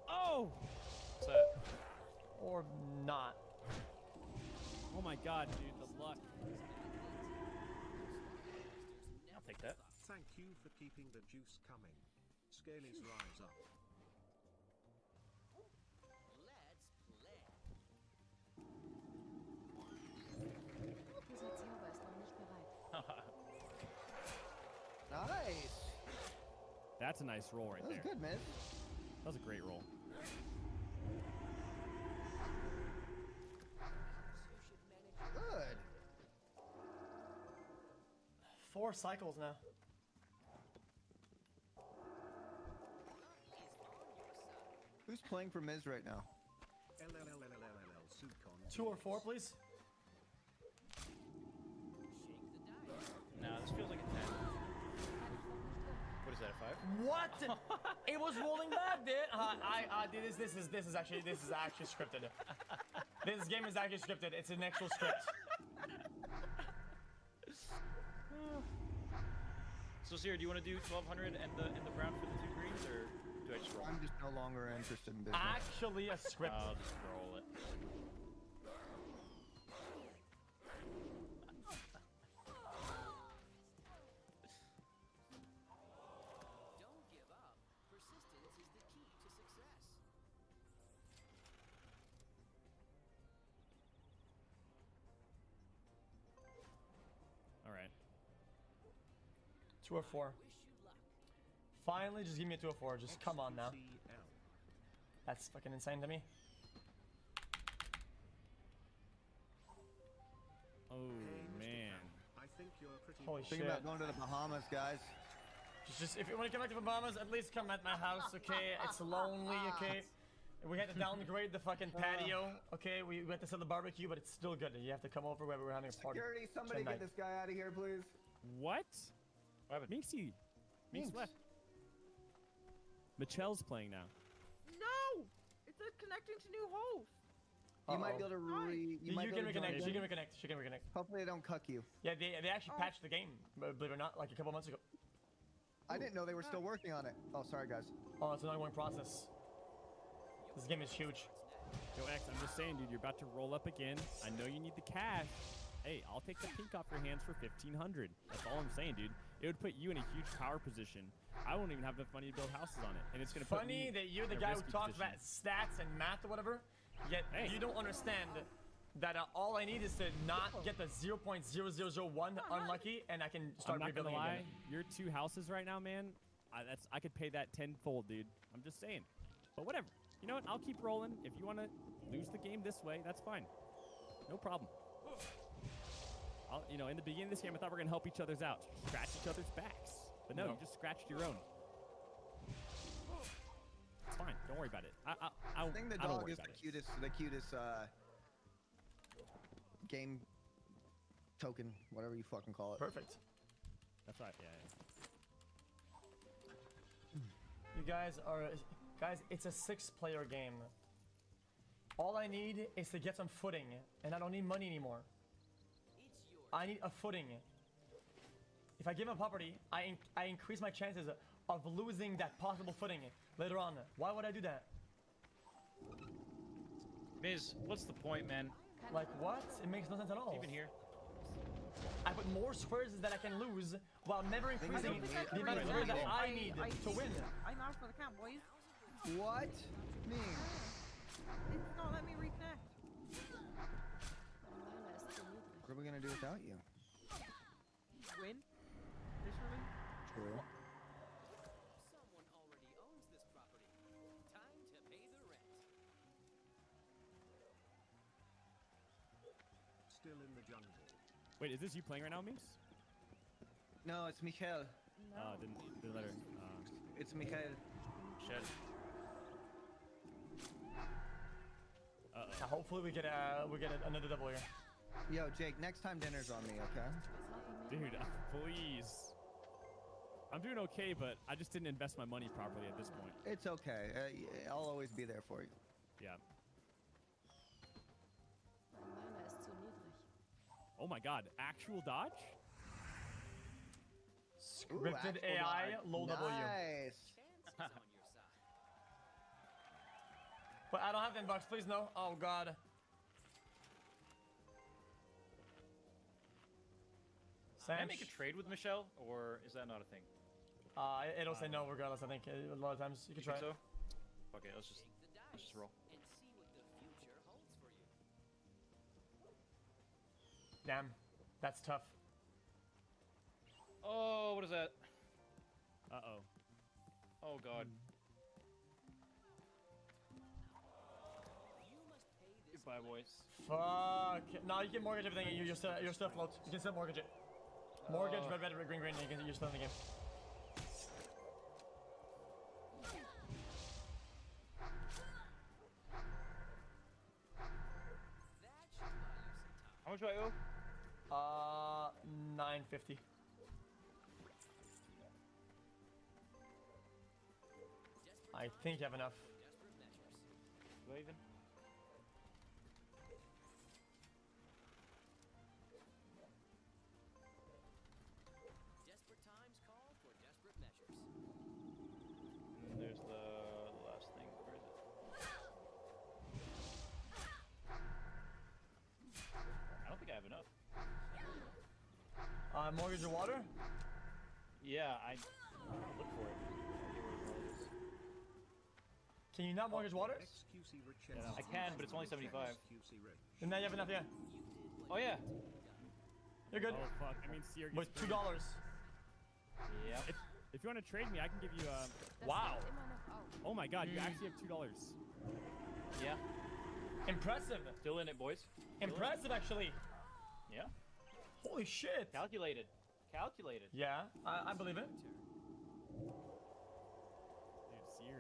Oh! What's that? Or not. Oh my god, dude, the luck. I'll take that. Thank you for keeping the juice coming. Scalies rise up. Nice. That's a nice roll right That was there. good, man. That was a great roll. Good. 4 cycles now. Who's playing for Miz right now? LLLLLL Sucon. 2 or 4, please. Nah, this feels like a 10. What is that, a 5? What? It was rolling bad, dude. This is actually scripted. This game is actually scripted. It's an actual script. So, Sierra, do you want to do 1,200 and the brown for the 2 greens, or do I just roll? I'm just no longer interested in business. Actually, a script. I'll just roll it. All right. 2 or 4. Finally, just give me a 2 or 4. Just come on now. That's fucking insane to me. Oh man. I think you're pretty. Holy Think shit. about going to the Bahamas, guys. Just if you want to come back to the Bahamas, at least come at my house, okay? It's lonely, okay? We had to downgrade the fucking patio, okay? We had to sell the barbecue, but it's still good. You have to come over where we're having a party. Security, somebody tonight. get this guy out of here, please. What? What happened? Minxie. Minx left. Michelle's playing now. No! It's connecting to new host. You might be able to You can reconnect. She can reconnect. She can reconnect. Hopefully they don't cuck you. Yeah, they actually patched the game, believe it or not, like a couple months ago. I didn't know they were still working on it. Oh, sorry, guys. Oh, it's an ongoing process. This game is huge. Yo, X, I'm just saying, dude, you're about to roll up again. I know you need the cash. Hey, I'll take the pink off your hands for 1,500. That's all I'm saying, dude. It would put you in a huge power position. I won't even have enough money to build houses on it, and it's gonna put me Funny that you're the in a guy who risky talks position. about stats and math or whatever, yet you don't understand that all I need is to not get the 0.0001 unlucky, and I can start I'm not gonna rebuilding lie, again. your 2 houses right now, man. I could pay that tenfold, dude. I'm just saying. But whatever. You know what? I'll keep rolling. If you want to lose the game this way, that's fine. No problem. You know, in the beginning of this game, I thought we were gonna help each other's out, scratch each other's backs. But no, you just scratched your own. It's fine. Don't worry about it. I think the I don't dog worry is about the cutest game token, whatever you fucking call it. Perfect. That's right. Yeah. You guys, it's a 6-player game. All I need is to get some footing, and I don't need money anymore. I need a footing. If I give him a property, I increase my chances of losing that possible footing later on. Why would I do that? Miz, what's the point, man? Like what? It makes no sense at all. Even here. I put more squares that I can lose while never increasing the amount of squares that I need to win. I'm out for the count, boys. What? Me? It's not letting me reconnect. What are we gonna do without you? Win? Literally? True. Someone already owns this property. Time to pay the rent. Still in the jungle. Wait, is this you playing right now, Minx? No, it's Michael. Didn't let her. It's Michael. Shed. Hopefully we get another double here. Yo, Jake, next time dinner's on me, okay? Dude, please. I'm doing okay, but I just didn't invest my money properly at this point. It's okay. I'll always be there for you. Yeah. Oh my god, actual dodge? Scripted actual AI, dodge. low W. Nice. But I don't have $10, please no. Oh god. Can I make a trade with Michelle, or is that not a thing? It'll say no regardless, I think. A lot of times you can try think it. so? Okay, let's just roll. Damn, that's tough. Oh, what is that? Uh-oh. Oh god. Goodbye, boys. Fuck. No, you can mortgage everything. You're still afloat. You can still mortgage it. Mortgage, red, green, green. You're still in the game. How much do I owe? 950. I think you have enough. Do I even? Desperate times call for desperate measures. And there's the last thing. Where is it? I don't think I have enough. Mortgage or water? Yeah, I'm trying to look for it. Can you not mortgage water? Yeah, I can, but it's only 75. And now you have enough, yeah. Oh yeah. You're good. Oh fuck, I mean Seer gets With $2. Yeah. If you want to trade me, I can give you Wow. Oh my god, you actually have $2. Yeah. Impressive. Still in it, boys. Impressive, actually. Yeah. Holy shit. Calculated. Calculated. Yeah, I believe it.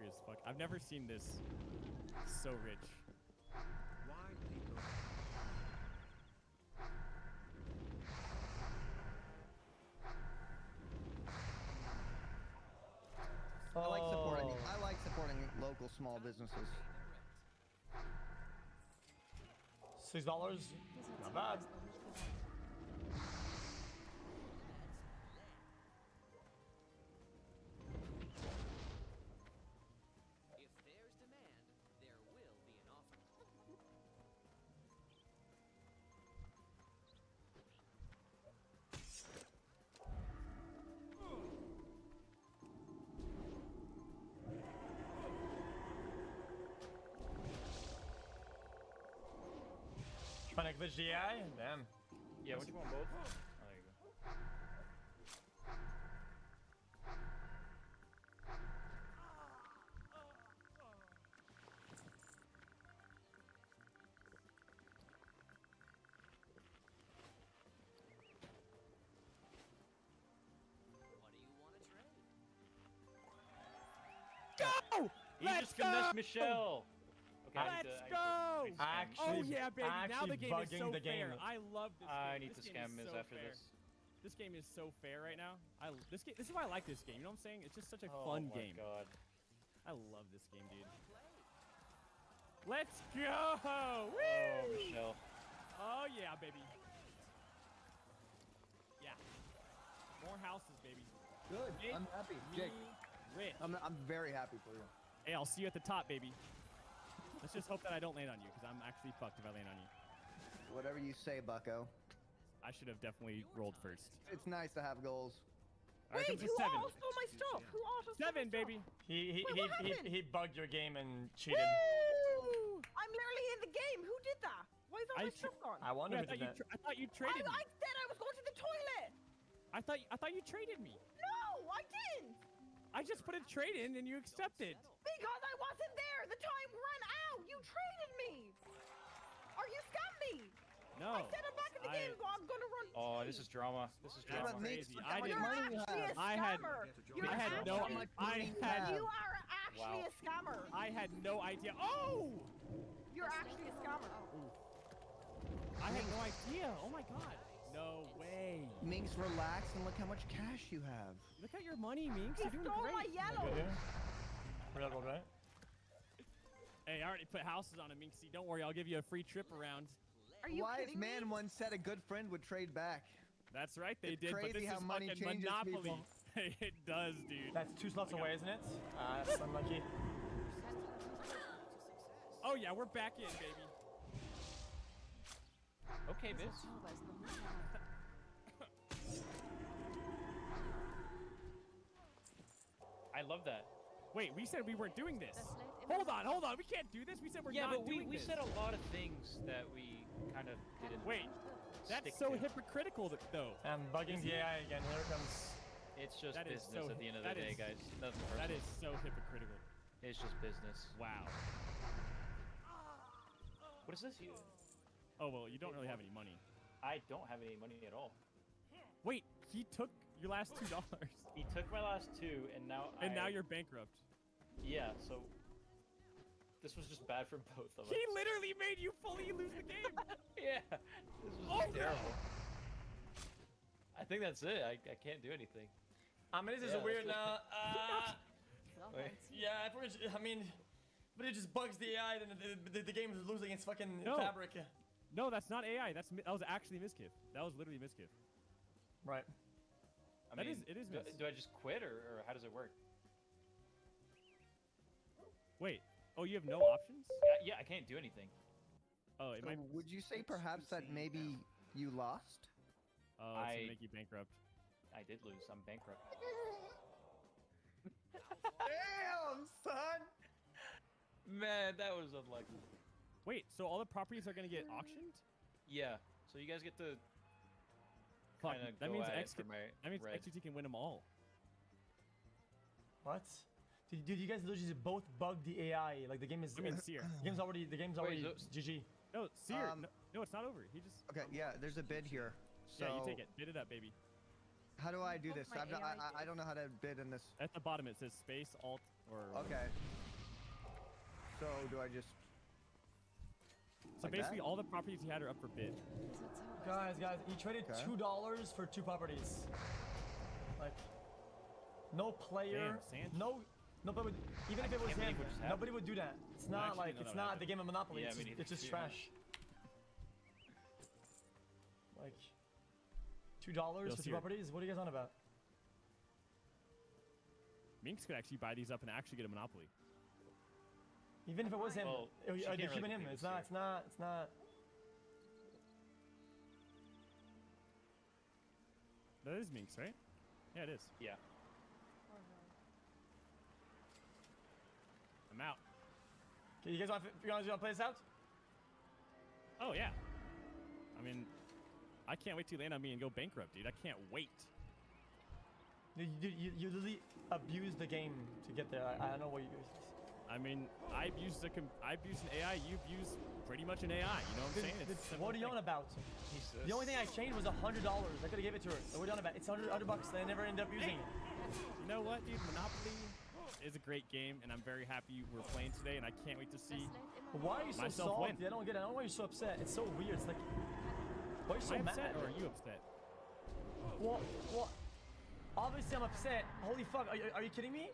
as fuck. I've never seen this so rich. Why people? I like supporting local small businesses. $6. Not bad. Trying to glitch the AI? Damn. Yeah, would you want both? Oh, there you go. Go! He just finessed Michelle. Okay, Let's go! Actually, Oh yeah, baby! Now the game is so bugging the game. fair. I love this game. I need to This game scam is Miz so after fair. this. This game is so fair right now. This is why I like this game. You know what I'm saying? It's just such a Oh fun my game. God. I love this game, dude. Let's go! Woo! Oh, Michelle. Oh yeah, baby. Yeah. More houses, baby. Good. Make I'm happy. me Jake, rich. I'm very happy for you. Hey, I'll see you at the top, baby. Let's just hope that I don't land on you, because I'm actually fucked if I land on you. Whatever you say, bucko. I should have definitely rolled first. It's nice to have goals. All right, Wait, comes who a 7. auto-stole my stuff? Who auto-stole 7, baby. He bugged your game and cheated. Woo! I'm literally in the game. Who did that? Why is all my stuff gone? I wonder Wait, who did that. I thought you traded me. I said I was going to the toilet. I thought you traded me. No, I didn't. I just put a trade in and you accepted. Because I wasn't there. The time ran out. You traded me. Or you scammed me. No. I said I'm back in the game, but I'm gonna run. Oh, this is drama. This is drama. But Nick's- Crazy. I didn't. You're actually a I had. scammer. I had no. You are actually a scammer. I had no idea. Oh! You're actually a scammer. I had no idea. Oh my god. No way. Minx, relax and look how much cash you have. Look at your money, Minx. He You're doing stole great. my yellow. Real gold, right? Hey, I already put houses on it, Minxie. Don't worry, I'll give you a free trip around. Are you Wise kidding man me? once said a good friend would trade back. That's right, they It's did. But crazy this how is money fucking changes Monopoly. people. It does, dude. That's 2 slots away, isn't it? That's unlucky. Oh yeah, we're back in, baby. Okay, Miz. I love that. Wait, we said we weren't doing this. Hold on. We can't do this. We said we're Yeah, not but doing we this. said a lot of things that we kind of didn't. Wait, that's stick so to. hypocritical, though. I'm bugging the AI again. Here it comes. It's just That is business so- at the end of the that day, is- guys. Nothing That personal. is so hypocritical. It's just business. Wow. What is this? Oh well, you don't really have any money. I don't have any money at all. Wait, he took your last $2. He took my last 2, and now Now you're bankrupt. Yeah, so this was just bad for both of us. He literally made you fully lose the game. Yeah, this was Oh, terrible. I think that's it. I can't do anything. I mean, this is Yeah, weird that's now. Wait. Yeah, if we're I mean, but it just bugs the AI, then the game is losing its fucking No. fabric. No, that's not AI. That was actually Miskiff. That was literally Miskiff. Right. I It mean, is do, Miz. do I just quit, or how does it work? Wait. Oh, you have no options? Yeah, I can't do anything. Oh, it So might. would you say perhaps that maybe you lost? Oh, it's gonna make you bankrupt. I did lose. I'm bankrupt. Damn, son! Man, that was unlucky. Wait, so all the properties are gonna get auctioned? Yeah. So you guys get to Fuck, kind of that go means at it X. for my That means red. XTT can win them all. What? Dude, you guys literally both bugged the AI. Like the game is. I mean, Seer. The game's already. GG. No, Seer. No, it's not over. He just. Okay, yeah, there's a bid here. So Yeah, you take it. Bid it up, baby. How do I do What's this? my I'm not, AI I don't know how to bid in this. At the bottom it says space alt Or Okay. So do I just? So like basically, that? all the properties he had are up for bid. Guys, he traded Okay. $2 for 2 properties. Like, no player, Damn, nobody would, even if it was can't believe him, what just happened. nobody would do that. It's not actually like, didn't know it's that not the game of Monopoly, Yeah, it's, me just, neither. it's just Yeah. trash. Like, $2 for 2 see it. properties? What are you guys on about? Minx could actually buy these up and actually get a monopoly. Even if it was him, Well, she they're can't really keeping him. compete It's with not, Seer. it's not. That is Minx, right? Yeah, it is. Yeah. I'm out. Okay, you guys want to play this out? Oh yeah. I mean, I can't wait to land on me and go bankrupt, dude. I can't wait. You literally abuse the game to get there. I don't know what you guys. I mean, I've used an AI. You've used pretty much an AI. You know what I'm saying? It's a simple What are you thing. on about? The only thing I changed was $100. I could have gave it to her. So what are you on about? It's $100 bucks that I never ended up using. You know what, dude? Monopoly is a great game, and I'm very happy we're playing today, and I can't wait to see Why are you so myself salty? win. I don't get it. I don't know why you're so upset. It's so weird. It's like, why are you so Am I mad? upset, or are you upset? Well, obviously I'm upset. Holy fuck, are you kidding me?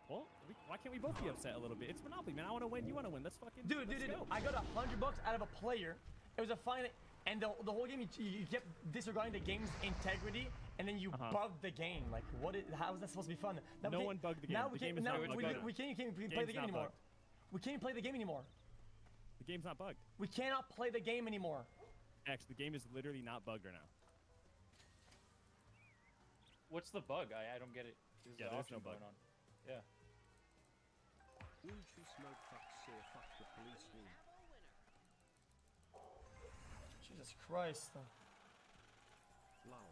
Well, why can't we both be upset a little bit? It's Monopoly, man. I want to win. You want to win. Let's fucking Dude, let's go. I got $100 out of a player. It was a fine, and the whole game you kept disregarding the game's integrity, and then you bugged the game. Like, how is that supposed to be fun? Now No one bugged the game. Now The we game can't. is Now not bugged. we can't play the Game's game not anymore. bugged. We can't play the game anymore. The game's not bugged. We cannot play the game anymore. X, the game is literally not bugged right now. What's the bug? I don't get it. There's Yeah, an there's auction no bug. going on. Yeah. Uchi smoke fuck seer fuck the police win. Jesus Christ.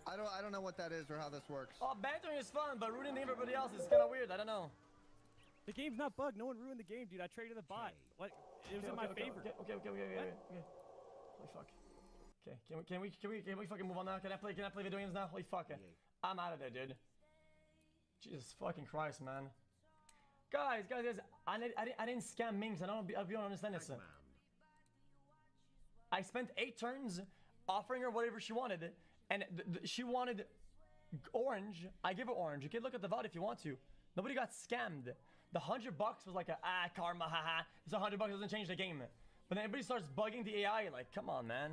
I don't know what that is or how this works. Oh, bantering is fun, but rooting everybody else is kind of weird. I don't know. The game's not bugged. No one ruined the game, dude. I traded the bot. What? It was in my favor. Okay. Holy fuck. Okay, can we fucking move on now? Can I play video games now? Holy fuck. I'm out of there, dude. Jesus fucking Christ, man. Guys, I didn't scam Minx. I don't understand this. I spent 8 turns offering her whatever she wanted, and she wanted orange. I give her orange. You can look at the VOD if you want to. Nobody got scammed. The $100 was like karma, haha. It's $100 doesn't change the game. But then everybody starts bugging the AI. Like, come on, man.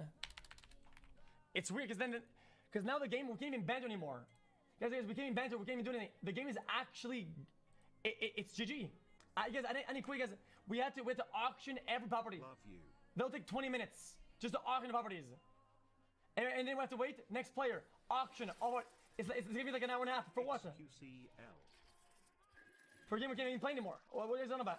It's weird because now the game we can't even banter anymore. Guys, we can't even banter. We can't even do anything. The game is actually, it's GG. I need quick, guys. We have to auction every property. Love you. They'll take 20 minutes just to auction the properties. And then we have to wait. Next player, auction. Oh, it's gonna be like an hour and a half for what? QCL. For a game we can't even play anymore. What are you on about?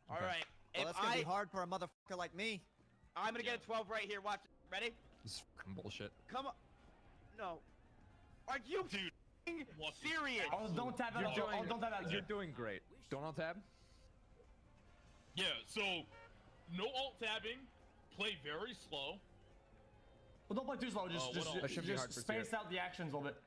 All right. Well, If that's gonna be hard for a motherfucker like me. I'm gonna get a 12 right here. Watch. Ready? This is fucking bullshit. Come on. No. Are you serious? Oh, don't tap out. Oh, don't tap out. You're doing great. Don't alt tab. Yeah, so no alt tabbing, play very slow. Well, don't play too slow. Just space out the actions a little bit.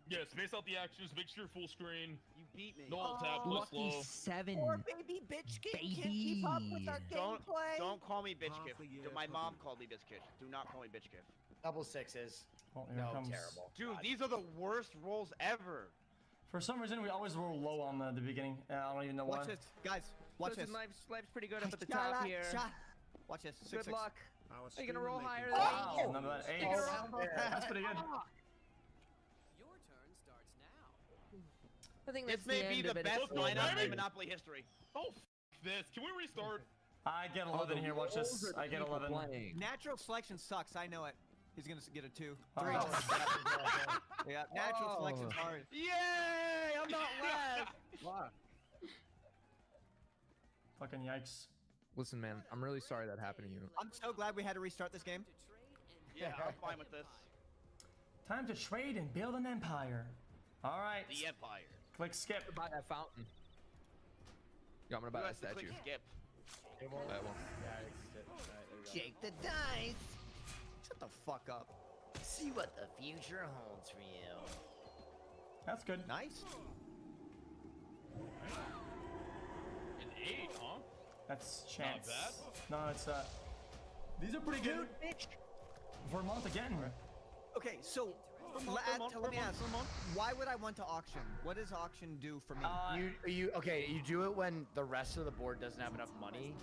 Yeah, space out the actions, make sure you're full screen. You beat me. No alt tab, play Lucky slow. 7. Poor baby bitch kid can't keep up with our gameplay. Don't call me bitch gift. My mom called me bitch gift. Do not call me bitch gift. Double sixes. Oh, no, terrible. Dude, these are the worst rolls ever. For some reason, we always roll low on the beginning. I don't even know why. Watch this, guys. Watch Listen, this. life's pretty good up at the top here. Watch this. Good luck. Are you gonna roll higher? Wow, than none of that. Are you Eight. gonna roll higher? That's pretty good. Your turn starts now. I think that's This may be the best lineup in Monopoly history. Oh, this. Can we restart? I get 11 here. Watch this. I get 11. Natural selection sucks. I know it. He's gonna get a 2. Oh. 3. Yeah, natural selection's hard. Yay! I'm not last. Wow. Fucking yikes. Listen, man, I'm really sorry that happened to you. I'm so glad we had to restart this game. Yeah, I'm fine with this. Time to trade and build an empire. All right. The empire. Click skip. Buy that fountain. Yeah, I'm gonna buy You that have to statue. click skip. It won't. Shake the dice. Shut the fuck up. See what the future holds for you. That's good. Nice. An 8, huh? That's chance. Not No, it's these are pretty good. Vermont again. Okay, so let me ask. Why would I want to auction? What does auction do for me? You do it when the rest of the board doesn't have enough money,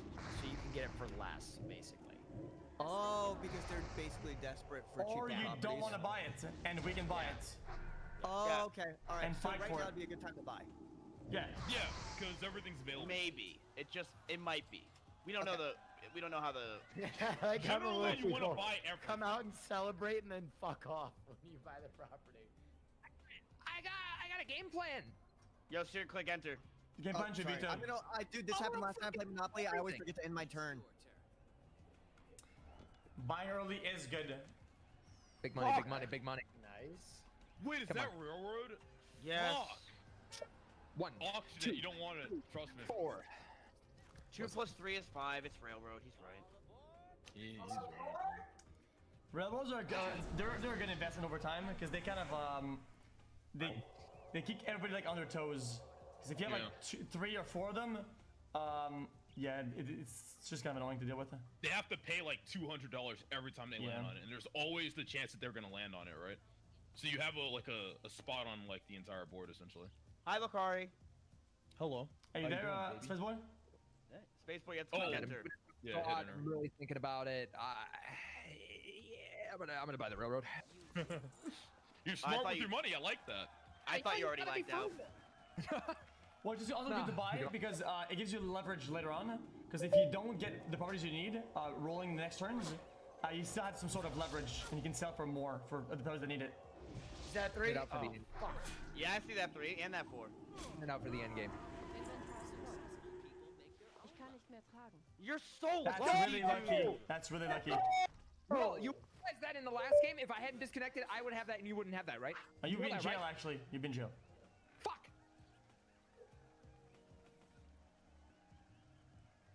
so you can get it for less, basically. Oh, because they're basically desperate for cheap Or you properties. don't want to buy it, and we can buy it. Oh, Yeah. okay. All right. And So fight right for now it. would be a good time to buy. Yeah. Yeah, because everything's available. Maybe. It might be. We don't know how the. Like how Generally, you want to people buy everything. come out and celebrate and then fuck off when you buy the property. I got a game plan. Yo, sir, click enter. Game plan should be Sorry. Dude, this happened last time I played Monopoly. I always forget to end my turn. Buy early is good. Big money, big money, big money. Nice. Wait, is Come that on. railroad? Yes. Fuck. 1, Auction 2, it, you don't want it. Trust me. 4. 2 plus 3 is 5. It's railroad. He's right. He's right. Railroads are good. They're a good investment over time because they kind of they keep everybody like on their toes. Because if you have like 3 or 4 of them, yeah, it's just kind of annoying to deal with. They have to pay like $200 every time they land on it, and there's always the chance that they're gonna land on it, right? So you have a spot on like the entire board essentially. Hi, Lokari. Hello. Hey, there, Space Boy. Spaceboy, you have to click enter. Yeah, God, hit enter. I'm really thinking about it. Yeah, I'm gonna buy the railroad. You're smart with your money. I like that. I thought you already liked out. Well, it's just also good to buy it because it gives you leverage later on. Because if you don't get the properties you need, rolling the next turns, you still have some sort of leverage, and you can sell for more for the players that need it. Is that 3? Out for the end. Fuck. Yeah, I see that 3 and that 4. And out for the end game. You're so That's lucky, really lucky. dude. That's really lucky. Bro, you realized that in the last game? If I hadn't disconnected, I would have that and you wouldn't have that, right? You've been in that, jail, right? actually. You've been in jail. Fuck!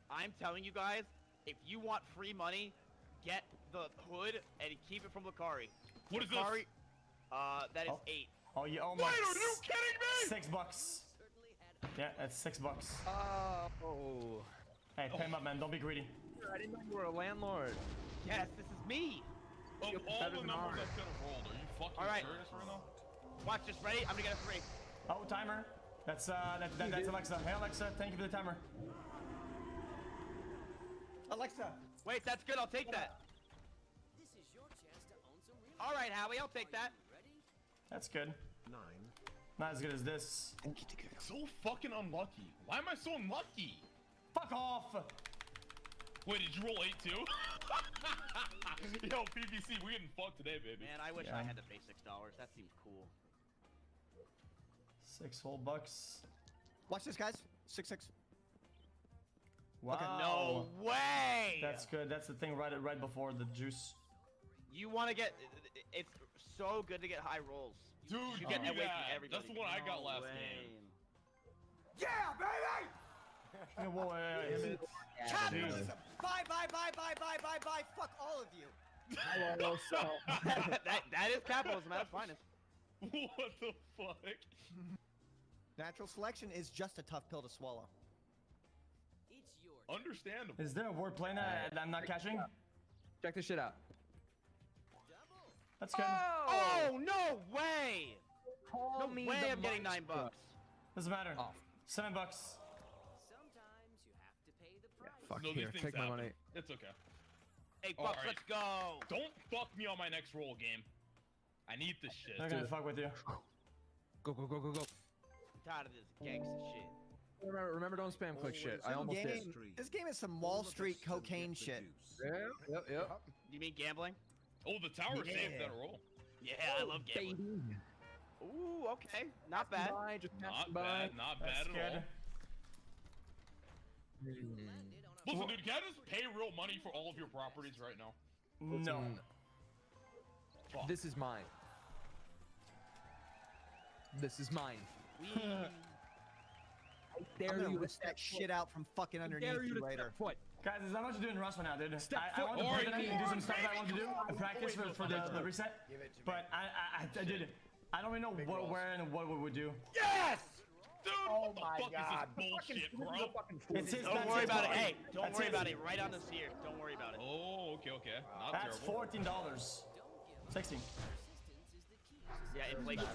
I'm telling you guys, if you want free money, get the hood and keep it from Lokari. What is Lokari, this? that is 8. Oh, yeah. Oh, Wait, my. are you kidding me? $6. Yeah, that's $6. Oh. Hey, pay him up, man. Don't be greedy. I didn't know you were a landlord. Yes, this is me. Of all the numbers that could have rolled, are you fucking All right. serious right now? Watch this. Ready? I'm gonna get a 3. Oh, timer. That's Alexa. Hey, Alexa. Thank you for the timer. Alexa. Wait, that's good. I'll take that. This is your chance to own some real All right, Howie. I'll take that. That's good. 9. Not as good as this. So fucking unlucky. Why am I so unlucky? Fuck off! Wait, did you roll 8 too? Yo, PVC, we getting fucked today, baby. Man, I wish I had to pay $6. That seems cool. 6 whole bucks. Watch this, guys. 6-6. Wow. No way! That's good. That's the thing right before the juice. You want to get... It's so good to get high rolls. Dude, you get give me away from that. everybody. That's the one I got last game. Yeah, baby! Whoa, wait. Capitalism! Bye, bye, bye, bye, bye, bye, bye. Fuck all of you. that is capitalism at its finest. What the fuck? Natural selection is just a tough pill to swallow. Understandable. Is there a wordplay that I'm not catching? Check this shit out. That's good. Oh, no way! Call No me way the I'm getting $9. maestro. Doesn't matter. Oh. $7. Sometimes you have to pay the price. Fuck No, here, these things take my happen. money. It's okay. Hey, Bucks, Alright. let's go! Don't fuck me on my next roll game. I need this shit. They're gonna fuck with you. Go, go, go, go, go. I'm tired of this gangsta shit. Remember, don't spam click shit. I almost did. This game is some Wall Street cocaine shit. Yep. You mean gambling? Oh, the tower saved that roll. Yeah, I love gambling. Ooh, okay. Not bad. Not bad. Not bad at all. Listen, dude, can I just pay real money for all of your properties right now? No. Fuck. This is mine. This is mine. I'm gonna rip that shit out from fucking underneath you later. Guys, there's not much to do in Rust right now, dude. I foot. want to play tonight and do some stuff that I want to do and practice for the reset. But I did. I don't really know where and what we would do. Yes! Dude, Oh what the my fuck God. is this bullshit, bro? It's his, Don't worry about it. Hey, don't That's worry his. about it. Right on this here. Don't worry about it. Oh, okay. Not That's terrible. $14. 16. Yeah, inflation.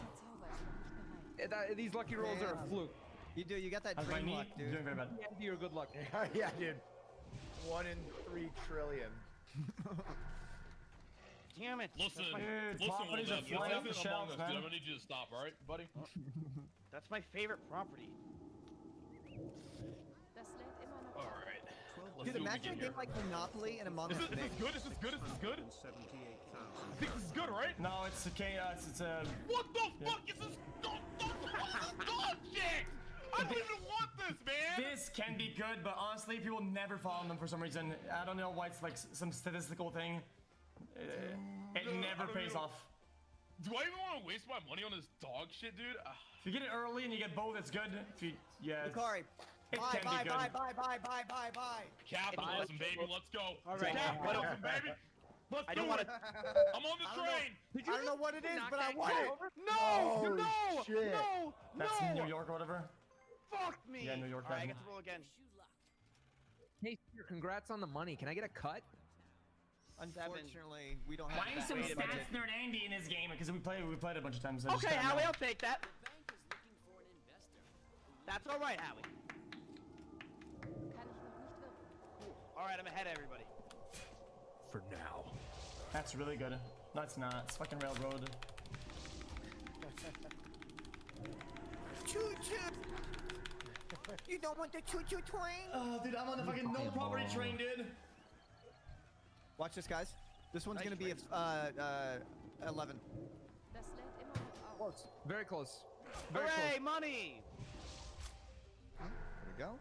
These lucky rolls are a fluke. You do. You got that How's my dream knee? luck, dude. Doing very bad. Yeah, you're good luck. Yeah, dude. 1 in 3 trillion. Damn it. Listen, Dude, properties are This flying off isn't the Among shelves, Us, man. dude. I'm gonna need you to stop, alright, buddy? That's my favorite property. Alright. Dude, imagine a game like Monopoly and Among Us. Is this good? Is this good? I think this is good, right? No, it's okay. It's a. What the fuck is this? What is this dog shit? I don't even want this, man! This can be good, but honestly, people never follow them for some reason. I don't know why it's like some statistical thing. It never pays off. Do I even want to waste my money on this dog shit, dude? If you get it early and you get both, it's good. If you, yeah. Lucari, It bye, can bye, be good. bye. Capitalism, baby, let's go. All right. Capitalism, baby. Let's I do don't want it. to. I'm on the train. I don't know what it is, but I want it. No! Oh, shit. No! That's New York or whatever. Fuck me! Yeah, New York. All right, I then. get to roll again. Hey, sir, congrats on the money. Can I get a cut? Unfortunately, we don't have Why is that some rated budget. stats nerd Andy in this game? Because we played it a bunch of times. So I just Okay, kinda Howie, know. I'll take that. The bank is looking for an investor. That's all right, Howie. All right, I'm ahead of everybody. For now. That's really good. No, it's not. It's fucking railroad. Choo-choo. You don't want the choo-choo train? Oh, dude, I'm on the fucking no property train, dude. Watch this, guys. This one's gonna be 11. Close. Very close. Very Hooray, close. money! There we go.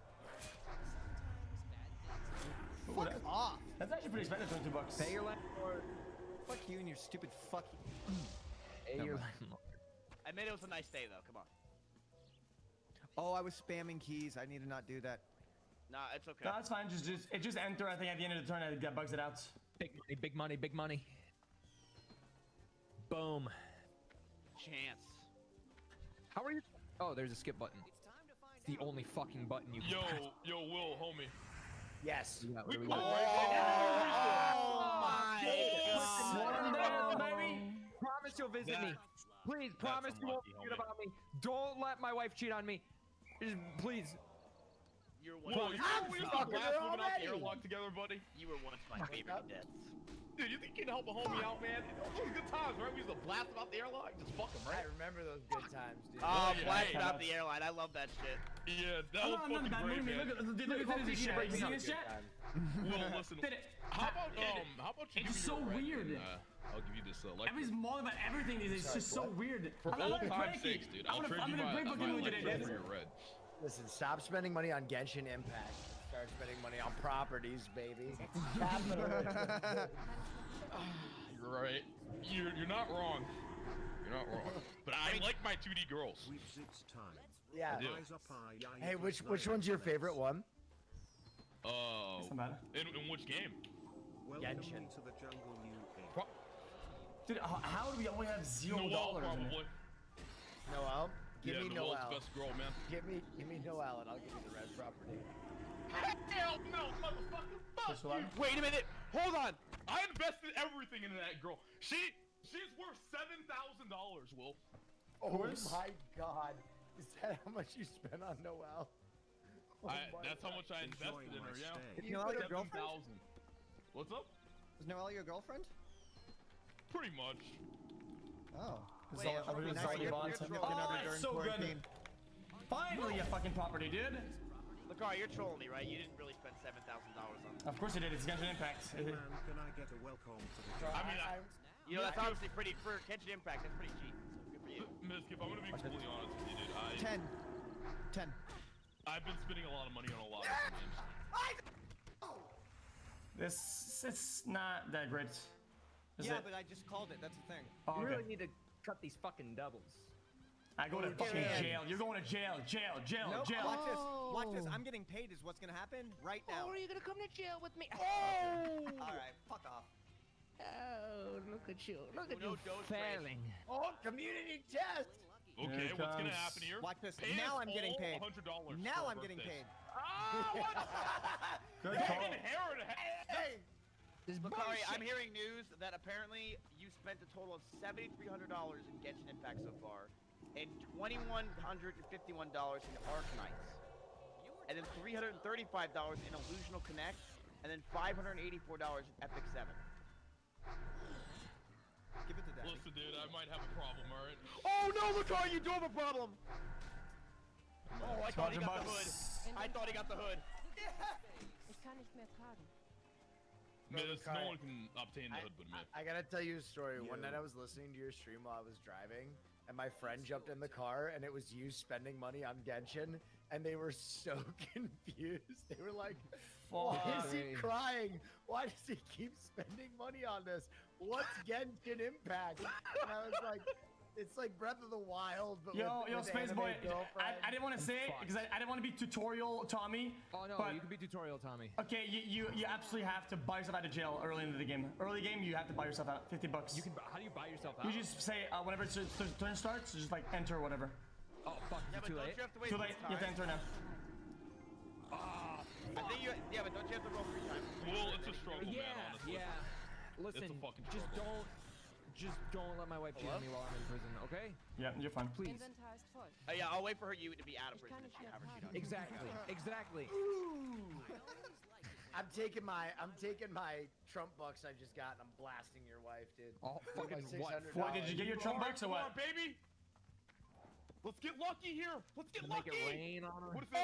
Ooh, Fuck off. That's actually pretty expensive, $22. Pay your landlord. Fuck you and your stupid fuck. Pay your Never mind. landlord. I made it was a nice day, though. Come on. Oh, I was spamming keys. I need to not do that. Nah, it's okay. No, that's fine. Just enter. I think at the end of the turn, that bugs it out. Big money, big money, big money. Boom. Chance. How are you? Oh, there's a skip button. It's the only fucking button you can press. Yo, Will, homie. Yes. Yeah, We really go. good. Oh my Slow down, baby. Promise you'll visit me. Please, promise you won't unlucky, forget homie. about me. Don't let my wife cheat on me. Just, please. You're one. Will, we used to fucking blast her moving out the already. airlock together, buddy. You were once my favorite deaths. Dude, you think you can help a homie out, man? Those were good times, right? We used to blast him out the airlock, just fuck him, I right? remember those good times, dude. Oh, yeah, blast hey, out the airline. I love that shit. Yeah, that I'm was not fucking bad. great, man. Look at this shit. You see this shit? Will, listen. Did it? How about you It's give me so your rent, weird. and, I'll give you this Everybody's mauling about everything these days. It's just so weird. For I'm old not time's cranky. sakes, dude. I'm I'll trade in you a my great fucking mood today, electric dude. for your red. Listen, stop spending money on Genshin Impact. Start start spending money on properties, baby. Capitalism. You're right. You're not wrong. You're not wrong. But I like my 2D girls. It's time. Yeah. I do. Hey, which one's your favorite one? In which game? Welcome to the jungle, you ape. Dude, how do we only have $0 Noelle, in it? probably. Noelle? Give me Noelle's Noelle. best girl, man. Give me Noelle, and I'll give you the red property. Hell no, motherfucker! Fuck you. Wait a minute! Hold on! I invested everything into that girl. She's worth $7,000, Will. Oh my God! Is that how much you spent on Noelle? That's how much I invested in her. Yeah. Is Noelle your girlfriend? 7,000. What's up? Is Noelle your girlfriend? Pretty much. Oh. So good. Finally a fucking property, dude. Lakar, you're trolling me, right? You didn't really spend $7,000 on. Of course it did. It's Genshin Impact. Hey man, can I get a welcome to the jungle? I mean, you know, that's obviously pretty, for Genshin Impact, that's pretty cheap. So good for you. Miskip, I'm gonna be completely honest with you, dude. 10. I've been spending a lot of money on a lot of games. It's not that great. Yeah, but I just called it. That's the thing. Oh, You okay. really need to cut these fucking doubles. I go to fucking jail. You're going to jail. Nope, Jail. watch this. Watch this. I'm getting paid is what's gonna happen right now. Oh, are you gonna come to jail with me? Oh! Alright, fuck off. Oh, look at you. Look at you failing. Oh, community test! Okay, what's gonna happen here? Watch this. Pay Now us I'm getting all paid. $100 Now for I'm getting birthdays. paid. Good They call. inherited it. Hey! Bakari, I'm hearing news that apparently you spent a total of $7,300 in Genshin Impact so far, and $2,151 in Arknights, and then $335 in Illusional Connect, and then $584 in Epic 7. Give it to Daddy. Listen, dude, I might have a problem, alright? Oh no, Bakari, you do have a problem! Oh, I thought he got the hood. I thought he got the hood. Ich kann nicht mehr tragen. Miss, no one can obtain the hood but me. I gotta tell you a story. One night I was listening to your stream while I was driving, and my friend jumped in the car, and it was you spending money on Genshin, and they were so confused. They were like, why is he crying? Why does he keep spending money on this? What's Genshin Impact? And I was like, it's like Breath of the Wild, but Yo, with Space anime Boy, girlfriend. I didn't want to say it because I didn't want to be tutorial Tommy. Oh no, but, you can be tutorial Tommy. Okay, you absolutely have to buy yourself out of jail early in the game. Early game, you have to buy yourself out. $50. You can. How do you buy yourself out? You just say whenever the turn starts, just like enter or whatever. Oh fuck! Yeah, but too don't late. you have to wait Too for late. this You have to time? enter now. I think you, yeah, but don't you have to roll 3 times? Well, it's a struggle, Yeah, man, honestly. yeah. Listen, It's a fucking just don't let my wife cheat on me while I'm in prison, okay? Yeah, you're fine. Please. Inventar ist voll. Yeah, I'll wait for her you to be out of prison if she have her cheat on you. Exactly. I'm taking my Trump bucks I just got, and I'm blasting your wife, dude. Oh, fucking what? What, did you get your Trump bucks or Come what? on, baby! Let's get lucky here! Let's get Make lucky! it rain on her. What is this?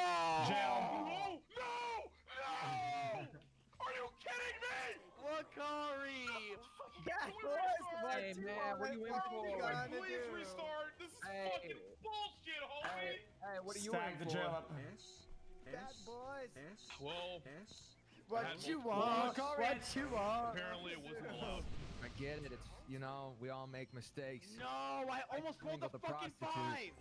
Jail. No! No! Are you kidding me? Lakari! Bad Can we boys, restart? Hey man, what are you in for? Please restart! This is fucking bullshit, homie! Hey, what are you Stack in the for? jail up. Bad boys. Well, What Had you multiple want? times. What you want? apparently it wasn't allowed. I get it. It's we all make mistakes. No, I almost rolled the with a fucking prostitute.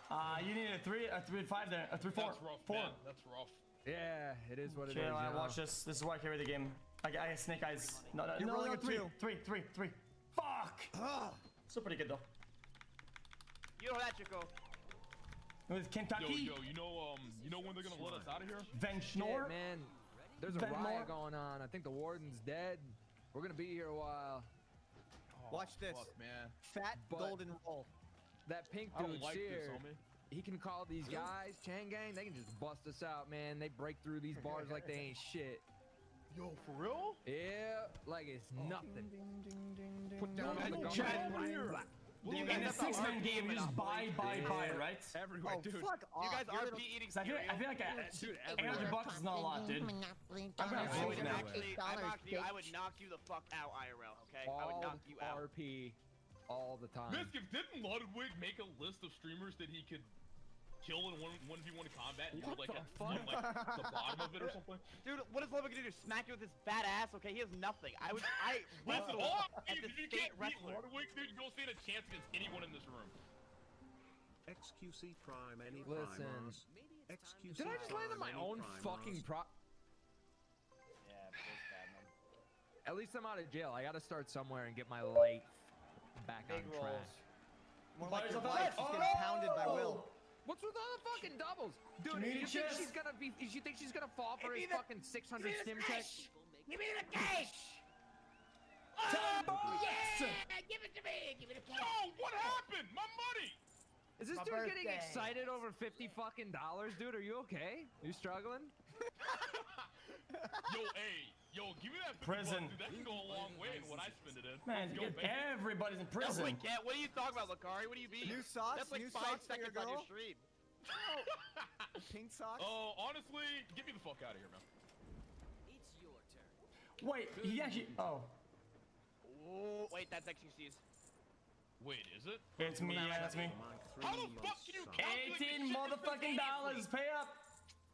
5! You need a 3, 5 there, a 3, 4. That's rough, 4. man. That's rough. Yeah, it is what it is. Chill, you know? watch this. This is why I carry the game. I got snake eyes. No, You're rolling a 3. 2. 3. Fuck! Still pretty good though. You know that, Chico. With Kentucky, Yo, you know when they're gonna let us out of here? Van Schnoor. Shit, man. There's a Van riot Moor. going on. I think the warden's dead. We're gonna be here a while. Watch this. Fuck, man. Fat But- golden roll. That pink I don't dude, like this, Sear, homie. he can call these guys, Chain Gang, they can just bust us out, man. They break through these bars like they ain't shit. Yo, for real? Yeah, like it's nothing. Put down Man, the you gun. chat over here. Well, you In guys a have 6-man game, you just buy, right? Everywhere, Oh, dude. fuck off. You guys You're RP eating I feel cereal? like Dude, $800 is not a lot, dude. I'm gonna I would vote now. actually, I would knock you the fuck out, IRL, okay? I would All knock you out. RP all the time. Miskif, didn't Ludwig make a list of streamers that he could kill in 1v1 combat and What you're like the at fuck? the bottom of it or something? Dude, what is Lobo gonna do? Smack you with his fat ass? Okay, he has nothing. I Listen, wrestled hold on. at the If you state can't beat wrestler. Ludwig, dude, you don't stand a chance against anyone in this room. XQC Prime any Listen. primars. XQC Did I just land on my Prime own any fucking primars. Yeah, it was bad, man. At least I'm out of jail. I gotta start somewhere and get my life back Big on rolls. track. More like your wife. She's getting pounded by Will. What's with all the fucking doubles? Dude, Community you think chest. she's gonna be? You think she's gonna fall for his fucking 600 stim check? Give me the cash! Yeah! Give it to me! Give me the cash! Yo, what happened? My money! Is this My dude getting birthday. excited over 50 fucking dollars, dude? Are you okay? You struggling? Yo, hey, give me that 50 Prison. bucks, dude. That can go a long way in what I spend it in. Man, Yo, baby. everybody's in No, prison. we can't. What are you talking about, Lakari? What do you mean? New socks? That's like New 5 socks for your seconds on your girl? stream. Pink socks? Oh, honestly, get me the fuck out of here, man. It's your turn. Wait, he actually. Oh, Oh, wait, that's XQC's. Wait, is it? it's me. Yeah, that's me. How the fuck can you calculate the 18 shit that motherfucking says dollars. Pay up.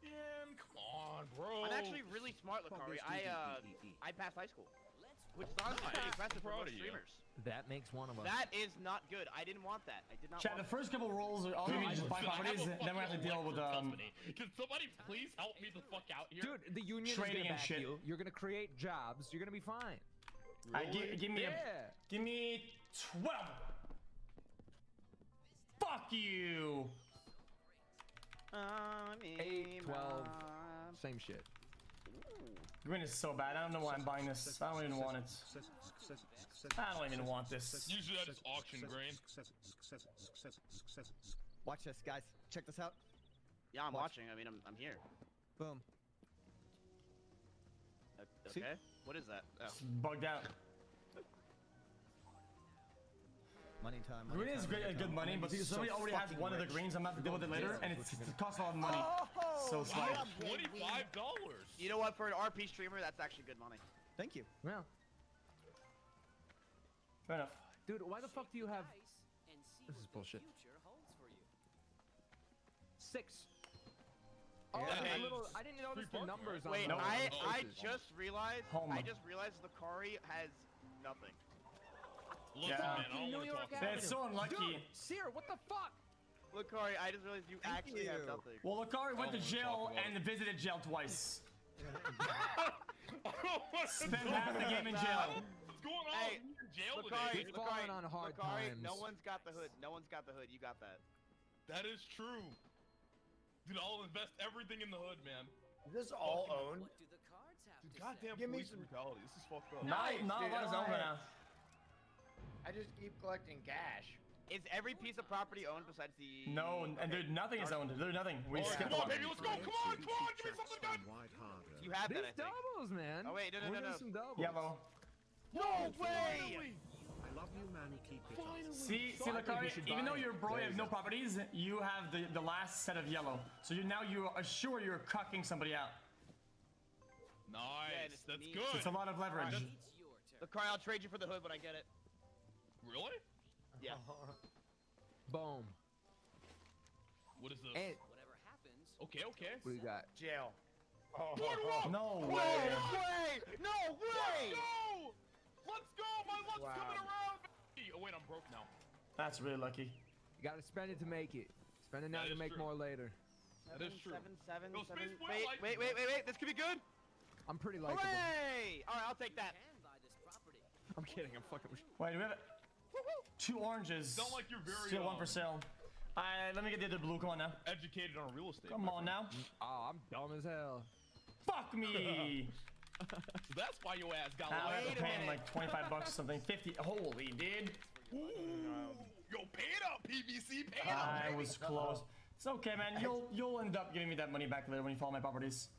Man, come on, bro. I'm actually really smart, Lakari. I passed high school, which is honestly pretty impressive for Proud most of you. streamers. That makes one of us. That is not good. I didn't want that. I did not Chat, want the first couple rolls are all Dude, gonna be just buy I have properties, a then we have to fucking deal with electric company. Can somebody please help me the fuck out here? Dude, the union is Trading gonna and back shit. you. You're gonna create jobs. You're gonna be fine. give me Yeah. give me 12. Fuck you. 8, 12, same shit. Green is so bad. I don't know why I'm buying this. I don't even want it. I don't even want this. Usually I just auction grain. Watch this, guys. Check this out. Yeah, I'm Watch. watching. I mean, I'm here. Boom. See? Okay. What is that? Oh. It's bugged out. Money time. Money Green is time, great at good money, but He's somebody so already has fucking one of the rich. greens. I'm gonna have to deal with it later, and it costs a lot of money. So it's like, Wow, $25. You know what? For an RP streamer, that's actually good money. Thank you. Yeah. fair enough. Dude, why the fuck do you have Dice and see This is what bullshit. the future holds for you. 6? Oh, Yeah. there's a little, I didn't notice the numbers on Wait, the I choices. just realized. Home. I just realized Lakari has nothing. Listen, Yeah. man, I don't want to talk about That's so unlucky. Dude, Seer, what the fuck? Lakari, I just realized you actually have nothing. Well, Lakari went to wanna jail talk about and visited jail twice. I don't want to Spent half the game in jail. What's going on? Hey, You're in jail Lakari, today. He's falling on hard Lakari, times. no one's got the hood. No one's got the hood. You got that. That is true. Dude, I'll invest everything in the hood, man. Is this all owned? What do the cards have Dude, to goddamn Give me police some- brutality. This is fucked up. Not Nice, a lot dude, is over alright. now. I just keep collecting cash. Is every piece of property owned besides the? No, and dude, nothing is owned. There's nothing. We Alright, skipped come on, one. baby, let's go. Come on, give me something good. You have that, I These think. doubles, man. Oh wait, no. We're doing some doubles. Yellow. No way! I love you, Manny. Keep it up. See, So I think we Lakari, should even buy though it. you're bro, you There have you no go. properties, you have the last set of yellow. So now you are sure you're cucking somebody out. Nice. it's That's me. good. It's a lot of leverage. It's your turn. Lakari, I'll trade you for the hood when I get it. Really? Yeah. Boom. What is this? And Whatever happens, Okay, okay. what do you got? Jail. No No way. way! No way! Let's go! Let's go! My luck's Wow. coming around, baby! Oh, wait, I'm broke now. That's really lucky. You gotta spend it to make it. Spend it now That to is make true. more later. That is true. Seven. Yo, Space Boy, Wait, like- wait. This could be good. I'm pretty likable. Hooray! All right, I'll take that. can buy this property. I'm kidding. I'm fucking. Wait, do we have 2 oranges? Sound like you're very, Still one for sale. Let me get the other blue. Come on now. Educated on real estate. Come my on friend. now. Oh, I'm dumb as hell. Fuck me. So that's why your ass got Now I have Wait to a pay him minute. like 25 bucks or something. 50. Holy, dude. Ooh. Yo, pay it up, PVC. Pay it up. I was close. It's okay, man. You'll end up giving me that money back later when you follow my properties.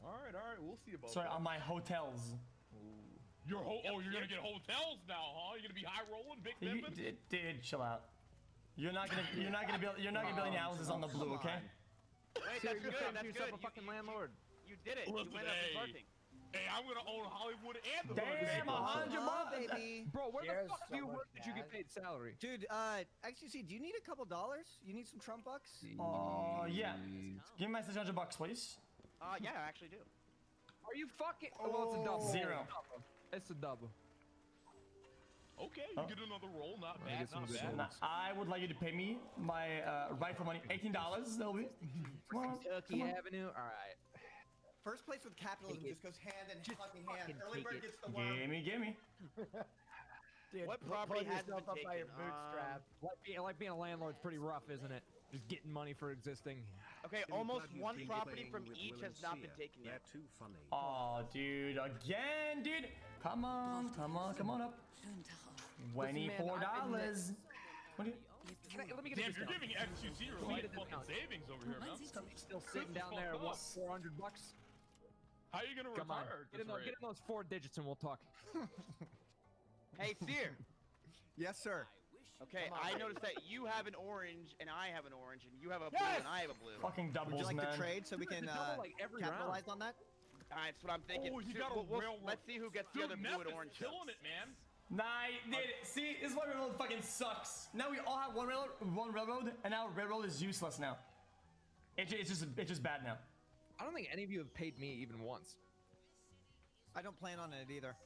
All right. We'll see about Sorry, that. on my hotels. You're gonna get hotels now, huh? You're gonna be high rolling, big You, pimpin'? dude, chill out. You're not gonna build any houses on the blue, okay? Wait, Seer, that's you good. found That's yourself good. a fucking landlord. You did it. Listen, You went up hey. and parking. Hey, I'm gonna own Hollywood and the Damn, hood. $100, baby. Bro, where There's the fuck do you so work much that you get cash. paid salary? Dude, XQC, do you need a couple dollars? You need some Trump bucks? Yeah. Give me my $600, please. Yeah, I actually do. Are you fucking? Oh, well, it's a double. 0. It's a double. Okay, you get another roll. Not bad. Not bad. Now, I would like you to pay me my rifle money, $18. That'll be. Come on, Kentucky come on. Avenue. All right. First place with capitalism Take it. just goes hand in Just fucking hand. fucking Early take bird it. gets the worm. Gimme. Dude, What pull property hasn't yourself been up by your taken? bootstrap. Like being a landlord's pretty rough, isn't it? Just getting money for existing. Okay, I'm almost glad you've one been property playing from with each Will has and not Sia. been taken yet. They're too funny. Oh, dude, again, dude. Come on up. $24. What do you? Let me get Damn, this you're down. giving XQC related fucking savings over here, man. Still sitting down there. What? $400? How are you gonna Come on. retire at Get in, this rate? get in those 4 digits and we'll talk. Hey, Seer. Yes, sir. Okay, I noticed that you have an orange and I have an orange, and you have a blue Yes! and I have a blue. Fucking doubles, Would you like man. to trade so we can double, like, every capitalize on that? That's what I'm thinking. Oh, you Dude, got a railroad. let's see who gets the Dude, other blue Neff and is orange. killing it, man. Nah, dude, see, this is why railroad fucking sucks. Now we all have one railroad, and now railroad is useless now. It's just bad now. I don't think any of you have paid me even once. I don't plan on it either.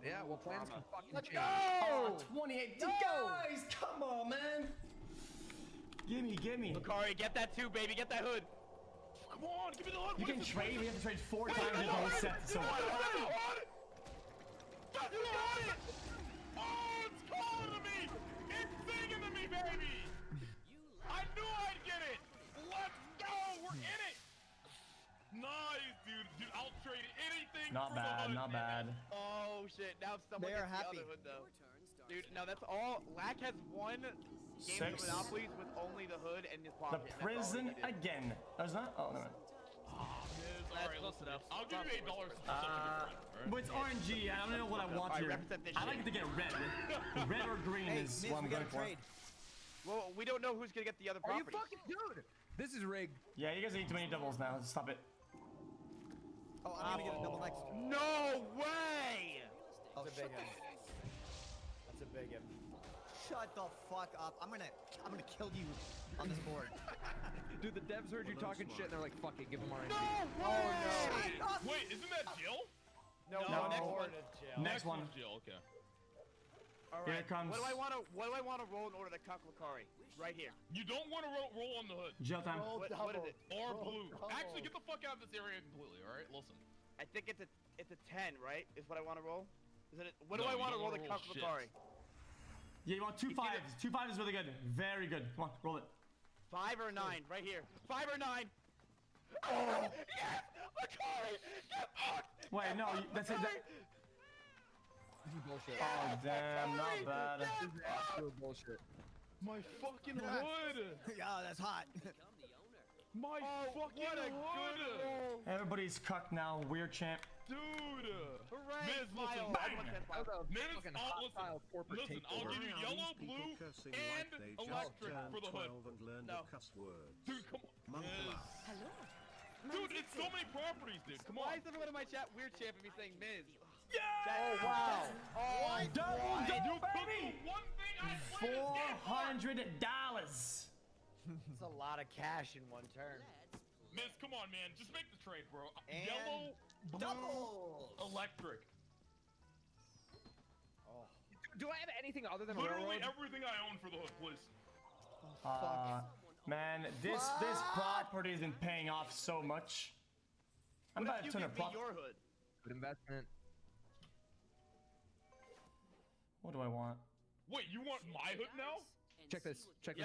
Yeah, well, plans can fucking Let's change. go! 28. Guys, come on, man. Gimme. Lucari, get that too, baby. Get that hood. Come on, give me the hood. You can trade. We have to trade 4 times in the whole set. So. Oh, it's calling to me! It's singing to me, baby! I knew I'd get it! Let's go! We're in it! Nice, dude. Dude, I'll trade anything Not for the bad, hood, not man. bad. Oh shit! Now someone They are gets happy. the other hood though. Dude, no, that's all. Lack has one game of 6. Monopolies with only the hood and his The pocket. and that's all prison he did. again. There's not. Oh no. Alright, listen up. I'll give you $8 for such a good friend, alright? But it's RNG. I don't know what I want here. represent this I like it to get red. Red or green Hey, is Miz, what I'm we going gotta for. trade. Well, we don't know who's gonna get the other Are you properties. fucking dude? This is rigged. Yeah, you guys are eating too many doubles now. Stop it. Oh, I'm gonna get a double next. No way! Oh, That's a big one. That's a big one. Shut the fuck up. I'm gonna kill you on this board. Dude, the devs heard you talking shit and they're like, fuck it, give them RNG. Oh no! Wait, isn't that Jill? No, No. next one. Next one. Jill, okay. All Here right. it comes. What do I want to roll in order to cuck Lucari? Right here. You don't want to roll on the hood. Jail time. What is it? Or blue. Actually, get the fuck out of this area completely, alright? Listen. I think it's a 10, right? Is what I want to roll. Is it? What do No, I you want to don't roll to wanna roll cuck shit. Lucari? Yeah, you want 2 5s. 2 5s is really good. Very good. Come on, roll it. 5 or 9, right here. 5 or 9. Oh yes, Lucari, get fucked. Wait, no, that's it. This is bullshit. Oh, damn, not bad. This is absolute bullshit. My fucking hood! Yeah, that's hot. My fucking what a hood! good roll. Everybody's cucked now. We're champ. Dude! Hooray, Miz, listen, Miles. bang! That was a Miz, fucking I'll hostile corporate listen, I'll takeover. give you yellow, blue, Cursing and like they just electric turned for the hood. 12 and learned No. a cuss word. Dude, come on. Month Miz. last. Hello. Dude, it's so many properties, dude. Come Why on. is everyone in my chat weird champing me saying Miz? Yeah! Oh wow. Oh, Double, You took baby! the one thing I played this game for. $400. It's a lot of cash in one turn. Miz, come on, man. Just make the trade, bro. And Yellow, blue, doubles. electric. Do I have anything other than Literally railroad? everything I own for the hood, please. Man, this property has been paying off so much. I'm What about if you to turn a give me prop. your hood? Good investment. What do I want? Wait, you want my hood now? Check this. Check this.